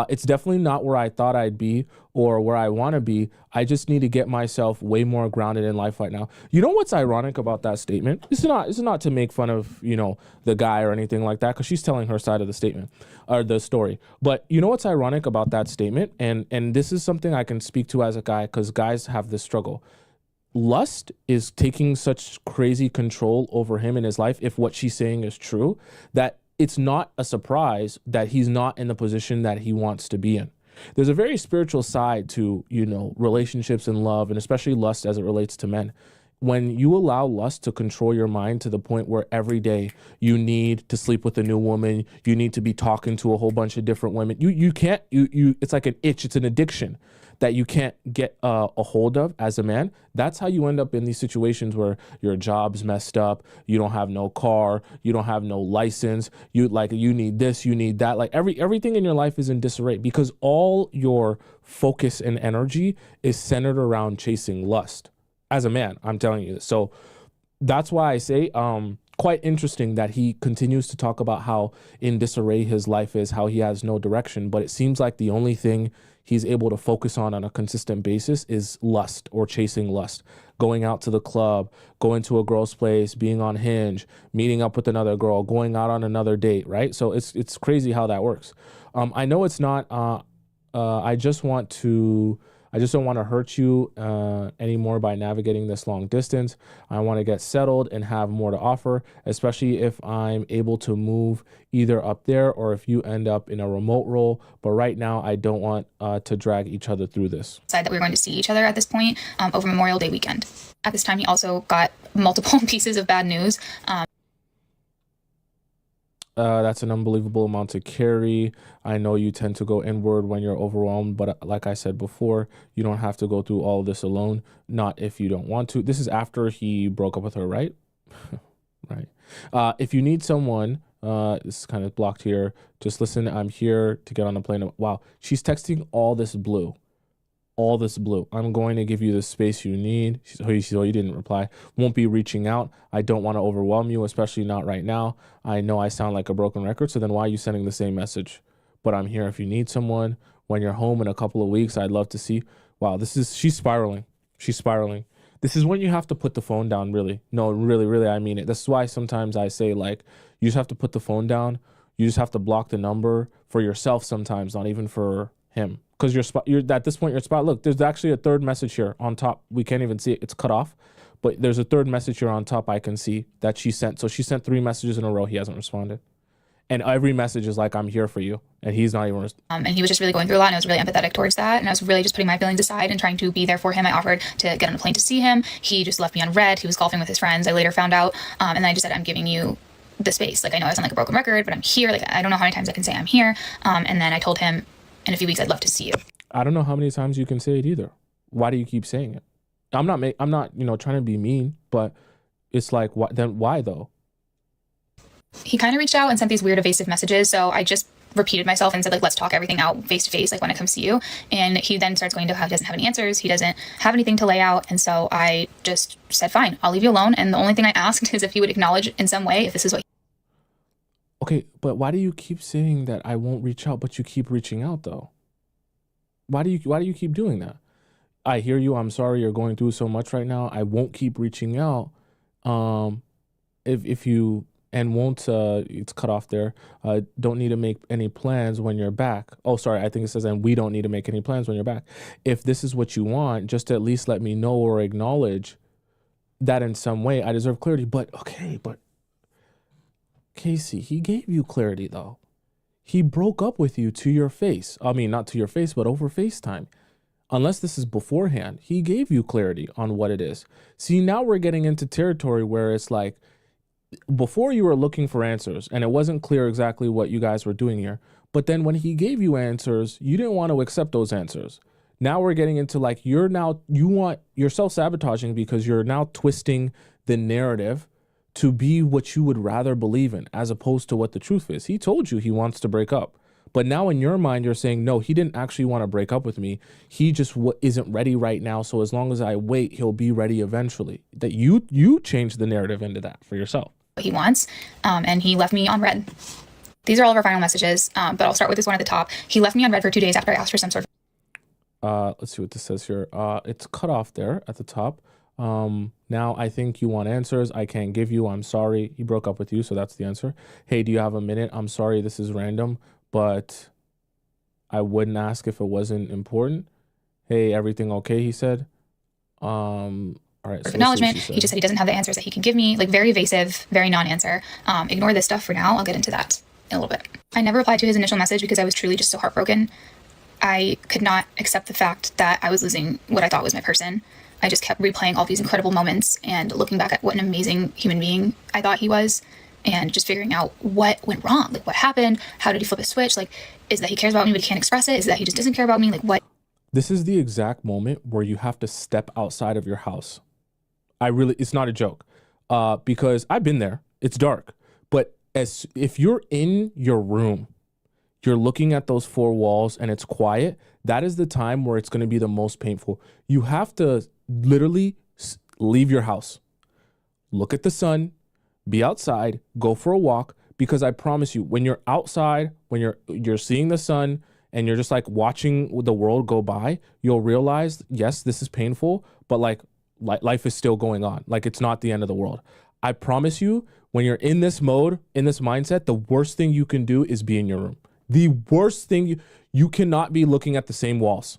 It's definitely not where I thought I'd be or where I want to be. I just need to get myself way more grounded in life right now. You know what's ironic about that statement? This is not to make fun of, the guy or anything like that, because she's telling her side of the statement or the story. But you know what's ironic about that statement? And this is something I can speak to as a guy, because guys have this struggle. Lust is taking such crazy control over him in his life, if what she's saying is true, that it's not a surprise that he's not in the position that he wants to be in. There's a very spiritual side to, relationships and love, and especially lust as it relates to men. When you allow lust to control your mind to the point where every day you need to sleep with a new woman, you need to be talking to a whole bunch of different women, you can't, it's like an itch, it's an addiction that you can't get a hold of as a man. That's how you end up in these situations where your job's messed up, you don't have no car, you don't have no license, you need this, you need that. Like everything in your life is in disarray because all your focus and energy is centered around chasing lust. As a man, I'm telling you this. So that's why I say quite interesting that he continues to talk about how in disarray his life is, how he has no direction, but it seems like the only thing he's able to focus on a consistent basis is lust or chasing lust, going out to the club, going to a girl's place, being on Hinge, meeting up with another girl, going out on another date, right? So it's crazy how that works. I know it's not, I just don't want to hurt you anymore by navigating this long distance. I want to get settled and have more to offer, especially if I'm able to move either up there or if you end up in a remote role. But right now, I don't want to drag each other through this. Decided that we were going to see each other at this point over Memorial Day weekend. At this time, he also got multiple pieces of bad news. That's an unbelievable amount to carry. I know you tend to go inward when you're overwhelmed, but like I said before, you don't have to go through all of this alone. Not if you don't want to. This is after he broke up with her, right? Right. If you need someone, this is kind of blocked here. Just listen. I'm here to get on a plane. Wow. She's texting all this blue. All this blue. I'm going to give you the space you need. Oh, you didn't reply. Won't be reaching out. I don't want to overwhelm you, especially not right now. I know I sound like a broken record, so then why are you sending the same message? But I'm here if you need someone. When you're home in a couple of weeks, I'd love to see. Wow, she's spiraling. She's spiraling. This is when you have to put the phone down, really. No, really, really, I mean it. This is why sometimes I say, like, you just have to put the phone down. You just have to block the number for yourself sometimes, not even for him. Because you're at this point, your spot. Look, there's actually a third message here on top. We can't even see it. It's cut off. But there's a third message here on top I can see that she sent. So she sent 3 messages in a row. He hasn't responded. And every message is like, I'm here for you. And he's not even and he was just really going through a lot, and I was really empathetic towards that. And I was really just putting my feelings aside and trying to be there for him. I offered to get on a plane to see him. He just left me on red. He was golfing with his friends, I later found out. And then I just said, I'm giving you the space. Like, I know I sound like a broken record, but I'm here. Like, I don't know how many times I can say I'm here. And then I told him, in a few weeks, I'd love to see you. I don't know how many times you can say it either. Why do you keep saying it? I'm not trying to be mean, but it's like, why though? He kind of reached out and sent these weird evasive messages. So I just repeated myself and said, like, let's talk everything out face to face, like when I come see you. And he then starts going to he doesn't have any answers. He doesn't have anything to lay out. And so I just said, fine, I'll leave you alone. And the only thing I asked is if he would acknowledge in some way if this is what. Okay, but why do you keep saying that I won't reach out, but you keep reaching out though? Why do you keep doing that? I hear you. I'm sorry you're going through so much right now. I won't keep reaching out. If you and won't it's cut off there. Don't need to make any plans when you're back. Oh, sorry. I think it says, and we don't need to make any plans when you're back. If this is what you want, just at least let me know or acknowledge that in some way. I deserve clarity. But Casey, he gave you clarity though. He broke up with you to your face. I mean, not to your face, but over FaceTime. Unless this is beforehand, he gave you clarity on what it is. See, now we're getting into territory where it's like, before you were looking for answers and it wasn't clear exactly what you guys were doing here. But then when he gave you answers, you didn't want to accept those answers. Now we're getting into like, you're self-sabotaging because you're now twisting the narrative to be what you would rather believe in as opposed to what the truth is. He told you he wants to break up. But now in your mind, you're saying, no, he didn't actually want to break up with me. He just isn't ready right now. So as long as I wait, he'll be ready eventually. That you changed the narrative into that for yourself. What he wants, and he left me on red. These are all of our final messages, but I'll start with this one at the top. He left me on red for 2 days after I asked for some sort of... Let's see what this says here. It's cut off there at the top. Now I think you want answers. I can't give you. I'm sorry. He broke up with you, so that's the answer. Hey, do you have a minute? I'm sorry, this is random, but I wouldn't ask if it wasn't important. Hey, everything okay? He said. All right, so acknowledgement. He just said he doesn't have the answers that he can give me, like very evasive, very non-answer. Ignore this stuff for now. I'll get into that in a little bit. I never replied to his initial message because I was truly just so heartbroken. I could not accept the fact that I was losing what I thought was my person. I just kept replaying all these incredible moments and looking back at what an amazing human being I thought he was and just figuring out what went wrong. Like, what happened? How did he flip a switch? Like, is it that he cares about me but he can't express it? Is it that he just doesn't care about me? Like, what? This is the exact moment where you have to step outside of your house. It's not a joke, because I've been there. It's dark, but if you're in your room, you're looking at those four walls and it's quiet, that is the time where it's going to be the most painful. You have to literally leave your house, look at the sun, be outside, go for a walk, because I promise you, when you're outside, when you're seeing the sun and you're just like watching the world go by, you'll realize, yes, this is painful, but like life is still going on. Like, it's not the end of the world. I promise you, when you're in this mode, in this mindset, the worst thing you can do is be in your room. The worst thing, you cannot be looking at the same walls.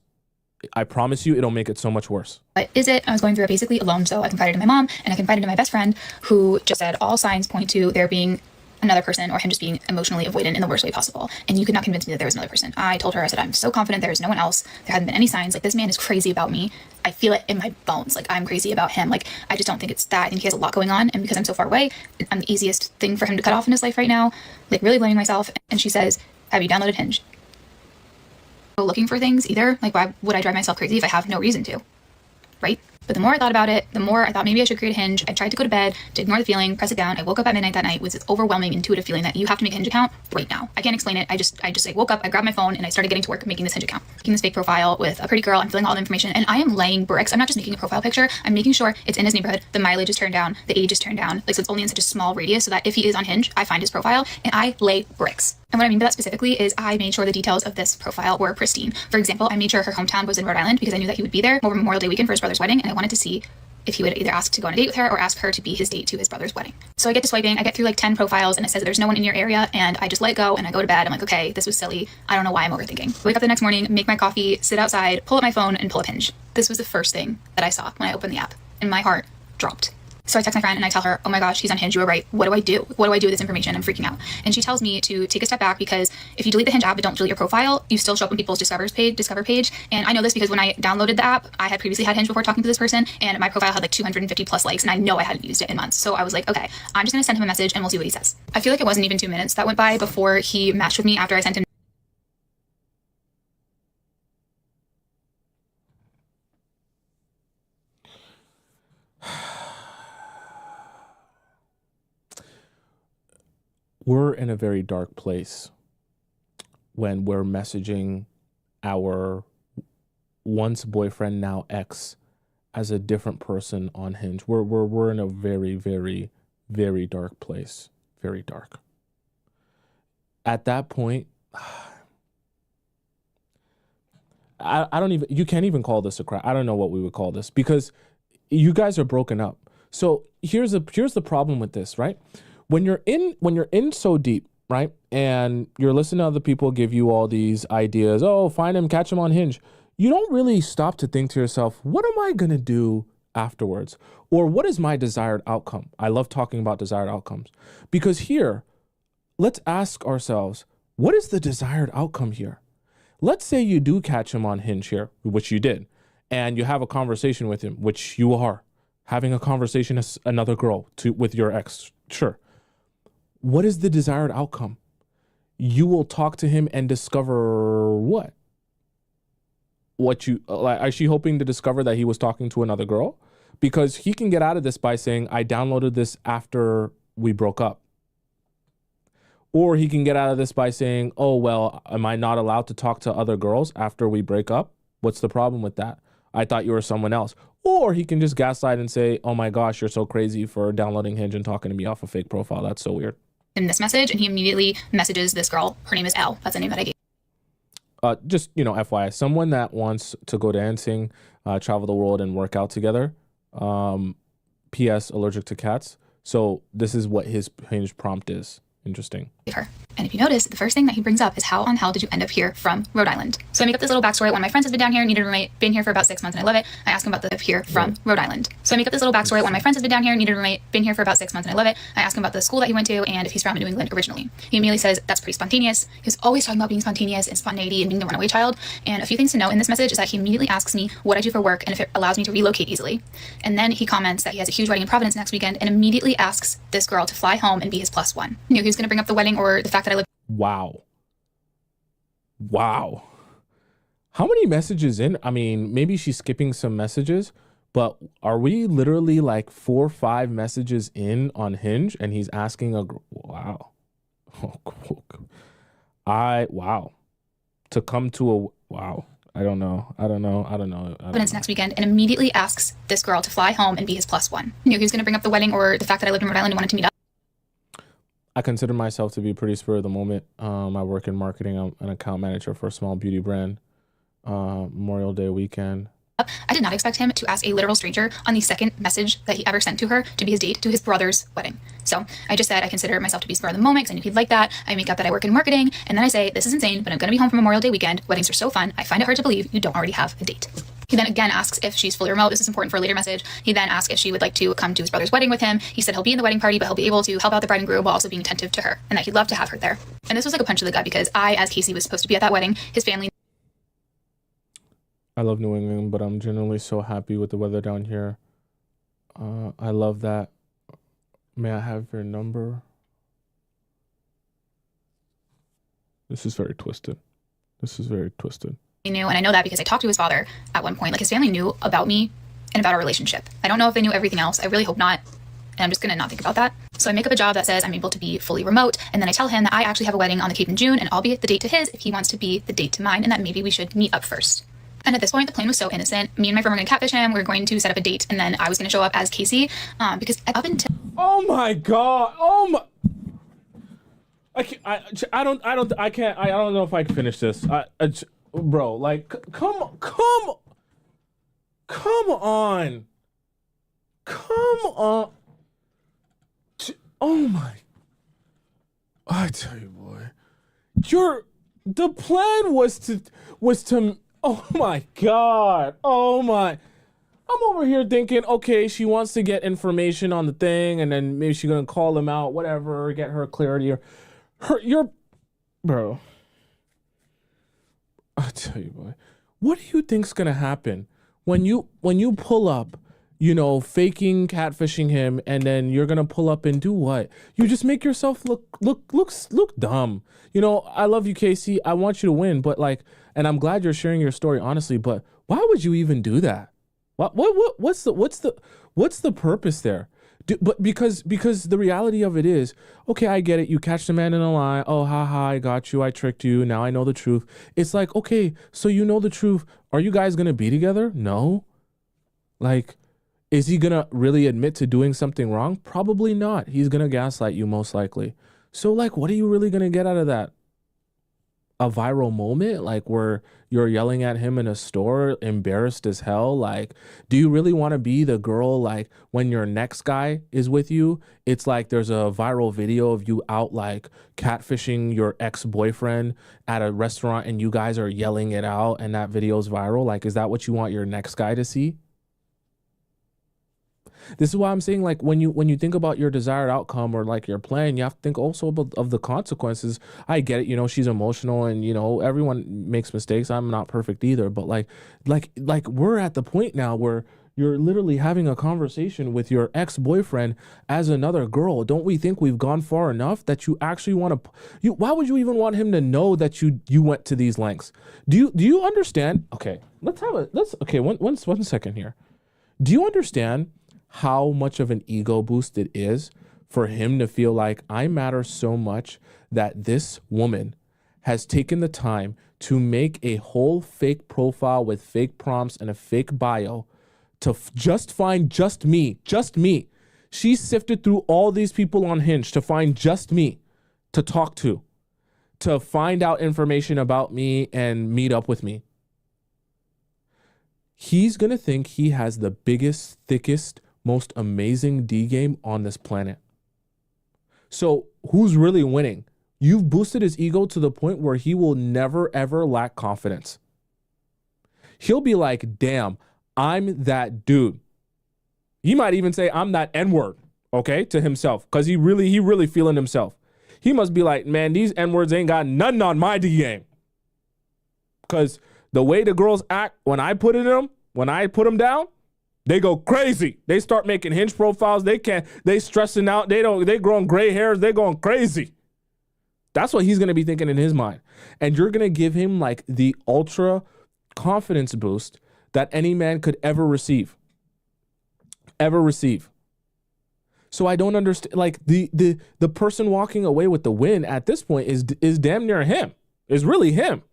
I promise you, it'll make it so much worse. What is it? I was going through it basically alone, so I confided in my mom and I confided in my best friend, who just said all signs point to there being another person or him just being emotionally avoidant in the worst way possible. And you could not convince me that there was another person. I told her, I said, I'm so confident there is no one else. There hasn't been any signs. Like, this man is crazy about me. I feel it in my bones. Like, I'm crazy about him. Like, I just don't think it's that. I think he has a lot going on. And because I'm so far away, I'm the easiest thing for him to cut off in his life right now. Like, really blaming myself. And she says, have you downloaded Hinge? Looking for things either. Like, why would I drive myself crazy if I have no reason to? Right? But the more I thought about it, the more I thought maybe I should create a Hinge. I tried to go to bed to ignore the feeling, press it down. I woke up at midnight that night with this overwhelming intuitive feeling that you have to make a Hinge account right now. I can't explain it. I just like woke up, I grabbed my phone and I started getting to work making this Hinge account. Making this fake profile with a pretty girl. I'm filling all the information and I am laying bricks. I'm not just making a profile picture. I'm making sure it's in his neighborhood. The mileage is turned down. The age is turned down. Like, so it's only in such a small radius so that if he is on Hinge, I find his profile and I lay bricks. And what I mean by that specifically is I made sure the details of this profile were pristine. For example, I made sure her hometown was in Rhode Island because I knew that he would be there over Memorial Day weekend for his brother's wedding, and I wanted to see if he would either ask to go on a date with her or ask her to be his date to his brother's wedding. So I get to swiping, I get through like 10 profiles and it says there's no one in your area, and I just let it go and I go to bed. I'm like, okay, this was silly. I don't know why I'm overthinking. Wake up the next morning, make my coffee, sit outside, pull up my phone and pull up Hinge. This was the first thing that I saw when I opened the app and my heart dropped. So I text my friend and I tell her, oh my gosh, he's on Hinge, you were right. What do I do? What do I do with this information? I'm freaking out. And she tells me to take a step back because if you delete the Hinge app but don't delete your profile, you still show up on people's discover page. And I know this because when I downloaded the app, I had previously had Hinge before talking to this person, and my profile had like 250 plus likes, and I know I hadn't used it in months. So I was like, okay, I'm just gonna send him a message and we'll see what he says. I feel like it wasn't even 2 minutes that went by before he matched with me after I sent him. We're in a very dark place when we're messaging our once boyfriend, now ex, as a different person on Hinge. We're in a very, very, very dark place. Very dark. At that point, I don't even, you can't even call this a cry. I don't know what we would call this, because you guys are broken up. So here's the problem with this, right? When you're in so deep, right, and you're listening to other people give you all these ideas, oh, find him, catch him on Hinge, you don't really stop to think to yourself, what am I gonna do afterwards? Or what is my desired outcome? I love talking about desired outcomes, because here, let's ask ourselves, what is the desired outcome here? Let's say you do catch him on Hinge here, which you did, and you have a conversation with him, which you are having a conversation as another girl with your ex. Sure. What is the desired outcome? You will talk to him and discover what? What you like? Is she hoping to discover that he was talking to another girl? Because he can get out of this by saying, I downloaded this after we broke up. Or he can get out of this by saying, oh, well, am I not allowed to talk to other girls after we break up? What's the problem with that? I thought you were someone else. Or he can just gaslight and say, oh my gosh, you're so crazy for downloading Hinge and talking to me off a fake profile. That's so weird. In this message, and he immediately messages this girl. Her name is Elle. That's the name that I gave. Just, FYI, someone that wants to go dancing, travel the world and work out together. P.S. allergic to cats. So this is what his Hinge prompt is. Interesting. Her. And if you notice, the first thing that he brings up is how on hell did you end up here from Rhode Island? So I make up this little backstory. One of my friends has been down here, needed a roommate, been here for about 6 months, and I love it. I ask him about the here from Rhode Island. So I make up this little backstory. One of my friends has been down here, needed a roommate, been here for about 6 months, and I love it. I ask him about the school that he went to and if he's from New England originally. He immediately says that's pretty spontaneous. He was always talking about being spontaneous and spontaneity and being the runaway child. And a few things to know in this message is that he immediately asks me what I do for work and if it allows me to relocate easily. And then he comments that he has a huge wedding in Providence next weekend and immediately asks this girl to fly home and be his +1. Knew he was going to bring up the wedding or the fact that I live. Wow. How many messages in? I mean, maybe she's skipping some messages, but are we literally like 4 or 5 messages in on Hinge and he's asking wow. To come to wow. I don't know. Providence next weekend and immediately asks this girl to fly home and be his +1. Knew he was going to bring up the wedding or the fact that I lived in Rhode Island and wanted to meet up. I consider myself to be pretty spur of the moment. I work in marketing. I'm an account manager for a small beauty brand. Memorial Day weekend. I did not expect him to ask a literal stranger on the second message that he ever sent to her to be his date to his brother's wedding. So I just said I consider myself to be spur of the moment because I knew he'd like that. I make up that I work in marketing, and then I say, this is insane, but I'm going to be home for Memorial Day weekend. Weddings are so fun. I find it hard to believe you don't already have a date. He then again asks if she's fully remote. This is important for a later message. He then asks if she would like to come to his brother's wedding with him. He said he'll be in the wedding party, but he'll be able to help out the bride and groom while also being attentive to her, and that he'd love to have her there. And this was like a punch to the gut because I, as Casey, was supposed to be at that wedding. His family. I love New England, but I'm generally so happy with the weather down here. I love that. May I have your number? This is very twisted. He knew, and I know that because I talked to his father at one point. Like, his family knew about me and about our relationship. I don't know if they knew everything else. I really hope not. And I'm just going to not think about that. So I make up a job that says I'm able to be fully remote. And then I tell him that I actually have a wedding on the Cape in June and I'll be the date to his if he wants to be the date to mine, and that maybe we should meet up first. And at this point, the plan was so innocent. Me and my friend were going to catfish him. We were going to set up a date, and then I was going to show up as Casey because up until. Oh my God. Oh my. I don't know if I can finish this. Bro, like, come on. Oh my. I tell you, boy. The plan was to, oh my God. Oh my. I'm over here thinking, okay, she wants to get information on the thing, and then maybe she's going to call him out, whatever, get her clarity, or bro. I tell you, boy, what do you think's gonna happen when you pull up, faking catfishing him, and then you're gonna pull up and do what? You just make yourself look dumb. I love you, Casey. I want you to win, but and I'm glad you're sharing your story honestly. But why would you even do that? What's the purpose there? But because the reality of it is, okay, I get it. You catch the man in a lie. Oh, haha, I got you. I tricked you. Now I know the truth. It's like, okay, so you know the truth. Are you guys going to be together? No. Is he going to really admit to doing something wrong? Probably not. He's going to gaslight you most likely. So what are you really going to get out of that? A viral moment, where you're yelling at him in a store, embarrassed as hell? Do you really want to be the girl, when your next guy is with you, it's there's a viral video of you out catfishing your ex-boyfriend at a restaurant and you guys are yelling it out and that video's viral? Is that what you want your next guy to see? This is why I'm saying, like, when you think about your desired outcome or like your plan, you have to think also about of the consequences. I get it, she's emotional, and everyone makes mistakes. I'm not perfect either, but like we're at the point now where you're literally having a conversation with your ex-boyfriend as another girl. Don't we think we've gone far enough that you actually want to? Why would you even want him to know that you went to these lengths? Do you understand? Okay, one second here. Do you understand how much of an ego boost it is for him to feel like I matter so much that this woman has taken the time to make a whole fake profile with fake prompts and a fake bio to just find just me. She sifted through all these people on Hinge to find just me to talk to find out information about me and meet up with me. He's going to think he has the biggest, thickest, most amazing D game on this planet. So who's really winning? You've boosted his ego to the point where he will never, ever lack confidence. He'll be like, damn, I'm that dude. He might even say, I'm that N-word, okay, to himself, because he really feeling himself. He must be like, man, these N-words ain't got nothing on my D game. Because the way the girls act when I put them down, they go crazy. They start making Hinge profiles. They stressing out. They growing gray hairs. They going crazy. That's what he's going to be thinking in his mind. And you're going to give him like the ultra confidence boost that any man could ever receive. So I don't understand, like the person walking away with the win at this point is damn near him. Is really him.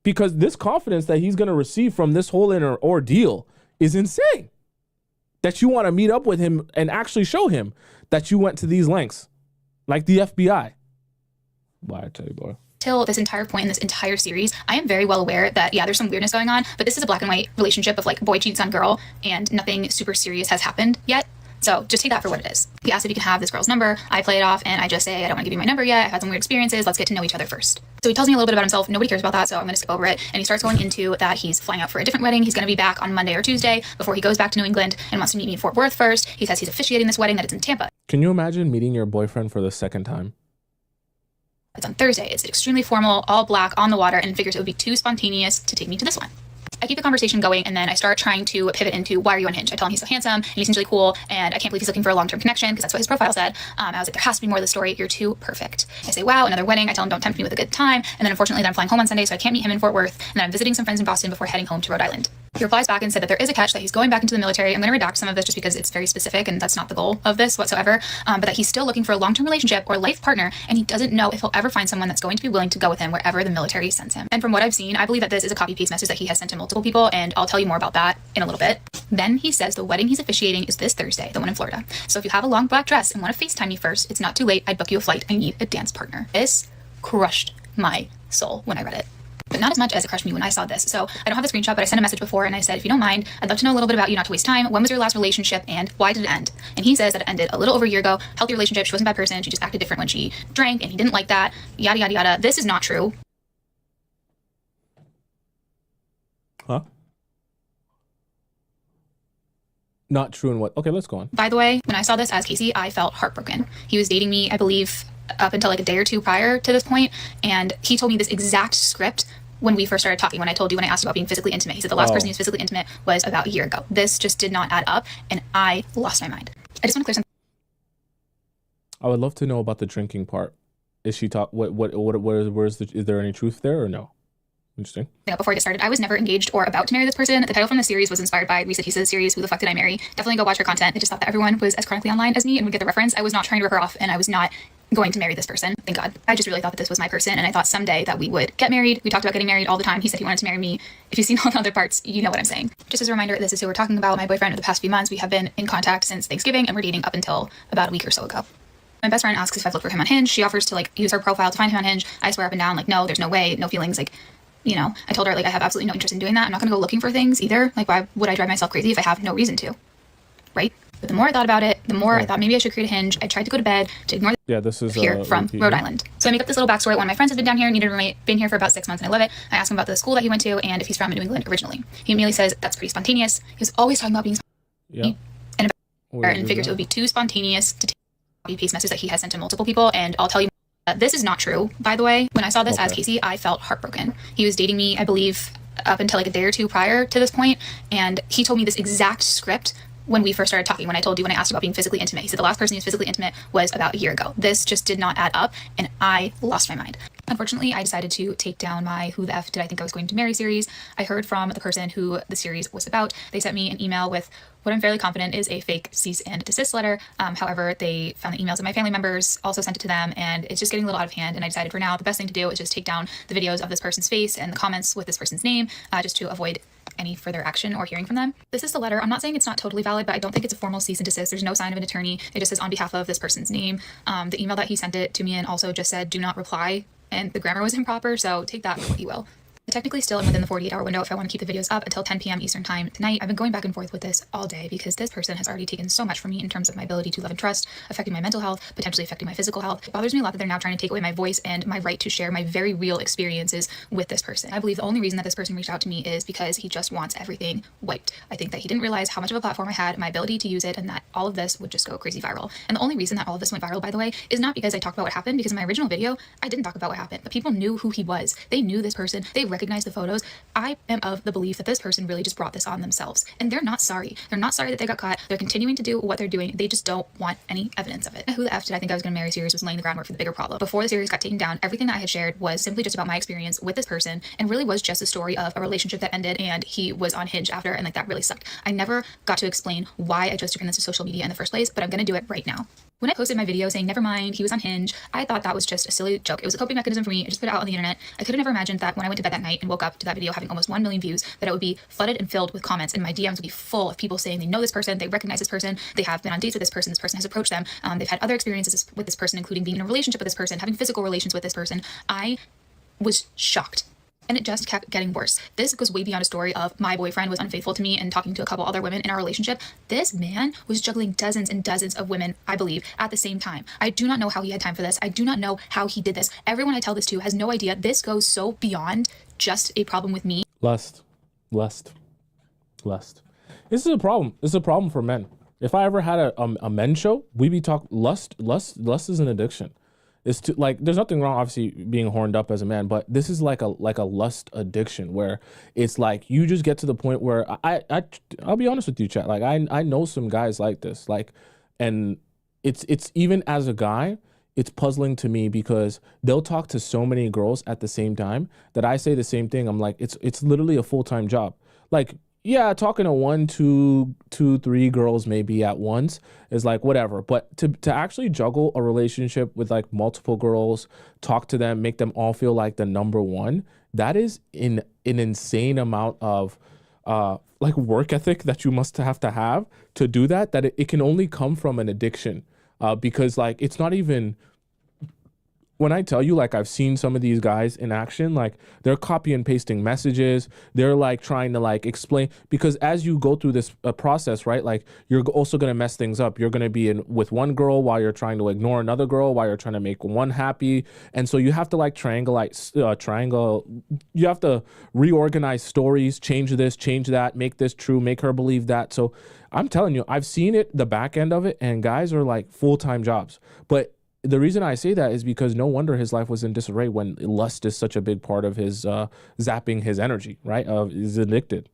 Because this confidence that he's going to receive from this whole ordeal is insane. That you want to meet up with him and actually show him that you went to these lengths. Like the FBI. Why, I tell you, boy. Till this entire point in this entire series, I am very well aware that, yeah, there's some weirdness going on, but this is a black and white relationship of like boy cheats on girl and nothing super serious has happened yet. So just take that for what it is. He asked if he can have this girl's number. I play it off and I just say, I don't want to give you my number yet. I've had some weird experiences. Let's get to know each other first. So he tells me a little bit about himself. Nobody cares about that, so I'm going to skip over it. And he starts going into that he's flying out for a different wedding. He's going to be back on Monday or Tuesday before he goes back to New England and wants to meet me in Fort Worth first. He says he's officiating this wedding, that it's in Tampa. Can you imagine meeting your boyfriend for the second time? It's on Thursday. It's extremely formal, all black, on the water, and figures it would be too spontaneous to take me to this one. I keep the conversation going, and then I start trying to pivot into, why are you on Hinge? I tell him he's so handsome, and he seems really cool, and I can't believe he's looking for a long-term connection, because that's what his profile said. I was like, there has to be more to the story. You're too perfect. I say, wow, another wedding. I tell him, don't tempt me with a good time. And then unfortunately, then I'm flying home on Sunday, so I can't meet him in Fort Worth, and then I'm visiting some friends in Boston before heading home to Rhode Island. He replies back and said that there is a catch, that he's going back into the military. I'm going to redact some of this just because it's very specific, and that's not the goal of this whatsoever, but that he's still looking for a long-term relationship or life partner, and he doesn't know if he'll ever find someone that's going to be willing to go with him wherever the military sends him. And from what I've seen, I believe that this is a copy-paste message that he has sent to multiple people, and I'll tell you more about that in a little bit. Then he says the wedding he's officiating is this Thursday, the one in Florida. So if you have a long black dress and want to FaceTime me first, it's not too late. I'd book you a flight. I need a dance partner. This crushed my soul when I read it. But not as much as it crushed me when I saw this. So I don't have the screenshot, but I sent a message before and I said, if you don't mind, I'd love to know a little bit about you, not to waste time. When was your last relationship and why did it end? And he says that it ended a little over a year ago. Healthy relationship. She wasn't a bad person. She just acted different when she drank and he didn't like that. Yada, yada, yada. This is not true. Huh? Not true in what? Okay, let's go on. By the way, when I saw this as Casey, I felt heartbroken. He was dating me, I believe, up until like a day or two prior to this point, and he told me this exact script when we first started talking, when I told you, when I asked about being physically intimate. He said the last person he was physically intimate was about a year ago. This just did not add up, and I lost my mind. I just want to clear something. I would love to know about the drinking part. Is she is there any truth there or no? Interesting. Before I get started, I was never engaged or about to marry this person. The title from the series was inspired by Lisa Tisa's series, Who the Fuck Did I Marry? Definitely go watch her content. I just thought that everyone was as chronically online as me and would get the reference. I was not trying to rip her off, and I was not going to marry this person. Thank God. I just really thought that this was my person, and I thought someday that we would get married. We talked about getting married all the time. He said he wanted to marry me. If you've seen all the other parts, you know what I'm saying. Just as a reminder, this is who we're talking about. My boyfriend of the past few months. We have been in contact since Thanksgiving, and we're dating up until about a week or so ago. My best friend asks if I've looked for him on Hinge. She offers to like use her profile to find him on Hinge. I swear up and down, like, no, there's no way, no feelings. Like, you know, I told her, like, I have absolutely no interest in doing that. I'm not going to go looking for things either. Like, why would I drive myself crazy if I have no reason to? Right? But the more I thought about it, the more I thought maybe I should create a Hinge. I tried to go to bed to ignore this is here from Rhode Island. So I make up this little backstory. One of my friends has been down here, needed a roommate, been here for about 6 months, and I love it. I ask him about the school that he went to and if he's from New England originally. He immediately says, that's pretty spontaneous. He was always talking about being and figures it would be too spontaneous to take copy paste messages that he has sent to multiple people. And I'll tell you, this is not true, by the way. When I saw this as Casey, I felt heartbroken. He was dating me, I believe, up until like a day or two prior to this point, and he told me this exact script when we first started talking, when I told you, when I asked about being physically intimate. He said the last person he was physically intimate was about a year ago. This just did not add up, and I lost my mind. Unfortunately, I decided to take down my Who the F Did I Think I Was Going to Marry series. I heard from the person who the series was about. They sent me an email with what I'm fairly confident is a fake cease and desist letter. However, they found the emails of my family members, also sent it to them, and it's just getting a little out of hand. And I decided for now, the best thing to do is just take down the videos of this person's face and the comments with this person's name, just to avoid any further action or hearing from them. This is the letter. I'm not saying it's not totally valid, but I don't think it's a formal cease and desist. There's no sign of an attorney. It just says on behalf of this person's name. The email that he sent it to me in also just said, do not reply, and the grammar was improper, so take that for what you will. I technically still am within the 48-hour window if I want to keep the videos up until 10 p.m. Eastern time tonight. I've been going back and forth with this all day because this person has already taken so much from me in terms of my ability to love and trust, affecting my mental health, potentially affecting my physical health. It bothers me a lot that they're now trying to take away my voice and my right to share my very real experiences with this person. I believe the only reason that this person reached out to me is because he just wants everything wiped. I think that he didn't realize how much of a platform I had, my ability to use it, and that all of this would just go crazy viral. And the only reason that all of this went viral, by the way, is not because I talked about what happened, because in my original video, I didn't talk about what happened, but people knew who he was. They knew this person. They recognized the photos. I am of the belief that this person really just brought this on themselves, and they're not sorry. They're not sorry that they got caught. They're continuing to do what they're doing. They just don't want any evidence of it. Who the F Did I Think I Was Going to Marry series was laying the groundwork for the bigger problem. Before the series got taken down, everything that I had shared was simply just about my experience with this person, and really was just a story of a relationship that ended and he was on Hinge after, and like that really sucked. I never got to explain why I chose to bring this to social media in the first place, but I'm going to do it right now. When I posted my video saying, never mind, he was on Hinge, I thought that was just a silly joke. It was a coping mechanism for me. I just put it out on the internet. I could have never imagined that when I went to bed that night and woke up to that video having almost 1 million views, that it would be flooded and filled with comments, and my DMs would be full of people saying they know this person, they recognize this person, they have been on dates with this person has approached them, they've had other experiences with this person, including being in a relationship with this person, having physical relations with this person. I was shocked. And it just kept getting worse. This goes way beyond a story of my boyfriend was unfaithful to me and talking to a couple other women in our relationship. This man was juggling dozens and dozens of women, I believe, at the same time. I do not know how he had time for this. I do not know how he did this. Everyone I tell this to has no idea. This goes so beyond just a problem with me. Lust. This is a problem. This is a problem for men. If I ever had a men's show, we'd be talking lust is an addiction. It's to, like, there's nothing wrong obviously being horned up as a man, but this is like a lust addiction where it's like you just get to the point where I'll be honest with you, chat. Like I know some guys like this, like, and it's even as a guy, it's puzzling to me because they'll talk to so many girls at the same time that I say the same thing. I'm like, it's literally a full-time job. Like, yeah, talking to 1, 2, 3 girls maybe at once is like whatever. But to actually juggle a relationship with like multiple girls, talk to them, make them all feel like the number one, that is an insane amount of like work ethic that you must have to do that it can only come from an addiction. Because like it's not even, when I tell you, like, I've seen some of these guys in action, like they're copy and pasting messages. They're like trying to like explain, because as you go through this process, right, like you're also going to mess things up. You're going to be in with one girl while you're trying to ignore another girl, while you're trying to make one happy. And so you have to like you have to reorganize stories, change this, change that, make this true, make her believe that. So I'm telling you, I've seen it, the back end of it, and guys are like full-time jobs. But the reason I say that is because no wonder his life was in disarray when lust is such a big part of his zapping his energy, right? He's addicted.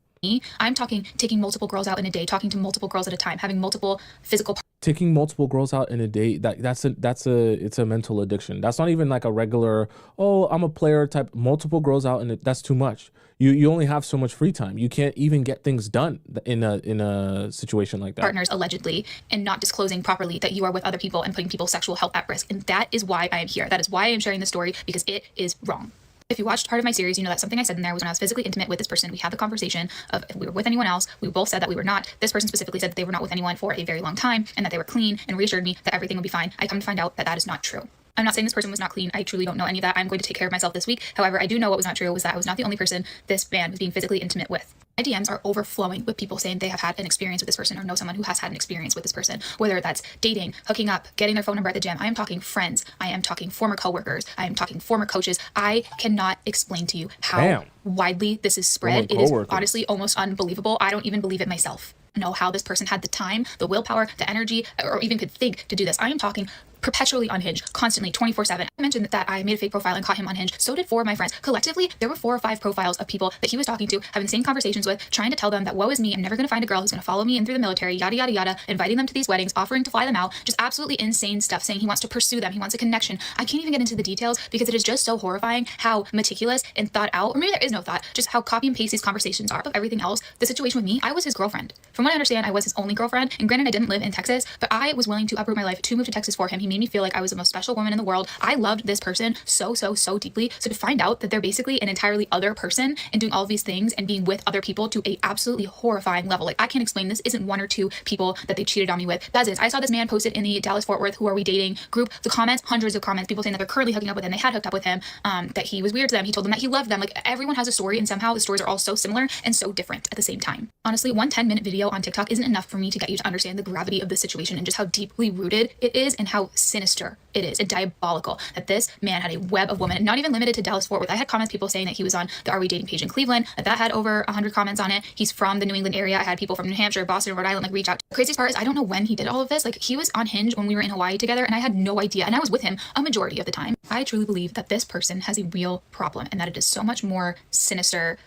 I'm talking taking multiple girls out in a day, talking to multiple girls at a time, having multiple physical taking multiple girls out in a day, it's a mental addiction. That's not even like a regular, oh, I'm a player type. Multiple girls out, and that's too much. You only have so much free time. You can't even get things done in a situation like that. Partners allegedly, and not disclosing properly that you are with other people and putting people's sexual health at risk. And that is why I am here. That is why I am sharing this story, because it is wrong. If you watched part of my series, you know that something I said in there was when I was physically intimate with this person, we had the conversation of if we were with anyone else. We both said that we were not. This person specifically said that they were not with anyone for a very long time and that they were clean, and reassured me that everything would be fine. I come to find out that that is not true. I'm not saying this person was not clean. I truly don't know any of that. I'm going to take care of myself this week. However, I do know what was not true was that I was not the only person this man was being physically intimate with. My DMs are overflowing with people saying they have had an experience with this person or know someone who has had an experience with this person, whether that's dating, hooking up, getting their phone number at the gym. I am talking friends. I am talking former coworkers. I am talking former coaches. I cannot explain to you how widely this is spread. It is honestly almost unbelievable. I don't even believe it myself. know how this person had the time, the willpower, the energy, or even could think to do this. I am talking perpetually unhinged, constantly, 24/7. I mentioned that I made a fake profile and caught him unhinged. So did 4 of my friends. Collectively, there were 4 or 5 profiles of people that he was talking to, having the same conversations with, trying to tell them that woe is me, I'm never going to find a girl who's going to follow me in through the military, yada, yada, yada, inviting them to these weddings, offering to fly them out, just absolutely insane stuff, saying he wants to pursue them, he wants a connection. I can't even get into the details because it is just so horrifying how meticulous and thought out, or maybe there is no thought, just how copy and paste these conversations are of everything else. The situation with me, I was his girlfriend. From what I understand, I was his only girlfriend, and granted I didn't live in Texas, but I was willing to uproot my life to move to Texas for him. He made me feel like I was the most special woman in the world. I loved this person so deeply. So to find out that they're basically an entirely other person and doing all of these things and being with other people to a absolutely horrifying level. Like, I can't explain, this isn't 1 or 2 people that they cheated on me with. That's it. I saw this man posted in the Dallas Fort Worth "Who Are We Dating" group. The comments, hundreds of comments, people saying that they're currently hooking up with him, they had hooked up with him, that he was weird to them, he told them that he loved them. Like, everyone has a story, and somehow the stories are all so similar and so different at the same time. Honestly, one 10-minute video on TikTok isn't enough for me to get you to understand the gravity of this situation and just how deeply rooted it is and how sinister it is and diabolical that this man had a web of women, not even limited to Dallas Fort Worth. I had comments, people saying that he was on the Are We Dating page in Cleveland, that had over 100 comments on it. He's from the New England area. I had people from New Hampshire, Boston, Rhode Island, like, reach out. The craziest part is I don't know when he did all of this. Like, he was on Hinge when we were in Hawaii together, and I had no idea, and I was with him a majority of the time. I truly believe that this person has a real problem and that it is so much more sinister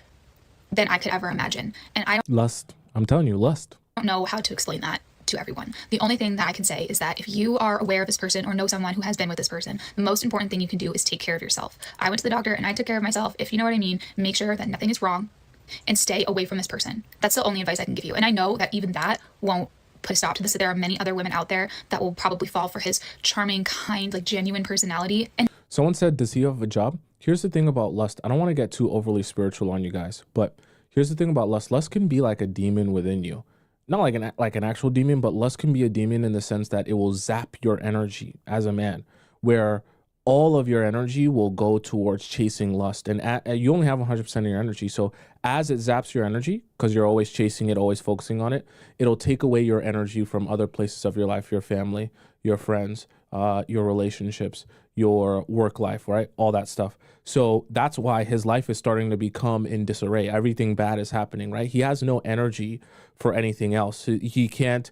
than I could ever imagine. And I don't Lust. I'm telling you, lust. know how to explain that to everyone. The only thing that I can say is that if you are aware of this person or know someone who has been with this person, the most important thing you can do is take care of yourself. I went to the doctor and I took care of myself, if you know what I mean. Make sure that nothing is wrong and stay away from this person. That's the only advice I can give you. And I know that even that won't put a stop to this. There are many other women out there that will probably fall for his charming, kind, like, genuine personality. And Someone said, does he have a job? Here's the thing about lust. I don't want to get too overly spiritual on you guys, but here's the thing about lust. Lust can be like a demon within you. Not like an actual demon, but lust can be a demon in the sense that it will zap your energy as a man, where all of your energy will go towards chasing lust. And you only have 100% of your energy. So as it zaps your energy, because you're always chasing it, always focusing on it, it'll take away your energy from other places of your life, your family, your friends, your relationships, your work life, right? All that stuff. So that's why his life is starting to become in disarray. Everything bad is happening, right? He has no energy for anything else. He can't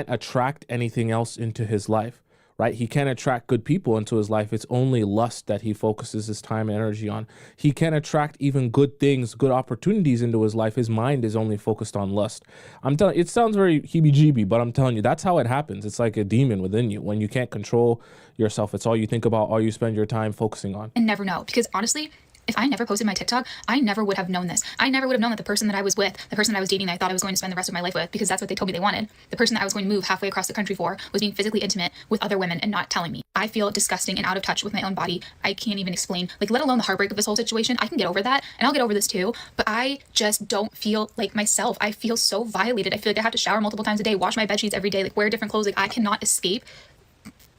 attract anything else into his life, right? He can't attract good people into his life. It's only lust that he focuses his time and energy on. He can't attract even good things, good opportunities into his life. His mind is only focused on lust. I'm telling you, it sounds very heebie-jeebie, but I'm telling you, that's how it happens. It's like a demon within you. When you can't control yourself, it's all you think about, all you spend your time focusing on. and never know. Because honestly, if I never posted my TikTok, I never would have known this. I never would have known that the person that I was with, the person that I was dating, I thought I was going to spend the rest of my life with, because that's what they told me they wanted, the person that I was going to move halfway across the country for, was being physically intimate with other women and not telling me. I feel disgusting and out of touch with my own body. I can't even explain, like, let alone the heartbreak of this whole situation. I can get over that, and I'll get over this too, but I just don't feel like myself. I feel so violated. I feel like I have to shower multiple times a day, wash my bed sheets every day, like, wear different clothes. Like, I cannot escape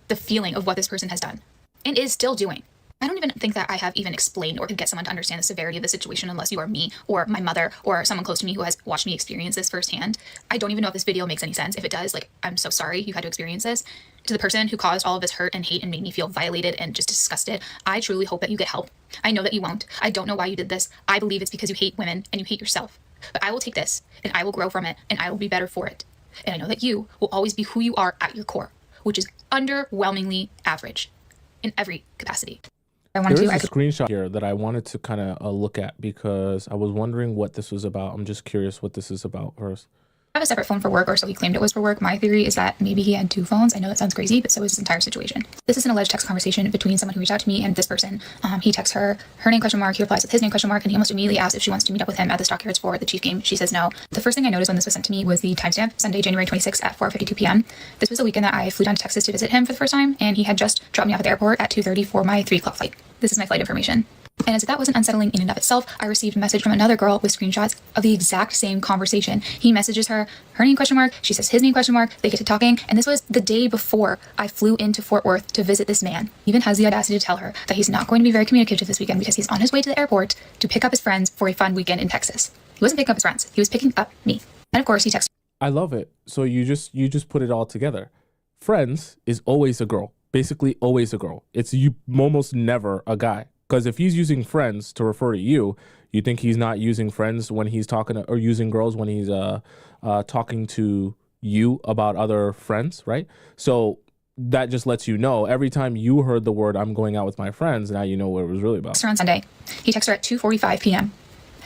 the feeling of what this person has done and is still doing. I don't even think that I have even explained or could get someone to understand the severity of the situation unless you are me or my mother or someone close to me who has watched me experience this firsthand. I don't even know if this video makes any sense. If it does, like, I'm so sorry you had to experience this. To the person who caused all of this hurt and hate and made me feel violated and just disgusted, I truly hope that you get help. I know that you won't. I don't know why you did this. I believe it's because you hate women and you hate yourself. But I will take this and I will grow from it and I will be better for it. And I know that you will always be who you are at your core, which is underwhelmingly average in every capacity. There is a screenshot here that I wanted to kind of look at because I was wondering what this was about. I'm just curious what this is about first. I have a separate phone for work, or so he claimed it was for work. My theory is that maybe he had 2 phones. I know that sounds crazy, but so is this entire situation. This is an alleged text conversation between someone who reached out to me and this person. He texts her name question mark, he replies with his name question mark, and he almost immediately asks if she wants to meet up with him at the Stockyards for the Chief game. She says no. The first thing I noticed when this was sent to me was the timestamp, Sunday, January 26th at 4:52 p.m. This was the weekend that I flew down to Texas to visit him for the first time, and he had just dropped me off at the airport at 2:30 for my 3 o'clock flight. This is my flight information. And as if that wasn't unsettling in and of itself, I received a message from another girl with screenshots of the exact same conversation. He messages her name question mark, she says his name question mark, they get to talking, and this was the day before I flew into Fort Worth to visit this man. He even has the audacity to tell her that he's not going to be very communicative this weekend because he's on his way to the airport to pick up his friends for a fun weekend in Texas. He wasn't picking up his friends, he was picking up me. And of course he texted. I love it. So you just put it all together. Friends is always a girl, basically always a girl. It's you almost never a guy. Because if he's using friends to refer to you, You think he's not using friends when he's talking or using girls when he's talking to you about other friends, right? So that just lets you know every time you heard the word "I'm going out with my friends," now you know what it was really about. On Sunday, he texted her at 2:45 p.m.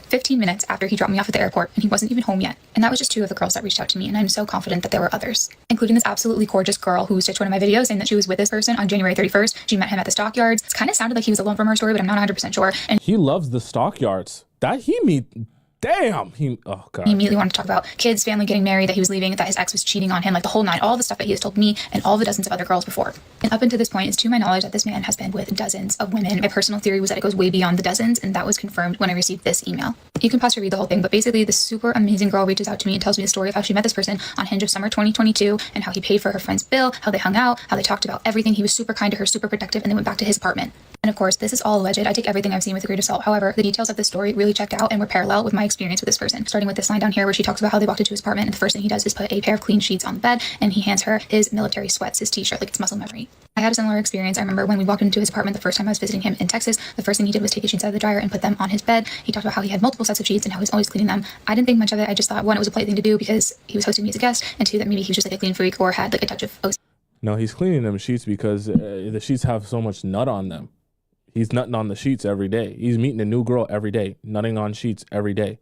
15 minutes after he dropped me off at the airport, and he wasn't even home yet. And that was just 2 of the girls that reached out to me, and I'm so confident that there were others, including this absolutely gorgeous girl who stitched one of my videos saying that she was with this person on January 31st. She met him at the stockyards. It kind of sounded like he was alone from her story, but I'm not 100% sure. And he loves the stockyards. Oh God. He immediately wanted to talk about kids, family, getting married, that he was leaving, that his ex was cheating on him, like the whole nine, all the stuff that he has told me and all the dozens of other girls before. And up until this point, it's to my knowledge that this man has been with dozens of women. My personal theory was that it goes way beyond the dozens, and that was confirmed when I received this email. You can pause to read the whole thing, but basically this super amazing girl reaches out to me and tells me the story of how she met this person on Hinge of summer 2022 and how he paid for her friend's bill, how they hung out, how they talked about everything. He was super kind to her, super protective, and they went back to his apartment. And of course, this is all alleged. I take everything I've seen with a grain of salt. However, the details of this story really checked out and were parallel with my experience with this person. Starting with this line down here where she talks about how they walked into his apartment and the first thing he does is put a pair of clean sheets on the bed and he hands her his military sweats, his t-shirt, like it's muscle memory. I had a similar experience. I remember when we walked into his apartment the first time I was visiting him in Texas, the first thing he did was take his sheets out of the dryer and put them on his bed. He talked about how he had multiple sets of sheets and how he was always cleaning them. I didn't think much of it. I just thought, one, it was a polite thing to do because he was hosting me as a guest, and two, that maybe he was just like a clean freak or had like a touch of OCD. No, he's cleaning them sheets because the sheets have so much nut on them. He's nutting on the sheets every day. He's meeting a new girl every day, nutting on sheets every day,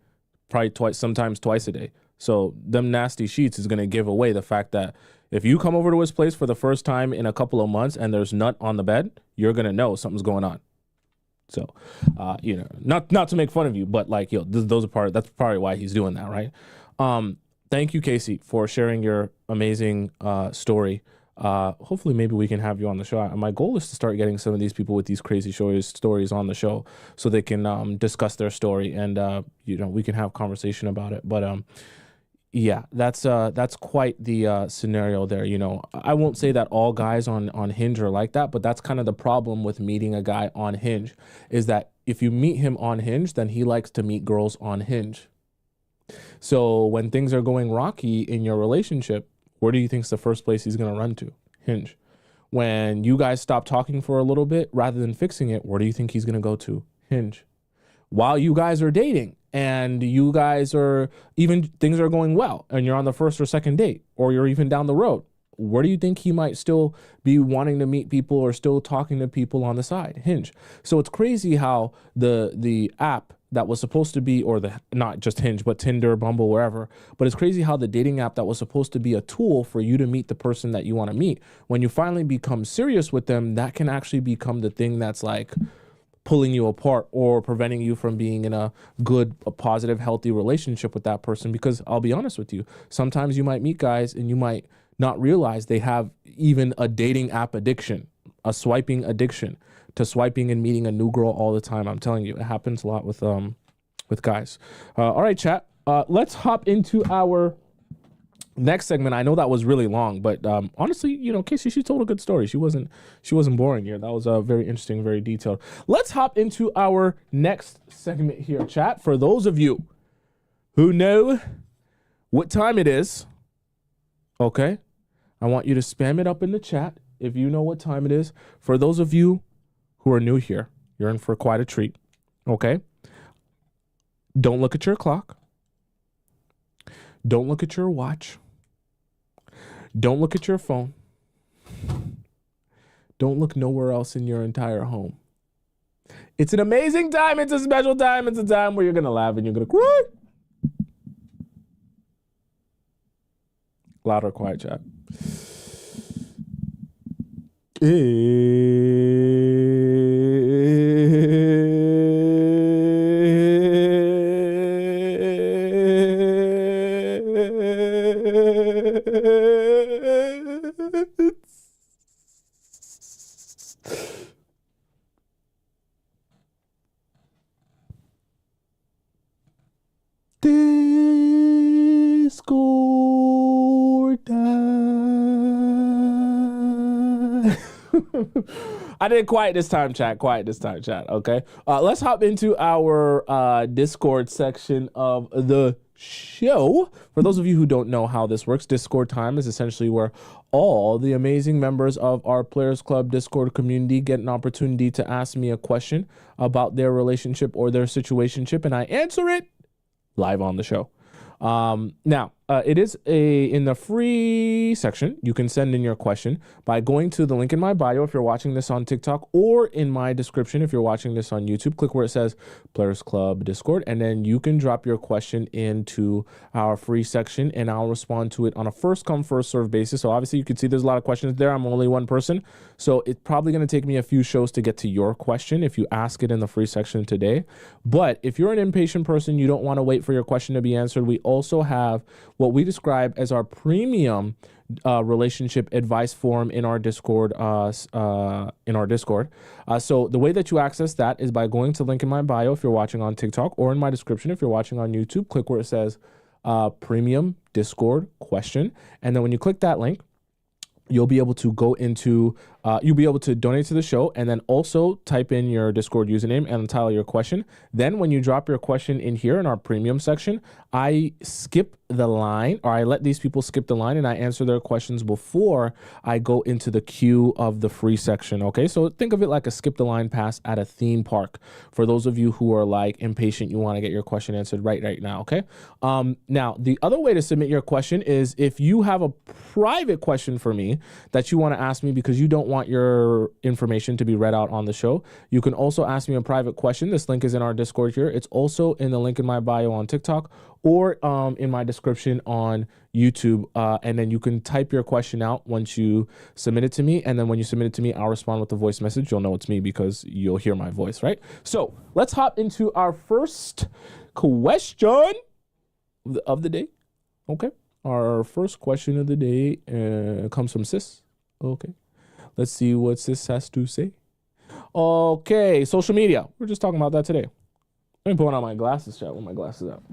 probably twice, sometimes twice a day. So them nasty sheets is going to give away the fact that if you come over to his place for the first time in a couple of months and there's nut on the bed, you're going to know something's going on. So, not to make fun of you, but like, that's probably why he's doing that, right? Thank you, Casey, for sharing your amazing story. Hopefully maybe we can have you on the show. My goal is to start getting some of these people with these crazy stories on the show so they can discuss their story and we can have conversation about it. But yeah, that's quite the scenario there. I won't say that all guys on Hinge are like that, but that's kind of the problem with meeting a guy on Hinge, is that if you meet him on Hinge, then he likes to meet girls on Hinge. So when things are going rocky in your relationship, where do you think is the first place he's going to run to? Hinge. When you guys stop talking for a little bit, rather than fixing it, where do you think he's going to go to? Hinge. While you guys are dating and you guys are even things are going well and you're on the first or second date, or you're even down the road, where do you think he might still be wanting to meet people or still talking to people on the side? Hinge. So it's crazy how the app that was supposed to be, or not just Hinge, but Tinder, Bumble, wherever. But it's crazy how the dating app that was supposed to be a tool for you to meet the person that you want to meet, when you finally become serious with them, that can actually become the thing that's like pulling you apart or preventing you from being in a good, a positive, healthy relationship with that person. Because I'll be honest with you, sometimes you might meet guys and you might not realize they have even a dating app addiction, a swiping addiction to swiping and meeting a new girl all the time. I'm telling you, it happens a lot with guys. All right, chat. Let's hop into our next segment. I know that was really long, but honestly, Casey, she told a good story. She wasn't boring here. That was very interesting, very detailed. Let's hop into our next segment here, chat. For those of you who know what time it is, okay, I want you to spam it up in the chat if you know what time it is. For those of you who are new here, you're in for quite a treat, okay? Don't look at your clock. Don't look at your watch. Don't look at your phone. Don't look nowhere else in your entire home. It's an amazing time. It's a special time. It's a time where you're going to laugh and you're going to cry. Loud or quiet, chat. Discord time. I did quiet this time, chat. Okay. Let's hop into our Discord section of the show. For those of you who don't know how this works, Discord time is essentially where all the amazing members of our Players Club Discord community get an opportunity to ask me a question about their relationship or their situationship, and I answer it live on the show. Now, it is in the free section. You can send in your question by going to the link in my bio if you're watching this on TikTok, or in my description if you're watching this on YouTube. Click where it says Players Club Discord, and then you can drop your question into our free section, and I'll respond to it on a first come, first serve basis. So obviously you can see there's a lot of questions there. I'm only one person, so it's probably going to take me a few shows to get to your question if you ask it in the free section today. But if you're an impatient person, you don't want to wait for your question to be answered, we also have what we describe as our premium relationship advice forum in our Discord. So the way that you access that is by going to the link in my bio if you're watching on TikTok, or in my description if you're watching on YouTube. Click where it says premium Discord question, and then when you click that link, you'll be able to go into, you'll be able to donate to the show, and then also type in your Discord username and the title of your question. Then when you drop your question in here in our premium section, I skip the line, or I let these people skip the line, and I answer their questions before I go into the queue of the free section. Okay, so think of it like a skip the line pass at a theme park. For those of you who are like impatient, you want to get your question answered right now. Okay. Now the other way to submit your question is if you have a private question for me that you want to ask me because you don't want your information to be read out on the show, you can also ask me a private question. This link is in our Discord here. It's also in the link in my bio on TikTok, or in my description on YouTube. And then you can type your question out once you submit it to me. And then when you submit it to me, I'll respond with a voice message. You'll know it's me because you'll hear my voice, right? So let's hop into our first question of the day. Okay. Our first question of the day comes from Sis. Okay. Let's see what Sis has to say. Okay. Social media. We're just talking about that today. Let me put on my glasses, chat, with my glasses out.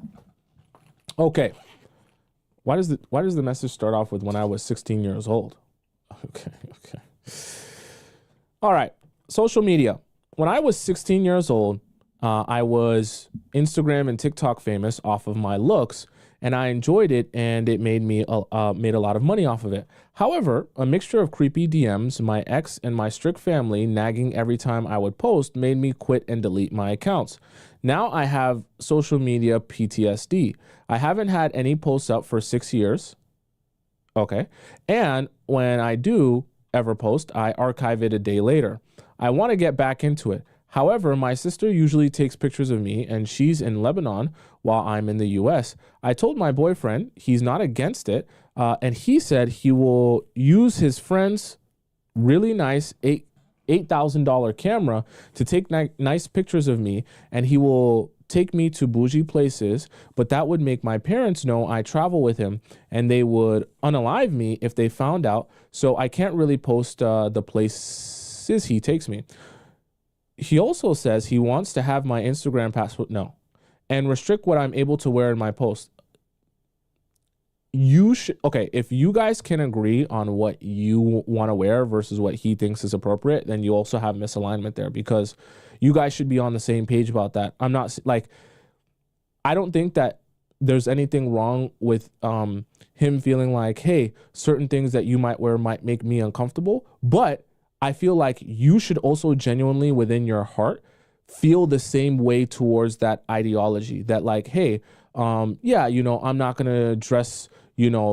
Okay. Why does the message start off with when I was 16 years old? Okay. All right. Social media. When I was 16 years old, I was Instagram and TikTok famous off of my looks, and I enjoyed it, and it made me made a lot of money off of it. However, a mixture of creepy DMs, my ex, and my strict family nagging every time I would post made me quit and delete my accounts. Now I have social media PTSD. I haven't had any posts up for 6 years. Okay. And when I do ever post, I archive it a day later. I want to get back into it. However, my sister usually takes pictures of me, and she's in Lebanon while I'm in the US. I told my boyfriend he's not against it, and he said he will use his friend's really nice $8,000 camera to take nice pictures of me, and he will take me to bougie places, but that would make my parents know I travel with him, and they would unalive me if they found out, so I can't really post the places he takes me. He also says he wants to have my Instagram password, and restrict what I'm able to wear in my post. You should, okay, if you guys can agree on what you want to wear versus what he thinks is appropriate, then you also have misalignment there, because you guys should be on the same page about that. I'm not like, I don't think that there's anything wrong with him feeling like, hey, certain things that you might wear might make me uncomfortable, but I feel like you should also genuinely within your heart feel the same way towards that ideology that like, hey, yeah, I'm not going to dress,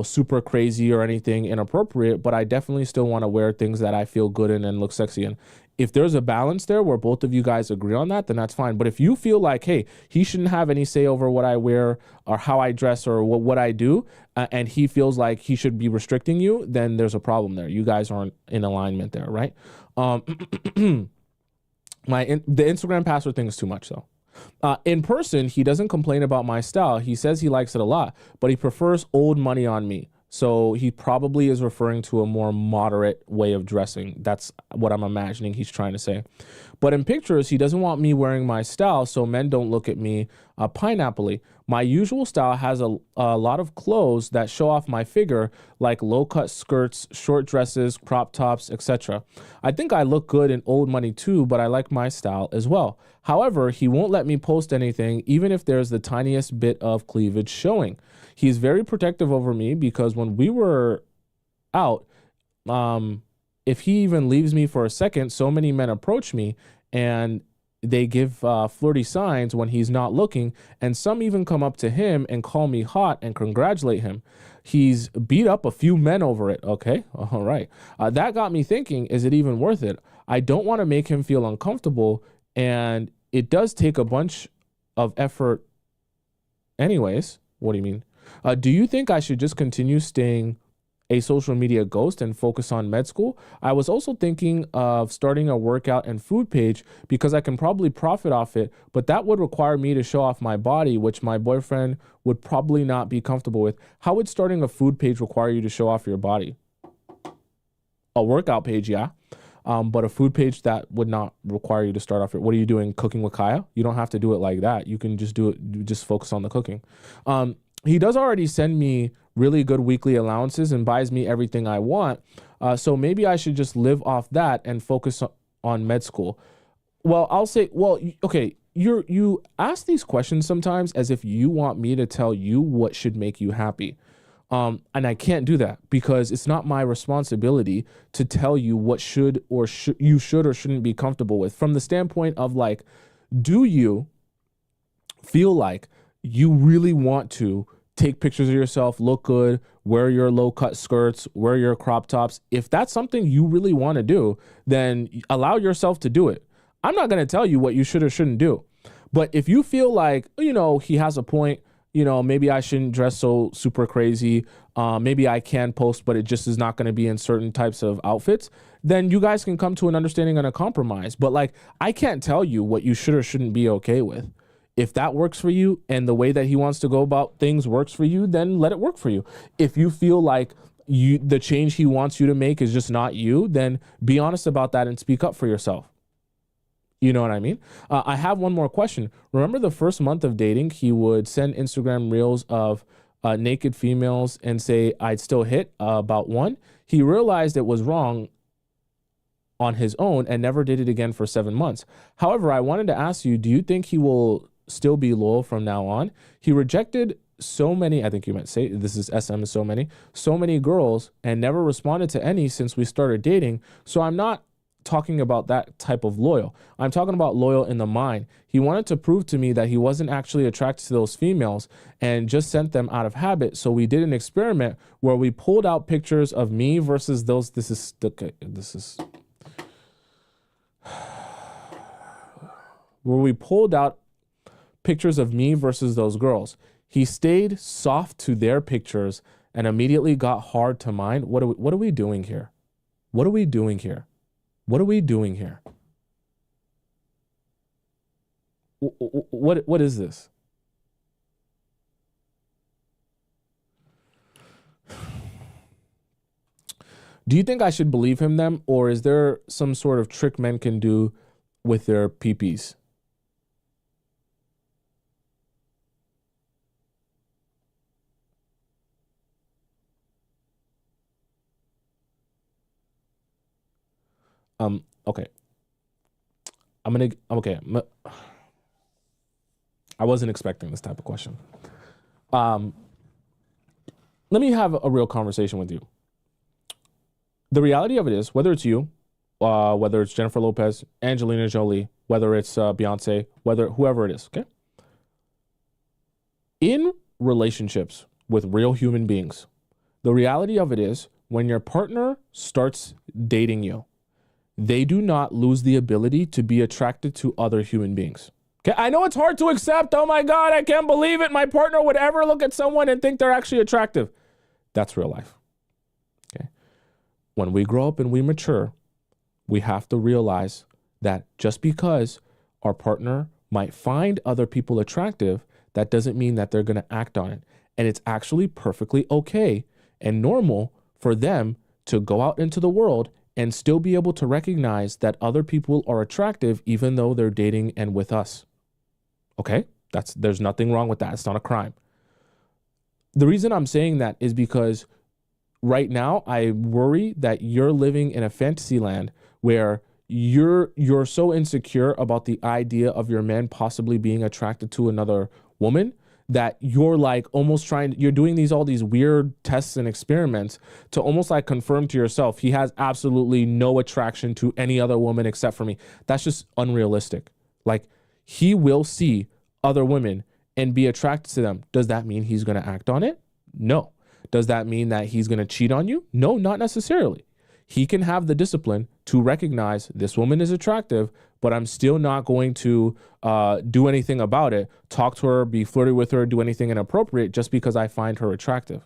super crazy or anything inappropriate, but I definitely still want to wear things that I feel good in and look sexy in. If there's a balance there where both of you guys agree on that, then that's fine. But if you feel like, hey, he shouldn't have any say over what I wear or how I dress or what I do, and he feels like he should be restricting you, then there's a problem there. You guys aren't in alignment there, right? The Instagram password thing is too much, though. In person, he doesn't complain about my style. He says he likes it a lot, but he prefers old money on me. So he probably is referring to a more moderate way of dressing. That's what I'm imagining he's trying to say. But in pictures, he doesn't want me wearing my style so men don't look at me pineapple-y. My usual style has a lot of clothes that show off my figure, like low-cut skirts, short dresses, crop tops, etc. I think I look good in old money too, but I like my style as well. However, he won't let me post anything, even if there's the tiniest bit of cleavage showing. He's very protective over me because when we were out, if he even leaves me for a second, so many men approach me and they give flirty signs when he's not looking, and some even come up to him and call me hot and congratulate him. He's beat up a few men over it. Okay, all right. That got me thinking, is it even worth it? I don't want to make him feel uncomfortable, and it does take a bunch of effort anyways. What do you mean? Do you think I should just continue staying a social media ghost and focus on med school? I was also thinking of starting a workout and food page because I can probably profit off it, but that would require me to show off my body, which my boyfriend would probably not be comfortable with. How would starting a food page require you to show off your body? A workout page, yeah. But a food page that would not require you to start off. What are you doing? Cooking with Kaya? You don't have to do it like that. You can just do it. You just focus on the cooking. He does already send me really good weekly allowances and buys me everything I want. So maybe I should just live off that and focus on med school. Well, I'll say, okay, you ask these questions sometimes as if you want me to tell you what should make you happy. And I can't do that because it's not my responsibility to tell you what you should or shouldn't be comfortable with. From the standpoint of like, do you feel like you really want to take pictures of yourself, look good, wear your low-cut skirts, wear your crop tops? If that's something you really want to do, then allow yourself to do it. I'm not going to tell you what you should or shouldn't do. But if you feel like, he has a point, maybe I shouldn't dress so super crazy, maybe I can post, but it just is not going to be in certain types of outfits, then you guys can come to an understanding and a compromise. But like, I can't tell you what you should or shouldn't be okay with. If that works for you and the way that he wants to go about things works for you, then let it work for you. If you feel like the change he wants you to make is just not you, then be honest about that and speak up for yourself. You know what I mean? I have one more question. Remember the first month of dating, he would send Instagram reels of naked females and say, I'd still hit about one. He realized it was wrong on his own and never did it again for 7 months. However, I wanted to ask you, do you think he will still be loyal from now on? He rejected so many, I think you meant say, this is SM, so many girls and never responded to any since we started dating. So I'm not talking about that type of loyal. I'm talking about loyal in the mind. He wanted to prove to me that he wasn't actually attracted to those females and just sent them out of habit. So we did an experiment where we pulled out pictures of me versus those. Where we pulled out pictures of me versus those girls. He stayed soft to their pictures and immediately got hard to mine. What are we doing here? What are we doing here? What are we doing here? What is this? Do you think I should believe him then, or is there some sort of trick men can do with their peepees? Okay. I wasn't expecting this type of question. Let me have a real conversation with you. The reality of it is, whether it's you, whether it's Jennifer Lopez, Angelina Jolie, whether it's Beyonce, whoever it is, okay? In relationships with real human beings, the reality of it is when your partner starts dating you, they do not lose the ability to be attracted to other human beings. Okay, I know it's hard to accept. Oh my God, I can't believe it. My partner would ever look at someone and think they're actually attractive. That's real life. Okay. When we grow up and we mature, we have to realize that just because our partner might find other people attractive, that doesn't mean that they're going to act on it. And it's actually perfectly okay and normal for them to go out into the world and still be able to recognize that other people are attractive even though they're dating and with us. Okay? There's nothing wrong with that. It's not a crime. The reason I'm saying that is because right now I worry that you're living in a fantasy land where you're so insecure about the idea of your man possibly being attracted to another woman that you're like almost you're doing all these weird tests and experiments to almost like confirm to yourself he has absolutely no attraction to any other woman except for me. That's just unrealistic. Like, he will see other women and be attracted to them. Does that mean he's going to act on it? No. Does that mean that he's going to cheat on you? No, not necessarily. He can have the discipline to recognize this woman is attractive, but I'm still not going to do anything about it, talk to her, be flirty with her, do anything inappropriate just because I find her attractive,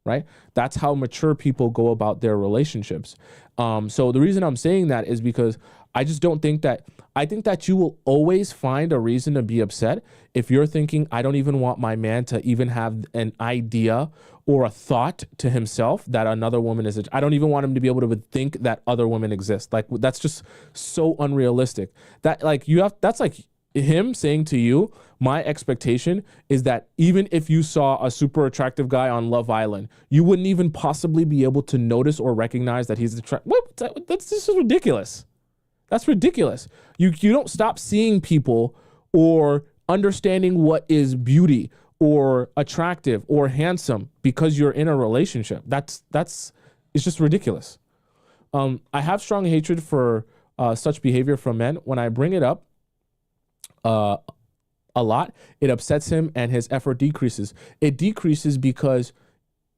right? That's how mature people go about their relationships. So the reason I'm saying that is because I just don't think that, I think that you will always find a reason to be upset if you're thinking, I don't even want my man to even have an idea or a thought to himself that another woman is, I don't even want him to be able to think that other women exist. Like, that's just so unrealistic. That like that's like him saying to you, my expectation is that even if you saw a super attractive guy on Love Island, you wouldn't even possibly be able to notice or recognize that he's attractive. This is ridiculous. That's ridiculous. You don't stop seeing people or understanding what is beauty or attractive or handsome because you're in a relationship. It's just ridiculous. I have strong hatred for such behavior from men. When I bring it up a lot, it upsets him and his effort decreases. It decreases because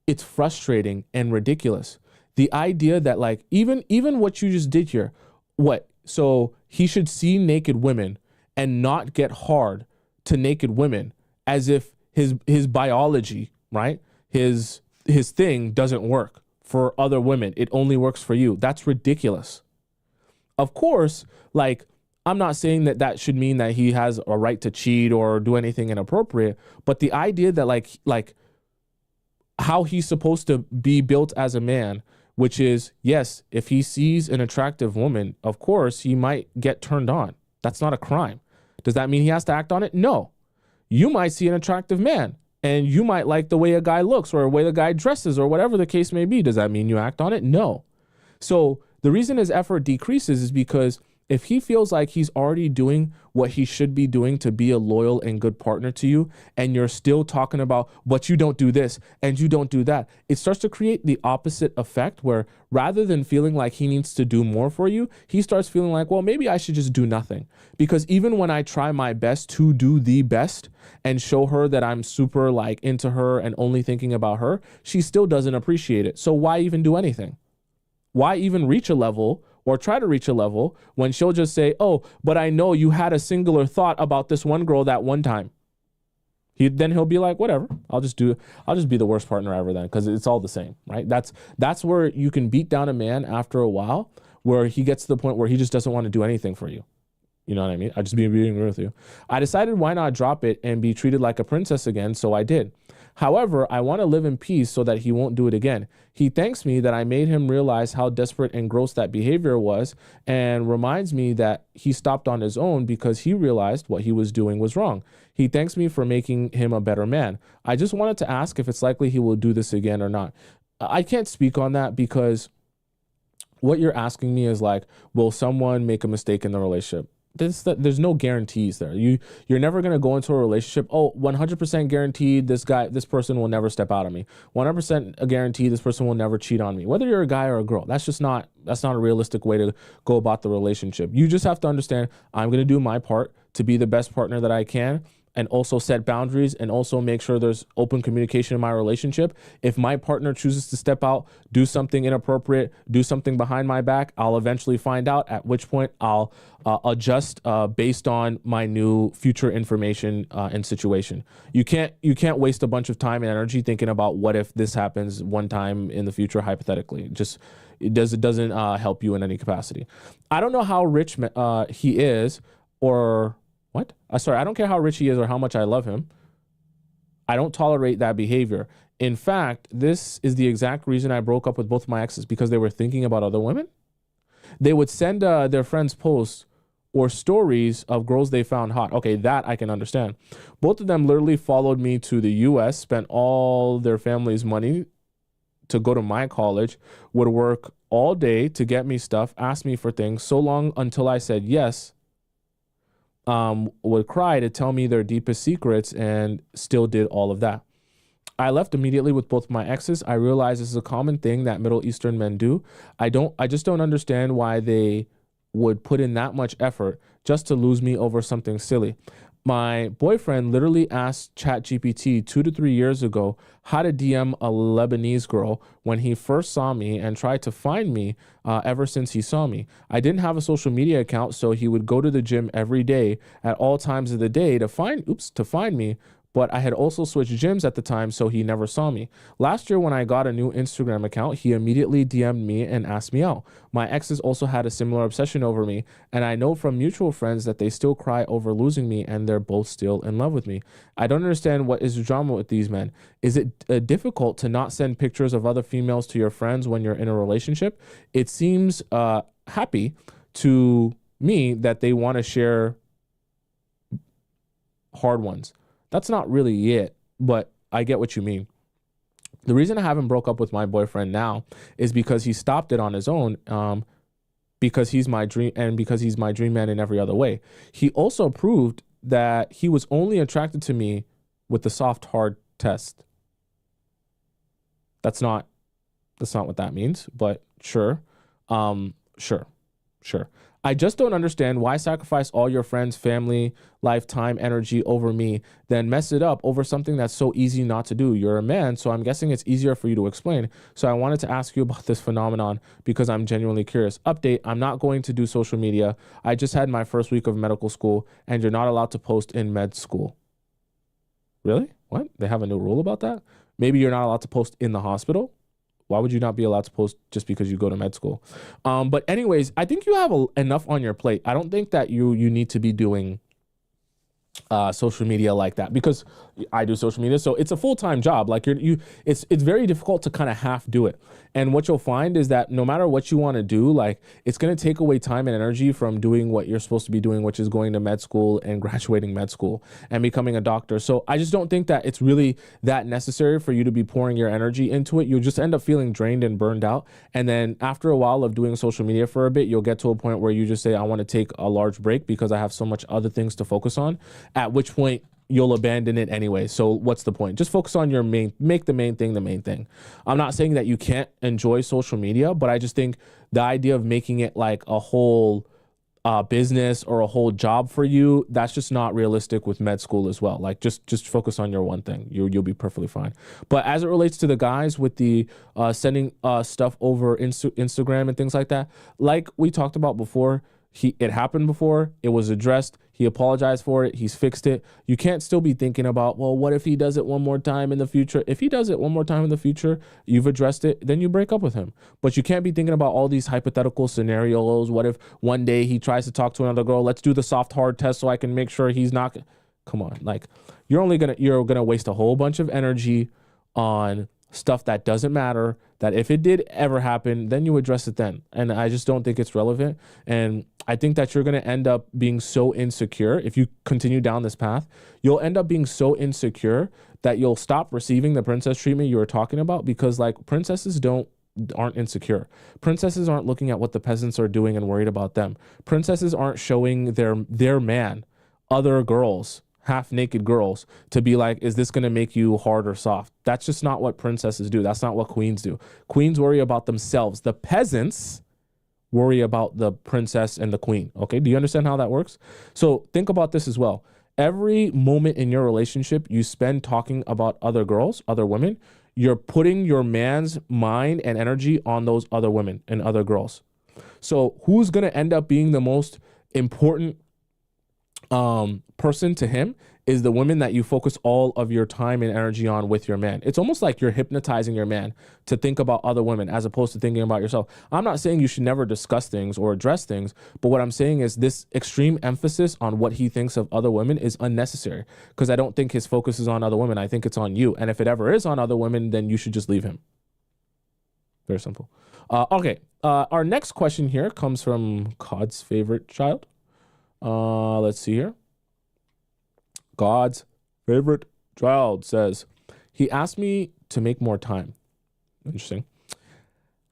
it's frustrating and ridiculous. The idea that like even what you just did here, so he should see naked women and not get hard to naked women as if his biology, right? His thing doesn't work for other women. It only works for you. That's ridiculous. Of course, like, I'm not saying that should mean that he has a right to cheat or do anything inappropriate, but the idea that like how he's supposed to be built as a man, which is, yes, if he sees an attractive woman, of course, he might get turned on. That's not a crime. Does that mean he has to act on it? No. You might see an attractive man and you might like the way a guy looks or the way the guy dresses or whatever the case may be. Does that mean you act on it? No. So the reason his effort decreases is because if he feels like he's already doing what he should be doing to be a loyal and good partner to you, and you're still talking about, but you don't do this and you don't do that, it starts to create the opposite effect where rather than feeling like he needs to do more for you, he starts feeling like, well, maybe I should just do nothing. Because even when I try my best to do the best and show her that I'm super like into her and only thinking about her, she still doesn't appreciate it. So why even do anything? Why even reach a level or try to reach a level when she'll just say, oh, but I know you had a singular thought about this one girl that one time. Then he'll be like, whatever, I'll just be the worst partner ever then, because it's all the same, right? That's where you can beat down a man after a while, where he gets to the point where he just doesn't want to do anything for you. You know what I mean? I just being real with you. I decided why not drop it and be treated like a princess again, so I did. However, I want to live in peace so that he won't do it again. He thanks me that I made him realize how desperate and gross that behavior was and reminds me that he stopped on his own because he realized what he was doing was wrong. He thanks me for making him a better man. I just wanted to ask if it's likely he will do this again or not. I can't speak on that because what you're asking me is like, will someone make a mistake in the relationship? There's no guarantees there. You're never going to go into a relationship, oh, 100% guaranteed this person will never step out on me. 100% a guarantee this person will never cheat on me. Whether you're a guy or a girl, that's not a realistic way to go about the relationship. You just have to understand, I'm going to do my part to be the best partner that I can, and also set boundaries and also make sure there's open communication in my relationship. If my partner chooses to step out, do something inappropriate, do something behind my back, I'll eventually find out, at which point I'll adjust based on my new future information and situation. You can't waste a bunch of time and energy thinking about what if this happens one time in the future, hypothetically. It doesn't help you in any capacity. I don't know how rich he is or what? Sorry, I don't care how rich he is or how much I love him. I don't tolerate that behavior. In fact, this is the exact reason I broke up with both my exes, because they were thinking about other women. They would send their friends posts or stories of girls they found hot. Okay, that I can understand. Both of them literally followed me to the US, spent all their family's money to go to my college, would work all day to get me stuff, ask me for things, so long until I said yes, would cry to tell me their deepest secrets, and still did all of that. I left immediately with both my exes. I realized this is a common thing that Middle Eastern men do. I just don't understand why they would put in that much effort just to lose me over something silly. My boyfriend literally asked ChatGPT 2 to 3 years ago how to DM a Lebanese girl when he first saw me, and tried to find me ever since he saw me. I didn't have a social media account, so he would go to the gym every day at all times of the day to find me. But I had also switched gyms at the time, so he never saw me. Last year, when I got a new Instagram account, he immediately DM'd me and asked me out. My exes also had a similar obsession over me, and I know from mutual friends that they still cry over losing me, and they're both still in love with me. I don't understand what is the drama with these men. Is it difficult to not send pictures of other females to your friends when you're in a relationship? It seems happy to me that they want to share hard ones. That's not really it, but I get what you mean. The reason I haven't broke up with my boyfriend now is because he stopped it on his own, because he's my dream, and because he's my dream man in every other way. He also proved that he was only attracted to me with the soft hard test. That's not what that means, but sure. Sure. I just don't understand why sacrifice all your friends, family, lifetime, energy over me, then mess it up over something that's so easy not to do. You're a man, so I'm guessing it's easier for you to explain. So I wanted to ask you about this phenomenon because I'm genuinely curious. Update, I'm not going to do social media. I just had my first week of medical school, and you're not allowed to post in med school. Really? What? They have a new rule about that? Maybe you're not allowed to post in the hospital? Why would you not be allowed to post just because you go to med school? But anyways, I think you have enough on your plate. I don't think that you need to be doing social media like that, because I do social media, so it's a full-time job. Like it's very difficult to kind of half do it. And what you'll find is that no matter what you want to do, like, it's going to take away time and energy from doing what you're supposed to be doing, which is going to med school and graduating med school and becoming a doctor. So I just don't think that it's really that necessary for you to be pouring your energy into it. You'll just end up feeling drained and burned out. And then after a while of doing social media for a bit, you'll get to a point where you just say, I want to take a large break because I have so much other things to focus on, at which point you'll abandon it anyway. So what's the point? Just focus on make the main thing the main thing. I'm not saying that you can't enjoy social media, but I just think the idea of making it like a whole business or a whole job for you, that's just not realistic with med school as well. Like, just focus on your one thing. You'll be perfectly fine. But as it relates to the guys with the sending stuff over Instagram and things like that, like we talked about before, it happened before, it was addressed, he apologized for it, he's fixed it. You can't still be thinking about, well, what if he does it one more time in the future? If he does it one more time in the future, you've addressed it, then you break up with him. But you can't be thinking about all these hypothetical scenarios. What if one day he tries to talk to another girl? Let's do the soft hard test so I can make sure he's not. Come on, like, you're gonna waste a whole bunch of energy on stuff that doesn't matter, that if it did ever happen, then you address it then. And I just don't think it's relevant. And I think that you're going to end up being so insecure. If you continue down this path, you'll end up being so insecure that you'll stop receiving the princess treatment you were talking about, because like, princesses aren't insecure. Princesses aren't looking at what the peasants are doing and worried about them. Princesses aren't showing their man other girls, half-naked girls, to be like, is this going to make you hard or soft? That's just not what princesses do. That's not what queens do. Queens worry about themselves. The peasants worry about the princess and the queen. Okay, do you understand how that works? So think about this as well. Every moment in your relationship you spend talking about other girls, other women, you're putting your man's mind and energy on those other women and other girls. So who's going to end up being the most important person to him is the women that you focus all of your time and energy on with your man. It's almost like you're hypnotizing your man to think about other women as opposed to thinking about yourself. I'm not saying you should never discuss things or address things, but what I'm saying is this extreme emphasis on what he thinks of other women is unnecessary, because I don't think his focus is on other women. I think it's on you. And if it ever is on other women, then you should just leave him. Very simple. Okay. Our next question here comes from God's favorite child. Let's see here. God's favorite child says, he asked me to make more time. Interesting.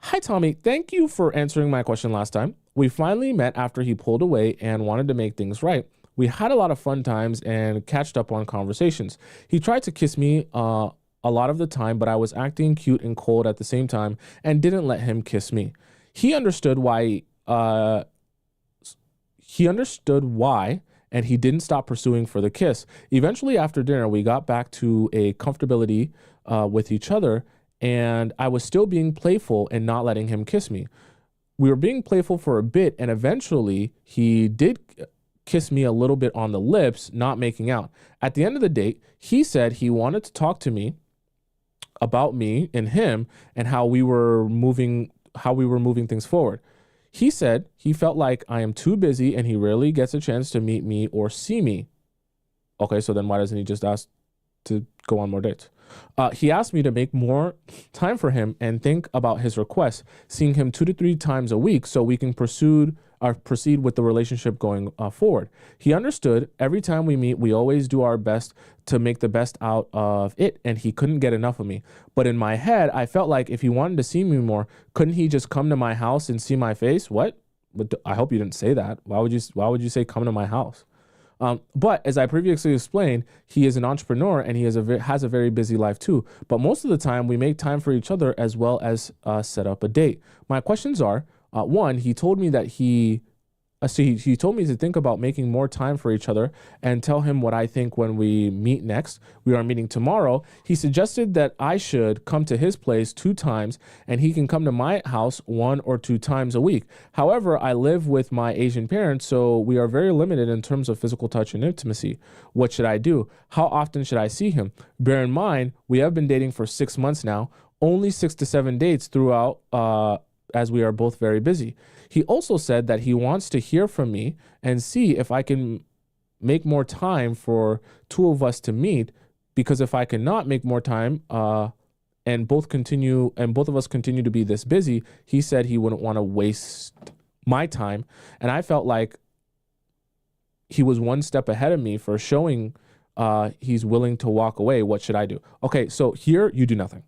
Hi, Tommy. Thank you for answering my question last time. We finally met after he pulled away and wanted to make things right. We had a lot of fun times and catched up on conversations. He tried to kiss me a lot of the time, but I was acting cute and cold at the same time and didn't let him kiss me. He understood why, and he didn't stop pursuing for the kiss. Eventually, after dinner, we got back to a comfortability with each other, and I was still being playful and not letting him kiss me. We were being playful for a bit, and eventually he did kiss me a little bit on the lips, not making out. At the end of the date, he said he wanted to talk to me about me and him and how we were moving things forward. He said he felt like I am too busy and he rarely gets a chance to meet me or see me. Okay, so then why doesn't he just ask to go on more dates? He asked me to make more time for him and think about his request, seeing him 2 to 3 times a week so we can proceed with the relationship going forward. He understood every time we meet, we always do our best to make the best out of it, and he couldn't get enough of me. But in my head, I felt like if he wanted to see me more, couldn't he just come to my house and see my face? What? But I hope you didn't say that. Why would you say come to my house? But as I previously explained, he is an entrepreneur and he has a very busy life too. But most of the time we make time for each other as well as set up a date. My questions are, one, he told me that he told me to think about making more time for each other and tell him what I think when we meet next. We are meeting tomorrow. He suggested that I should come to his place 2 times and he can come to my house 1 or 2 times a week. However, I live with my Asian parents, so we are very limited in terms of physical touch and intimacy. What should I do? How often should I see him? Bear in mind, we have been dating for 6 months now, only 6 to 7 dates throughout, as we are both very busy. He also said that he wants to hear from me and see if I can make more time for 2 of us to meet, because if I cannot make more time and both of us continue to be this busy, he said he wouldn't want to waste my time. And I felt like he was 1 step ahead of me for showing he's willing to walk away. What should I do? Okay, so here you do nothing.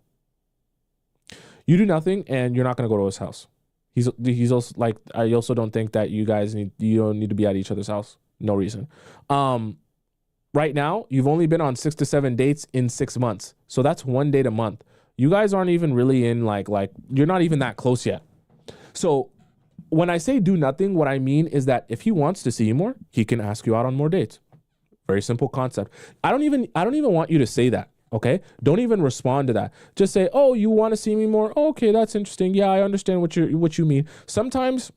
You do nothing, and you're not going to go to his house. He's also like, I also don't think that you don't need to be at each other's house. No reason. Right now, you've only been on 6 to 7 dates in 6 months. So that's 1 date a month. You guys aren't even really in like you're not even that close yet. So when I say do nothing, what I mean is that if he wants to see you more, he can ask you out on more dates. Very simple concept. I don't even want you to say that. Okay, don't even respond to that. Just say, "Oh, you want to see me more? Okay, that's interesting. Yeah, I understand what you mean." Sometimes,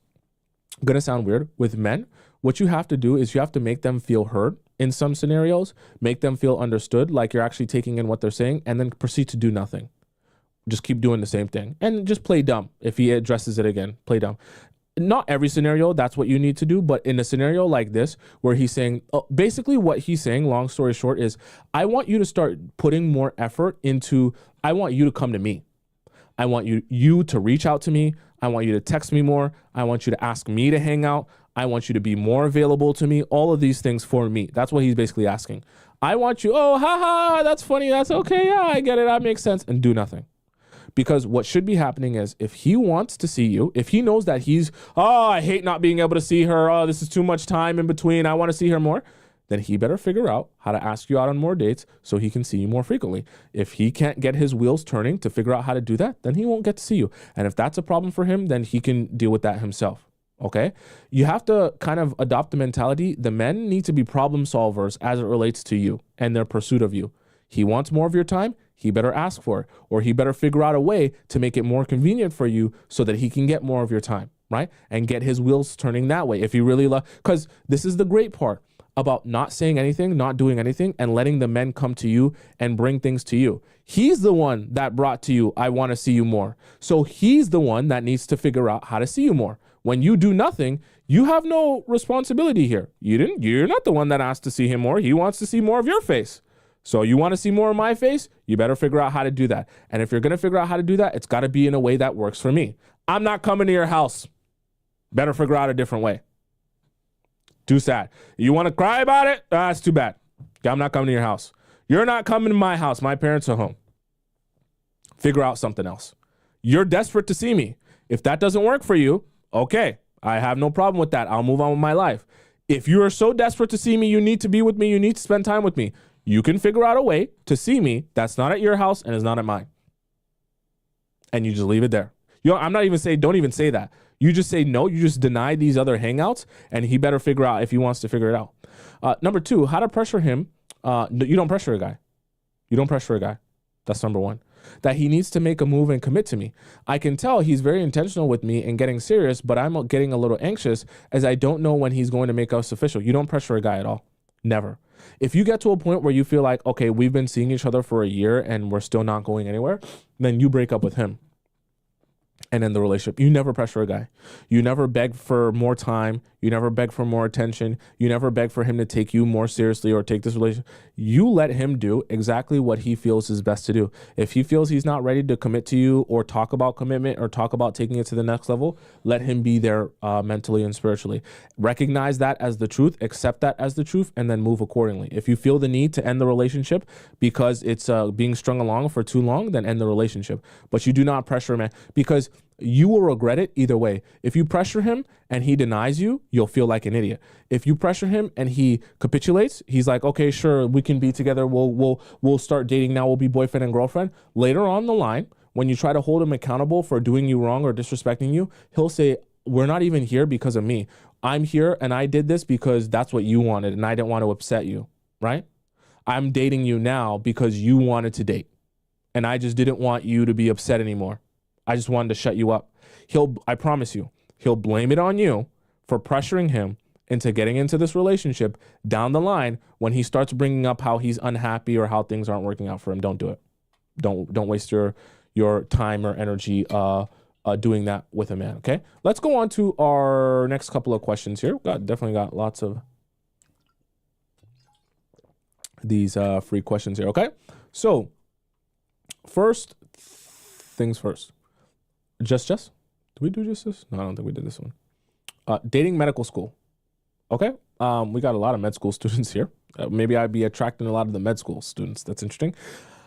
gonna sound weird with men. What you have to do is you have to make them feel heard in some scenarios, make them feel understood, like you're actually taking in what they're saying, and then proceed to do nothing. Just keep doing the same thing and just play dumb. If he addresses it again, play dumb. Not every scenario, that's what you need to do. But in a scenario like this, where he's saying, basically what he's saying, long story short, is I want you to start putting more effort into, I want you to come to me. I want you to reach out to me. I want you to text me more. I want you to ask me to hang out. I want you to be more available to me. All of these things for me. That's what he's basically asking. I want you, haha, that's funny. That's okay. Yeah, I get it. That makes sense. And do nothing. Because what should be happening is if he wants to see you, if he knows that I hate not being able to see her. Oh, this is too much time in between. I want to see her more. Then he better figure out how to ask you out on more dates so he can see you more frequently. If he can't get his wheels turning to figure out how to do that, then he won't get to see you. And if that's a problem for him, then he can deal with that himself. Okay? You have to kind of adopt the mentality. The men need to be problem solvers as it relates to you and their pursuit of you. He wants more of your time. He better ask for it, or he better figure out a way to make it more convenient for you so that he can get more of your time, right? And get his wheels turning that way. If he really because this is the great part. about not saying anything, not doing anything, and letting the men come to you and bring things to you. He's the one that brought to you, I want to see you more. So he's the one that needs to figure out how to see you more. When you do nothing, you have no responsibility here. You're not the one that asked to see him more. He wants to see more of your face. So you want to see more of my face? You better figure out how to do that. And if you're going to figure out how to do that, it's got to be in a way that works for me. I'm not coming to your house. Better figure out a different way. Too sad. You want to cry about it? That's too bad. I'm not coming to your house. You're not coming to my house. My parents are home. Figure out something else. You're desperate to see me. If that doesn't work for you, okay, I have no problem with that. I'll move on with my life. If you are so desperate to see me, you need to be with me, you need to spend time with me, you can figure out a way to see me that's not at your house and is not at mine. And you just leave it there. I'm not even saying, don't even say that. You just say no, you just deny these other hangouts, and he better figure out if he wants to figure it out. Number two, how to pressure him. You don't pressure a guy. You don't pressure a guy. That's number one. That he needs to make a move and commit to me. I can tell he's very intentional with me and getting serious, but I'm getting a little anxious as I don't know when he's going to make us official. You don't pressure a guy at all. Never. If you get to a point where you feel like, okay, we've been seeing each other for a year and we're still not going anywhere, then you break up with him. And in the relationship, you never pressure a guy. You never beg for more time. You never beg for more attention. You never beg for him to take you more seriously or take this relationship. You let him do exactly what he feels is best to do. If he feels he's not ready to commit to you or talk about commitment or talk about taking it to the next level, let him be there mentally and spiritually. Recognize that as the truth, accept that as the truth, and then move accordingly. If you feel the need to end the relationship because it's being strung along for too long, then end the relationship. But you do not pressure a man, because you will regret it either way. If you pressure him and he denies you, you'll feel like an idiot. If you pressure him and he capitulates, he's like, okay, sure, we can be together. We'll start dating now. We'll be boyfriend and girlfriend. Later on the line, when you try to hold him accountable for doing you wrong or disrespecting you, he'll say, we're not even here because of me. I'm here and I did this because that's what you wanted and I didn't want to upset you, right? I'm dating you now because you wanted to date and I just didn't want you to be upset anymore. I just wanted to shut you up. I promise you, he'll blame it on you for pressuring him into getting into this relationship down the line when he starts bringing up how he's unhappy or how things aren't working out for him. Don't do it. Don't waste your time or energy doing that with a man, okay? Let's go on to our next couple of questions here. Definitely got lots of these free questions here, okay? So, first things first. Just? Did we do just this? No, I don't think we did this one. Dating medical school. Okay. We got a lot of med school students here. Maybe I'd be attracting a lot of the med school students. That's interesting.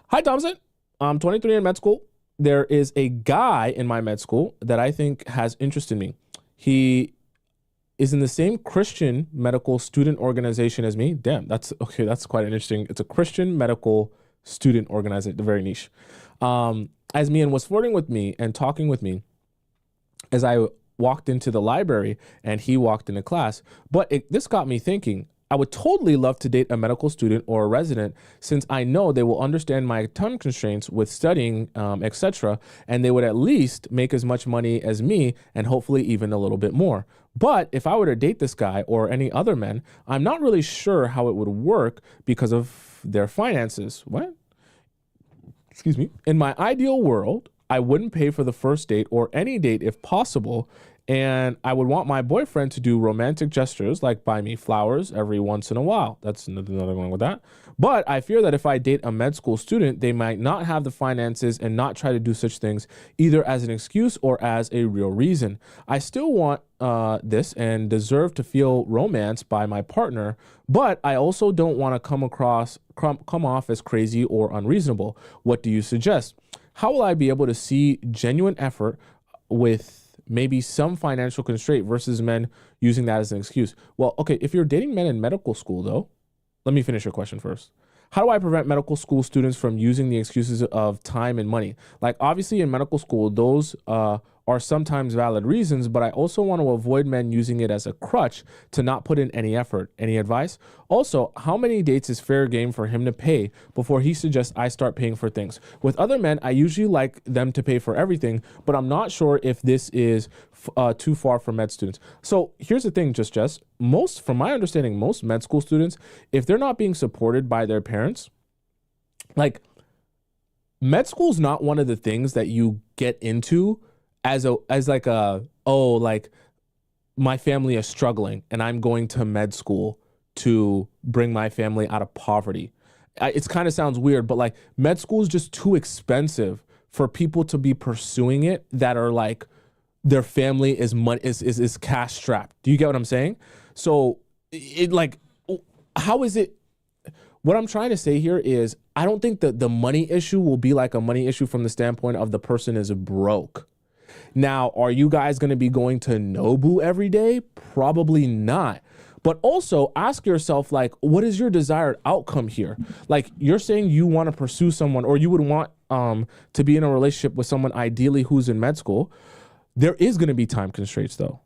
Hi, Tomisin. I'm 23 in med school. There is a guy in my med school that I think has interest in me. He is in the same Christian medical student organization as me. Damn, that's okay. That's quite interesting. It's a Christian medical student organization, very niche. As me and was flirting with me and talking with me as I walked into the library and he walked into class. But this got me thinking, I would totally love to date a medical student or a resident since I know they will understand my time constraints with studying, etc. And they would at least make as much money as me and hopefully even a little bit more. But if I were to date this guy or any other men, I'm not really sure how it would work because of their finances. What? Excuse me. In my ideal world, I wouldn't pay for the first date or any date if possible. And I would want my boyfriend to do romantic gestures like buy me flowers every once in a while. That's another one with that. But I fear that if I date a med school student, they might not have the finances and not try to do such things either as an excuse or as a real reason. I still want this and deserve to feel romance by my partner, but I also don't want to come off as crazy or unreasonable. What do you suggest? How will I be able to see genuine effort with maybe some financial constraint versus men using that as an excuse? Well, okay, if you're dating men in medical school though, let me finish your question first. How do I prevent medical school students from using the excuses of time and money? Like obviously in medical school, those are are sometimes valid reasons, but I also want to avoid men using it as a crutch to not put in any effort. Any advice? Also, how many dates is fair game for him to pay before he suggests I start paying for things? With other men, I usually like them to pay for everything, but I'm not sure if this is too far for med students. So here's the thing, Jess, from my understanding, most med school students, if they're not being supported by their parents, like, med school is not one of the things that you get into as my family is struggling and I'm going to med school to bring my family out of poverty. It kind of sounds weird, but like, med school is just too expensive for people to be pursuing it that are like, their family is cash strapped. Do you get what I'm saying? So how is it? What I'm trying to say here is, I don't think that the money issue will be like a money issue from the standpoint of the person is broke. Now, are you guys going to be going to Nobu every day? Probably not. But also ask yourself, like, what is your desired outcome here? Like, you're saying you want to pursue someone, or you would want to be in a relationship with someone ideally who's in med school. There is going to be time constraints, though.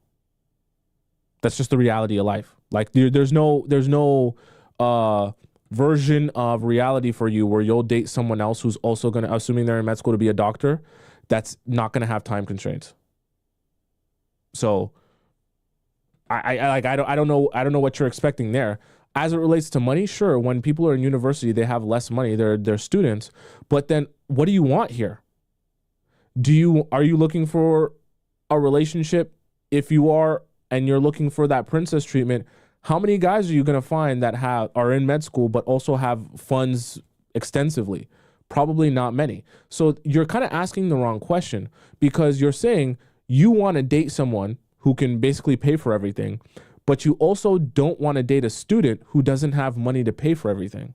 That's just the reality of life. Like, there's no version of reality for you where you'll date someone else who's also going to, assuming they're in med school to be a doctor, that's not going to have time constraints. So I don't know what you're expecting there. As it relates to money, sure, when people are in university, they have less money, they're students, but then what do you want here? Are you looking for a relationship? If you are, and you're looking for that princess treatment, how many guys are you going to find that are in med school but also have funds extensively? Probably not many. So you're kind of asking the wrong question, because you're saying you want to date someone who can basically pay for everything, but you also don't want to date a student who doesn't have money to pay for everything.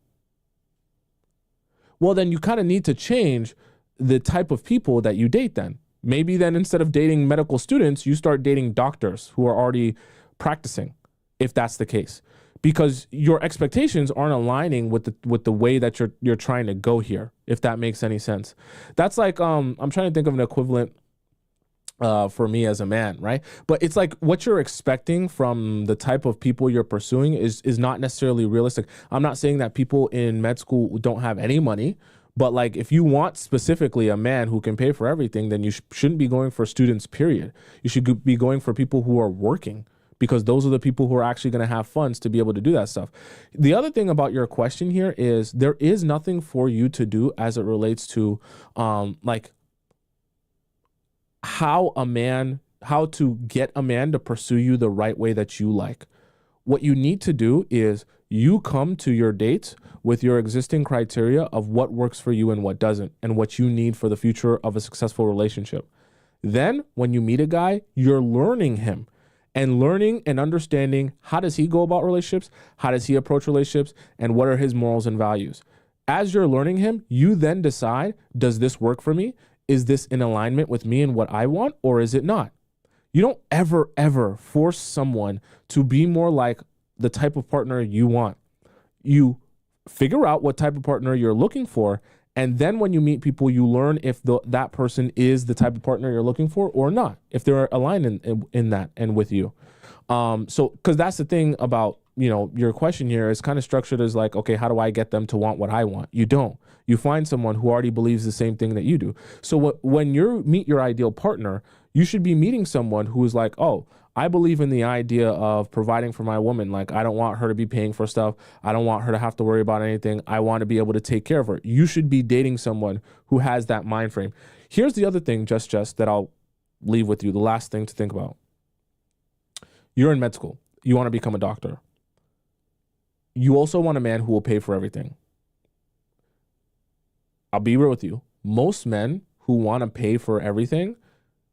Well, then you kind of need to change the type of people that you date then. Maybe then instead of dating medical students, you start dating doctors who are already practicing, if that's the case, because your expectations aren't aligning with the way that you're trying to go here, if that makes any sense. That's like, I'm trying to think of an equivalent for me as a man, right? But it's like, what you're expecting from the type of people you're pursuing is not necessarily realistic. I'm not saying that people in med school don't have any money, but like, if you want specifically a man who can pay for everything, then you shouldn't be going for students, period. You should be going for people who are working, because those are the people who are actually going to have funds to be able to do that stuff. The other thing about your question here is, there is nothing for you to do as it relates to like how to get a man to pursue you the right way that you like. What you need to do is you come to your dates with your existing criteria of what works for you and what doesn't, and what you need for the future of a successful relationship. Then when you meet a guy, you're learning him and learning and understanding, how does he go about relationships? How does he approach relationships? And what are his morals and values? As you're learning him, you then decide, does this work for me? Is this in alignment with me and what I want, or is it not? You don't ever force someone to be more like the type of partner you want. You figure out what type of partner you're looking for, and then when you meet people, you learn if that person is the type of partner you're looking for or not, if they're aligned in that and with you. So, because that's the thing about, your question here is kind of structured as like, okay, how do I get them to want what I want? You don't. You find someone who already believes the same thing that you do. So when you meet your ideal partner, you should be meeting someone who is like, oh, I believe in the idea of providing for my woman. Like, I don't want her to be paying for stuff. I don't want her to have to worry about anything. I want to be able to take care of her. You should be dating someone who has that mind frame. Here's the other thing, just that I'll leave with you. The last thing to think about. You're in med school. You want to become a doctor. You also want a man who will pay for everything. I'll be real with you. Most men who want to pay for everything,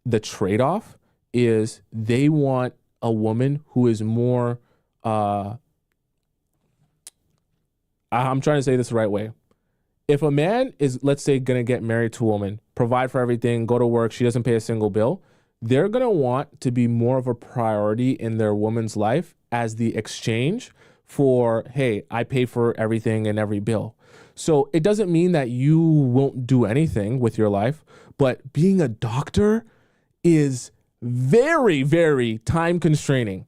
the trade-off is they want a woman who is more, I'm trying to say this the right way. If a man is, let's say, going to get married to a woman, provide for everything, go to work, she doesn't pay a single bill, they're going to want to be more of a priority in their woman's life as the exchange for, hey, I pay for everything and every bill. So it doesn't mean that you won't do anything with your life, but being a doctor is very, very time constraining,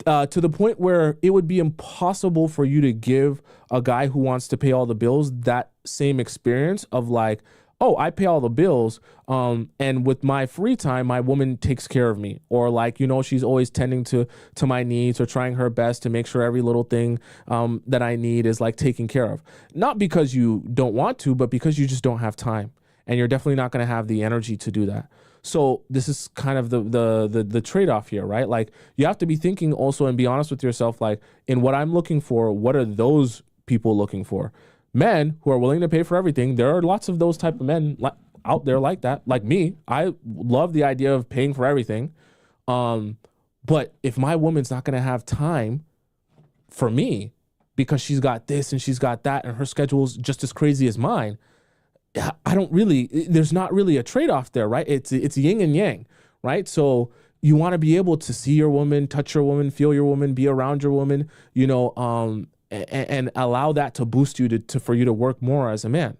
to the point where it would be impossible for you to give a guy who wants to pay all the bills that same experience of like, oh, I pay all the bills, and with my free time, my woman takes care of me, or like, she's always tending to my needs or trying her best to make sure every little thing that I need is like taken care of. Not because you don't want to, but because you just don't have time, and you're definitely not going to have the energy to do that. So this is kind of the trade-off here, right? Like, you have to be thinking also and be honest with yourself, like, in what I'm looking for, what are those people looking for? Men who are willing to pay for everything. There are lots of those type of men out there like that. Like me, I love the idea of paying for everything. But if my woman's not going to have time for me because she's got this and she's got that and her schedule's just as crazy as mine, there's not really a trade-off there, right? It's yin and yang, right? So you want to be able to see your woman, touch your woman, feel your woman, be around your woman, and allow that to boost you for you to work more as a man.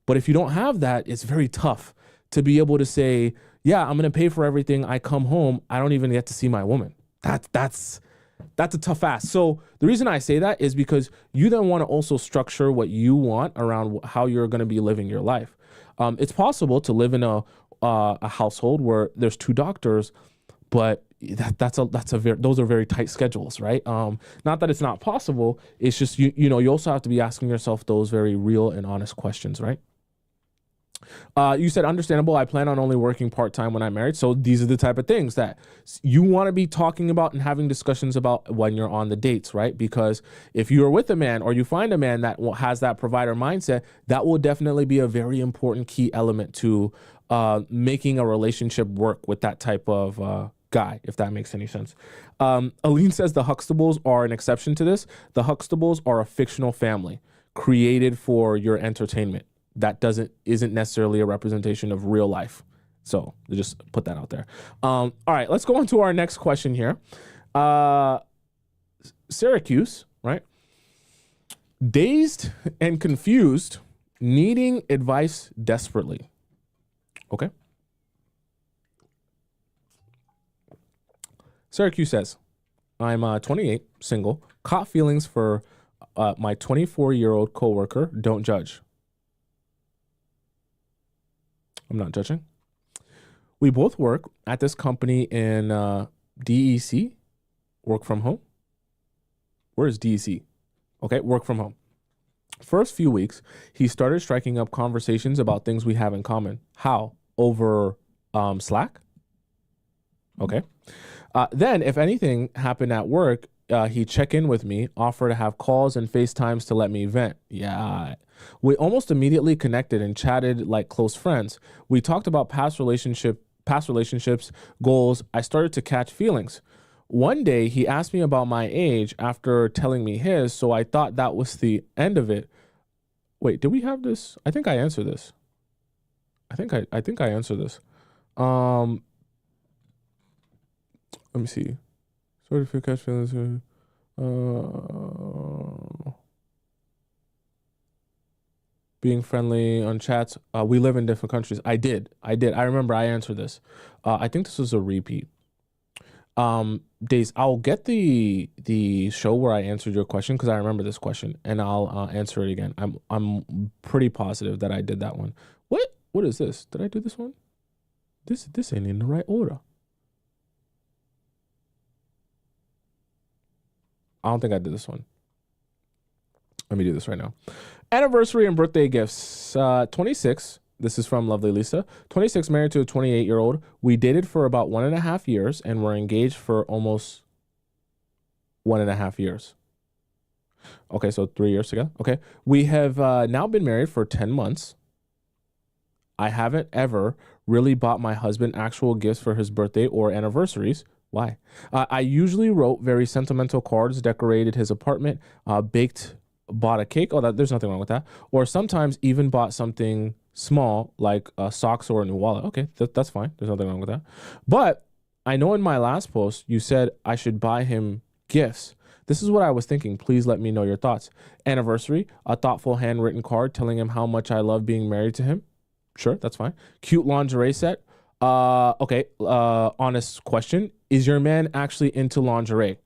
But if you don't have that, it's very tough to be able to say, yeah, I'm going to pay for everything. I come home, I don't even get to see my woman. That's a tough ask. So the reason I say that is because you then want to also structure what you want around how you're going to be living your life. It's possible to live in a household where there's 2 doctors, but those are very tight schedules, right? Not that it's not possible. It's just, you also have to be asking yourself those very real and honest questions, right? You said, understandable. I plan on only working part-time when I'm married. So these are the type of things that you want to be talking about and having discussions about when you're on the dates, right? Because if you're with a man or you find a man that has that provider mindset, that will definitely be a very important key element to making a relationship work with that type of guy, if that makes any sense. Aline says the Huxtables are an exception to this. The Huxtables are a fictional family created for your entertainment. That isn't necessarily a representation of real life. So just put that out there. All right, let's go on to our next question here. Syracuse, right? Dazed and confused, needing advice desperately. Okay. Syracuse says, I'm 28, single, caught feelings for my 24-year-old coworker. Don't judge. I'm not judging. We both work at this company in DEC, work from home. Where is DEC? Okay, work from home. First few weeks, he started striking up conversations about things we have in common. How? Over Slack? Okay. Then, if anything happened at work, he'd check in with me, offer to have calls and FaceTimes to let me vent. Yeah. We almost immediately connected and chatted like close friends. We talked about past relationships, goals. I started to catch feelings. One day, he asked me about my age after telling me his, so I thought that was the end of it. Wait, did we have this? I think I answered this. I think I answered this. Let me see. Sorry if you catch feelings. Being friendly on chats. We live in different countries. I did. I remember I answered this. I think this was a repeat. Days, I'll get the show where I answered your question because I remember this question and I'll answer it again. I'm pretty positive that I did that one. What is this? Did I do this one? This ain't in the right order. I don't think I did this one. Let me do this right now. Anniversary and birthday gifts. 26. This is from Lovely Lisa. 26, married to a 28-year-old. We dated for about 1.5 years and were engaged for almost 1.5 years. Okay, so 3 years together. Okay. We have now been married for 10 months. I haven't ever really bought my husband actual gifts for his birthday or anniversaries. Why? I usually wrote very sentimental cards, decorated his apartment, bought a cake. Oh, there's nothing wrong with that. Or sometimes even bought something small like socks or a new wallet. Okay, that's fine. There's nothing wrong with that. But I know in my last post, you said I should buy him gifts. This is what I was thinking. Please let me know your thoughts. Anniversary, a thoughtful handwritten card telling him how much I love being married to him. Sure, that's fine. Cute lingerie set. Okay. Honest question. Is your man actually into lingerie?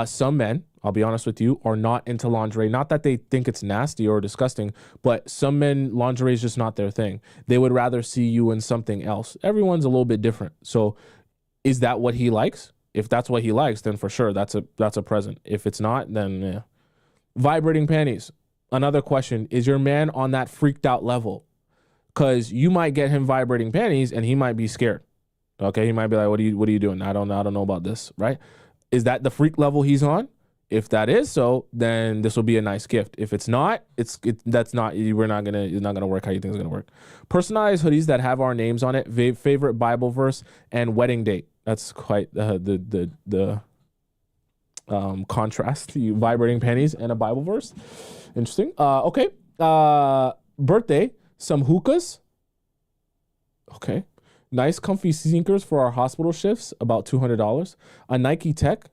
Some men, I'll be honest with you, are not into lingerie. Not that they think it's nasty or disgusting, but some men, lingerie is just not their thing. They would rather see you in something else. Everyone's a little bit different. So is that what he likes? If that's what he likes, then for sure that's a present. If it's not, then yeah. Vibrating panties. Another question. Is your man on that freaked out level? Because you might get him vibrating panties and he might be scared. Okay, he might be like, what are you doing? I don't know about this, right? Is that the freak level he's on? If that is so, then this will be a nice gift. If it's not, that's not, it's not gonna work how you think it's gonna work. Personalized hoodies that have our names on it, favorite Bible verse, and wedding date. That's quite the contrast. You vibrating panties and a Bible verse. Interesting. Okay. Birthday, some hookahs. Okay. Nice comfy sneakers for our hospital shifts, about $200. A Nike Tech.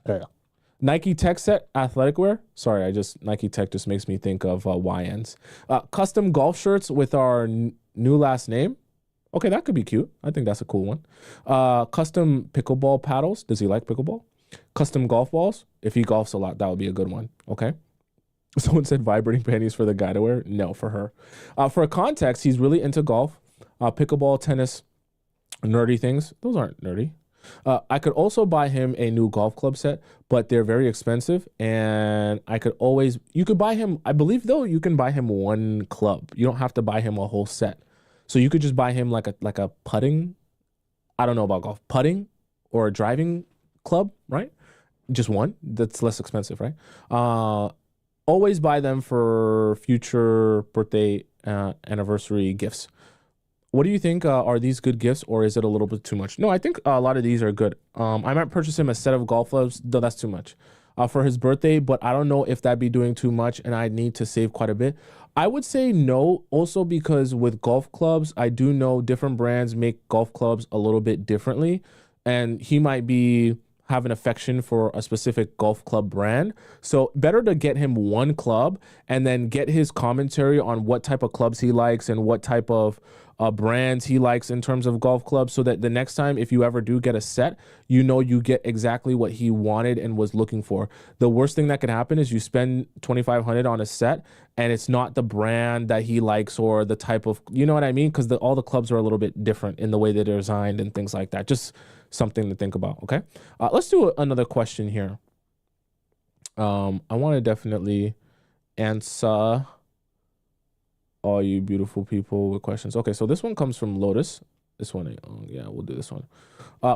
There you go. Nike Tech set, athletic wear. Sorry, Nike Tech just makes me think of YNs. Custom golf shirts with our new last name. Okay, that could be cute. I think that's a cool one. Custom pickleball paddles. Does he like pickleball? Custom golf balls. If he golfs a lot, that would be a good one. Okay. Someone said vibrating panties for the guy to wear. No, for her. For context, he's really into golf. Pickleball, tennis, nerdy things. Those aren't nerdy. I could also buy him a new golf club set, but they're very expensive. And you could buy him, I believe though, you can buy him one club. You don't have to buy him a whole set. So you could just buy him like a putting, I don't know about golf, putting or a driving club, right? Just one. That's less expensive, right? Always buy them for future birthday, anniversary gifts. What do you think? Are these good gifts or is it a little bit too much? No, I think a lot of these are good. I might purchase him a set of golf clubs, though that's too much for his birthday, but I don't know if that'd be doing too much and I need to save quite a bit. I would say no, also because with golf clubs, I do know different brands make golf clubs a little bit differently, and he might have an affection for a specific golf club brand. So better to get him one club and then get his commentary on what type of clubs he likes and what type of brands he likes in terms of golf clubs, so that the next time if you ever do get a set, you know you get exactly what he wanted and was looking for. The worst thing that could happen is you spend $2,500 on a set and it's not the brand that he likes or the type of, you know what I mean? Because all the clubs are a little bit different in the way that they're designed and things like that. Just something to think about, okay? Let's do another question here. I want to definitely answer all you beautiful people with questions. Okay, so this one comes from Lotus. This one, yeah, we'll do this one.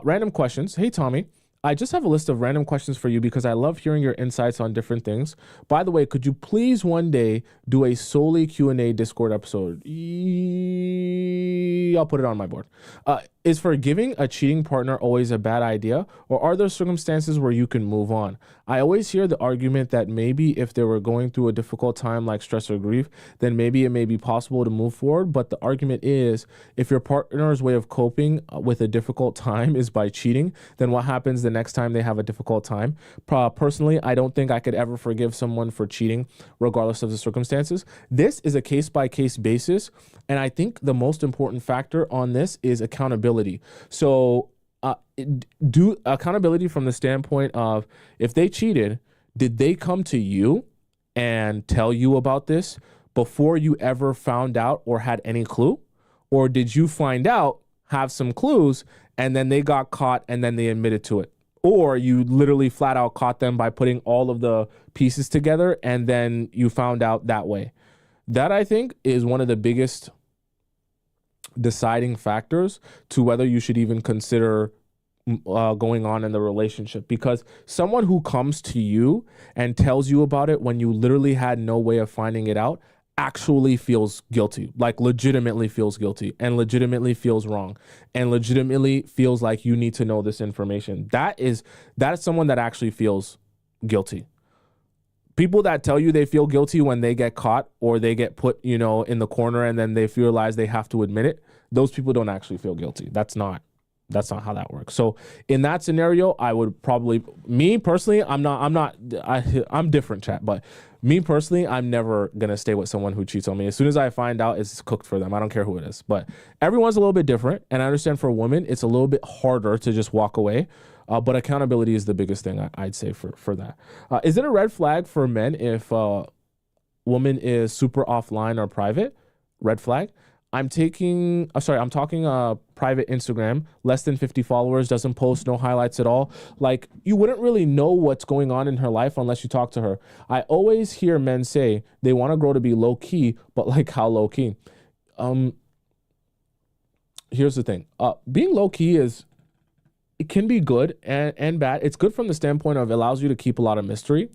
Random questions. Hey, Tommy. I just have a list of random questions for you because I love hearing your insights on different things. By the way, could you please one day do a solely Q&A Discord episode? I'll put it on my board. Is forgiving a cheating partner always a bad idea, or are there circumstances where you can move on? I always hear the argument that maybe if they were going through a difficult time like stress or grief, then maybe it may be possible to move forward. But the argument is, if your partner's way of coping with a difficult time is by cheating, then what happens the next time they have a difficult time? Personally, I don't think I could ever forgive someone for cheating, regardless of the circumstances. This is a case-by-case basis, and I think the most important factor on this is accountability. So do accountability from the standpoint of, if they cheated, did they come to you and tell you about this before you ever found out or had any clue? Or did you find out, have some clues, and then they got caught and then they admitted to it? Or you literally flat out caught them by putting all of the pieces together and then you found out that way? That, I think, is one of the biggest deciding factors to whether you should even consider going on in the relationship. Because someone who comes to you and tells you about it when you literally had no way of finding it out actually feels guilty, like legitimately feels guilty and legitimately feels wrong and legitimately feels like you need to know this information. That is someone that actually feels guilty. People that tell you they feel guilty when they get caught or they get put, in the corner and then they realize they have to admit it, those people don't actually feel guilty. That's not how that works. So in that scenario, I would probably, me personally, I'm different, chat, but Me personally, I'm never gonna stay with someone who cheats on me. As soon as I find out, it's cooked for them. I don't care who it is. But everyone's a little bit different, and I understand for women, it's a little bit harder to just walk away. But accountability is the biggest thing I'd say for that. Is it a red flag for men if a woman is super offline or private? Red flag. I'm talking private Instagram, less than 50 followers, doesn't post, no highlights at all. Like, you wouldn't really know what's going on in her life unless you talk to her. I always hear men say they want to grow to be low key, but like, how low key? Here's the thing. Being low key it can be good and bad. It's good from the standpoint of it allows you to keep a lot of mystery.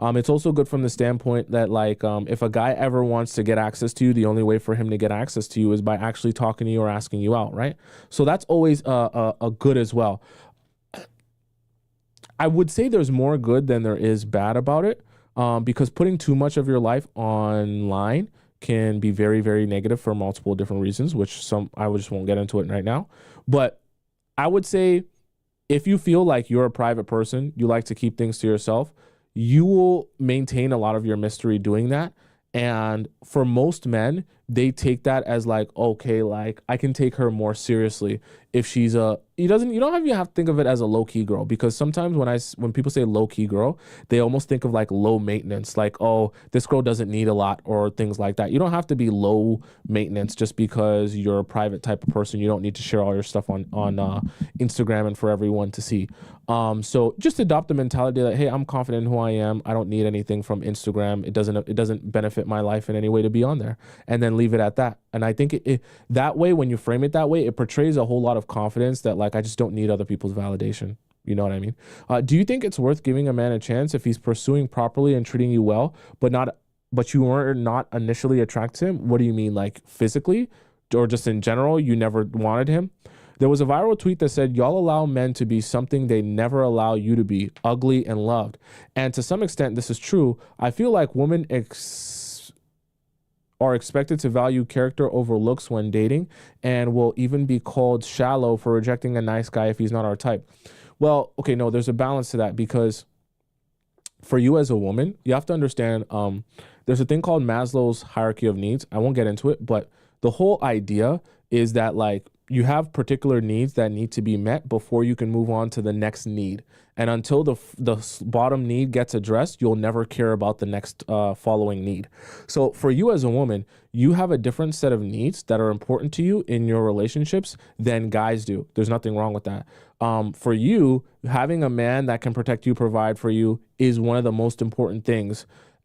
It's also good from the standpoint that, like, if a guy ever wants to get access to you, the only way for him to get access to you is by actually talking to you or asking you out, right? So that's always a good as well. I would say there's more good than there is bad about it, because putting too much of your life online can be very, very negative for multiple different reasons, which I just won't get into it right now. But I would say if you feel like you're a private person, you like to keep things to yourself, you will maintain a lot of your mystery doing that. And for most men, they take that as like, okay, like I can take her more seriously if she's you don't have to think of it as a low key girl, because sometimes when people say low key girl, they almost think of like low maintenance, like, oh, this girl doesn't need a lot or things like that. You don't have to be low maintenance just because you're a private type of person. You don't need to share all your stuff on Instagram and for everyone to see. So just adopt the mentality that, hey, I'm confident in who I am. I don't need anything from Instagram. It doesn't benefit my life in any way to be on there, and then leave it at that. And I think that way, when you frame it that way, it portrays a whole lot of confidence that, like, I just don't need other people's validation. You know what I mean? Do you think it's worth giving a man a chance if he's pursuing properly and treating you well, but you were not initially attracted to him? What do you mean, like physically, or just in general, you never wanted him? There was a viral tweet that said, y'all allow men to be something they never allow you to be, ugly and loved. And to some extent, this is true. I feel like women are expected to value character over looks when dating, and will even be called shallow for rejecting a nice guy if he's not our type. Well, okay, no, there's a balance to that, because for you as a woman, you have to understand, there's a thing called Maslow's hierarchy of needs. I won't get into it, but the whole idea is that, like, you have particular needs that need to be met before you can move on to the next need. And until the bottom need gets addressed, you'll never care about the next following need. So for you as a woman, you have a different set of needs that are important to you in your relationships than guys do. There's nothing wrong with that. For you, having a man that can protect you, provide for you, is one of the most important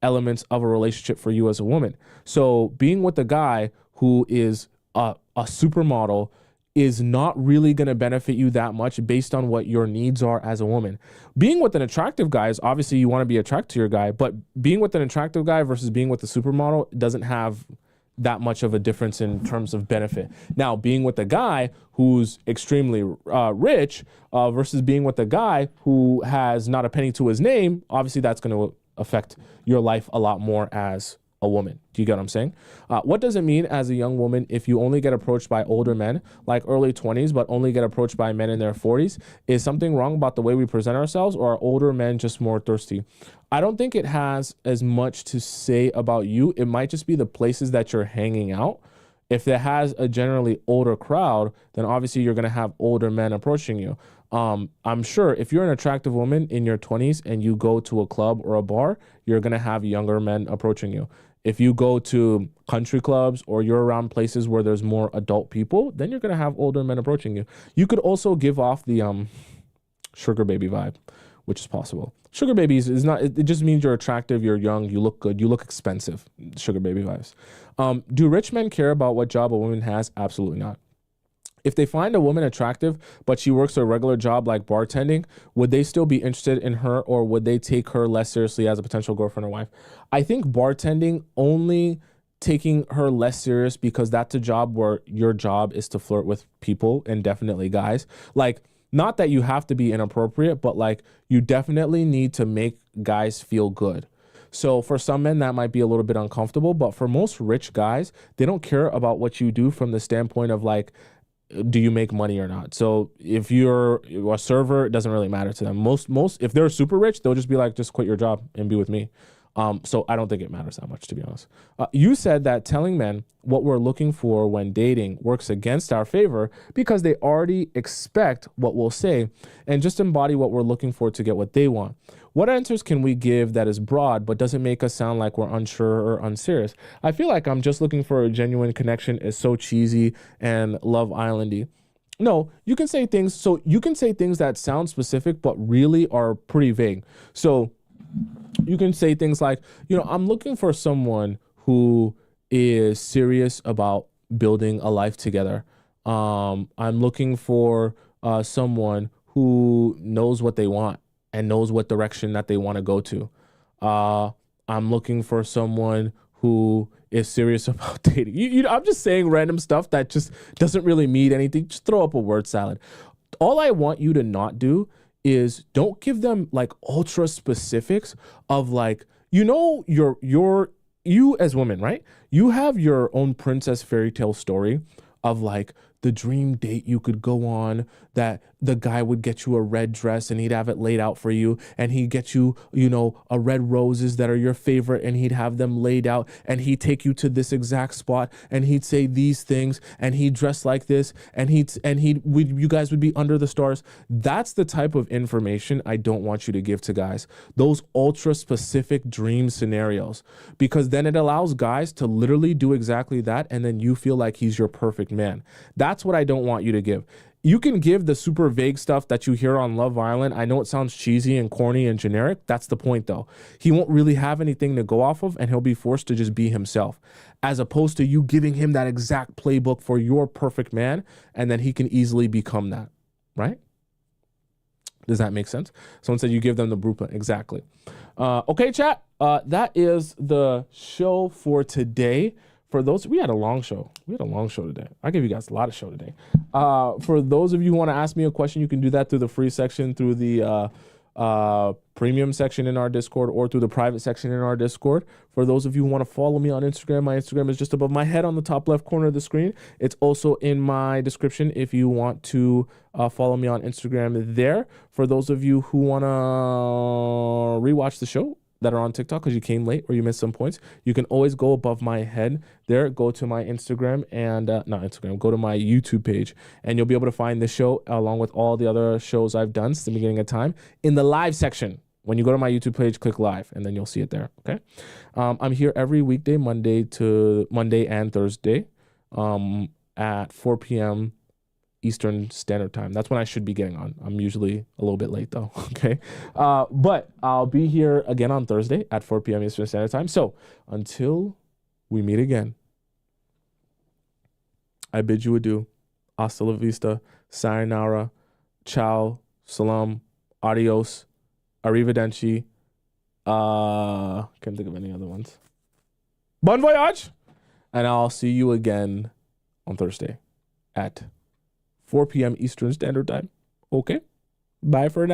elements of a relationship for you as a woman. So being with a guy who is a supermodel is not really going to benefit you that much based on what your needs are as a woman. Being with an attractive guy is obviously, you want to be attracted to your guy, but being with an attractive guy versus being with a supermodel doesn't have that much of a difference in terms of benefit. Now, being with a guy who's extremely rich versus being with a guy who has not a penny to his name, obviously that's going to affect your life a lot more as a woman. Do you get what I'm saying? What does it mean as a young woman if you only get approached by older men, like early 20s, but only get approached by men in their 40s? Is something wrong about the way we present ourselves, or are older men just more thirsty? I don't think it has as much to say about you. It might just be the places that you're hanging out. If it has a generally older crowd, then obviously you're going to have older men approaching you. I'm sure if you're an attractive woman in your 20s and you go to a club or a bar, you're going to have younger men approaching you. If you go to country clubs or you're around places where there's more adult people, then you're going to have older men approaching you. You could also give off the sugar baby vibe, which is possible. Sugar babies is not, it just means you're attractive, you're young, you look good, you look expensive. Sugar baby vibes. Do rich men care about what job a woman has? Absolutely not. If they find a woman attractive, but she works a regular job like bartending, would they still be interested in her, or would they take her less seriously as a potential girlfriend or wife? I think bartending, only taking her less serious because that's a job where your job is to flirt with people, and definitely guys. Like, not that you have to be inappropriate, but like, you definitely need to make guys feel good. So for some men, that might be a little bit uncomfortable, but for most rich guys, they don't care about what you do from the standpoint of like, do you make money or not? So if you're a server, it doesn't really matter to them. Most, if they're super rich, they'll just be like, just quit your job and be with me. So I don't think it matters that much, to be honest. You said that telling men what we're looking for when dating works against our favor because they already expect what we'll say and just embody what we're looking for to get what they want. What answers can we give that is broad but doesn't make us sound like we're unsure or unserious? I feel like I'm just looking for a genuine connection is so cheesy and Love Islandy. No, you can say things. So you can say things that sound specific but really are pretty vague. So you can say things like, I'm looking for someone who is serious about building a life together. I'm looking for someone who knows what they want and knows what direction that they want to go to. I'm looking for someone who is serious about dating. I'm just saying random stuff that just doesn't really mean anything. Just throw up a word salad. All I want you to not do is don't give them like ultra specifics of like, you as women, right? You have your own princess fairy tale story of like the dream date you could go on, that the guy would get you a red dress and he'd have it laid out for you, and he'd get you, a red roses that are your favorite, and he'd have them laid out, and he'd take you to this exact spot, and he'd say these things, and he'd dress like this, and you guys would be under the stars. That's the type of information I don't want you to give to guys. Those ultra specific dream scenarios, because then it allows guys to literally do exactly that, and then you feel like he's your perfect man. That's what I don't want you to give. You can give the super vague stuff that you hear on Love Island. I know it sounds cheesy and corny and generic. That's the point, though. He won't really have anything to go off of, and he'll be forced to just be himself, as opposed to you giving him that exact playbook for your perfect man, and then he can easily become that, right? Does that make sense? Someone said you give them the blueprint. Exactly. Okay, chat. That is the show for today. For those, we had a long show. Today. I gave you guys a lot of show today. For those of you who want to ask me a question, you can do that through the free section, through the premium section in our Discord, or through the private section in our Discord. For those of you who want to follow me on Instagram, my Instagram is just above my head on the top left corner of the screen. It's also in my description if you want to follow me on Instagram there. For those of you who want to rewatch the show that are on TikTok because you came late or you missed some points, you can always go above my head there, go to my Instagram and go to my YouTube page, and you'll be able to find this show along with all the other shows I've done since the beginning of time in the live section. When you go to my YouTube page, click live, and then you'll see it there. Okay. I'm here every weekday, Monday and Thursday, at 4 p.m. Eastern Standard Time. That's when I should be getting on. I'm usually a little bit late though. Okay. But I'll be here again on Thursday at 4 p.m. Eastern Standard Time. So until we meet again, I bid you adieu. Hasta la vista. Sayonara. Ciao. Salam. Adios. Arrivederci. Can't think of any other ones. Bon voyage. And I'll see you again on Thursday at 4 p.m. Eastern Standard Time. Okay? Bye for now.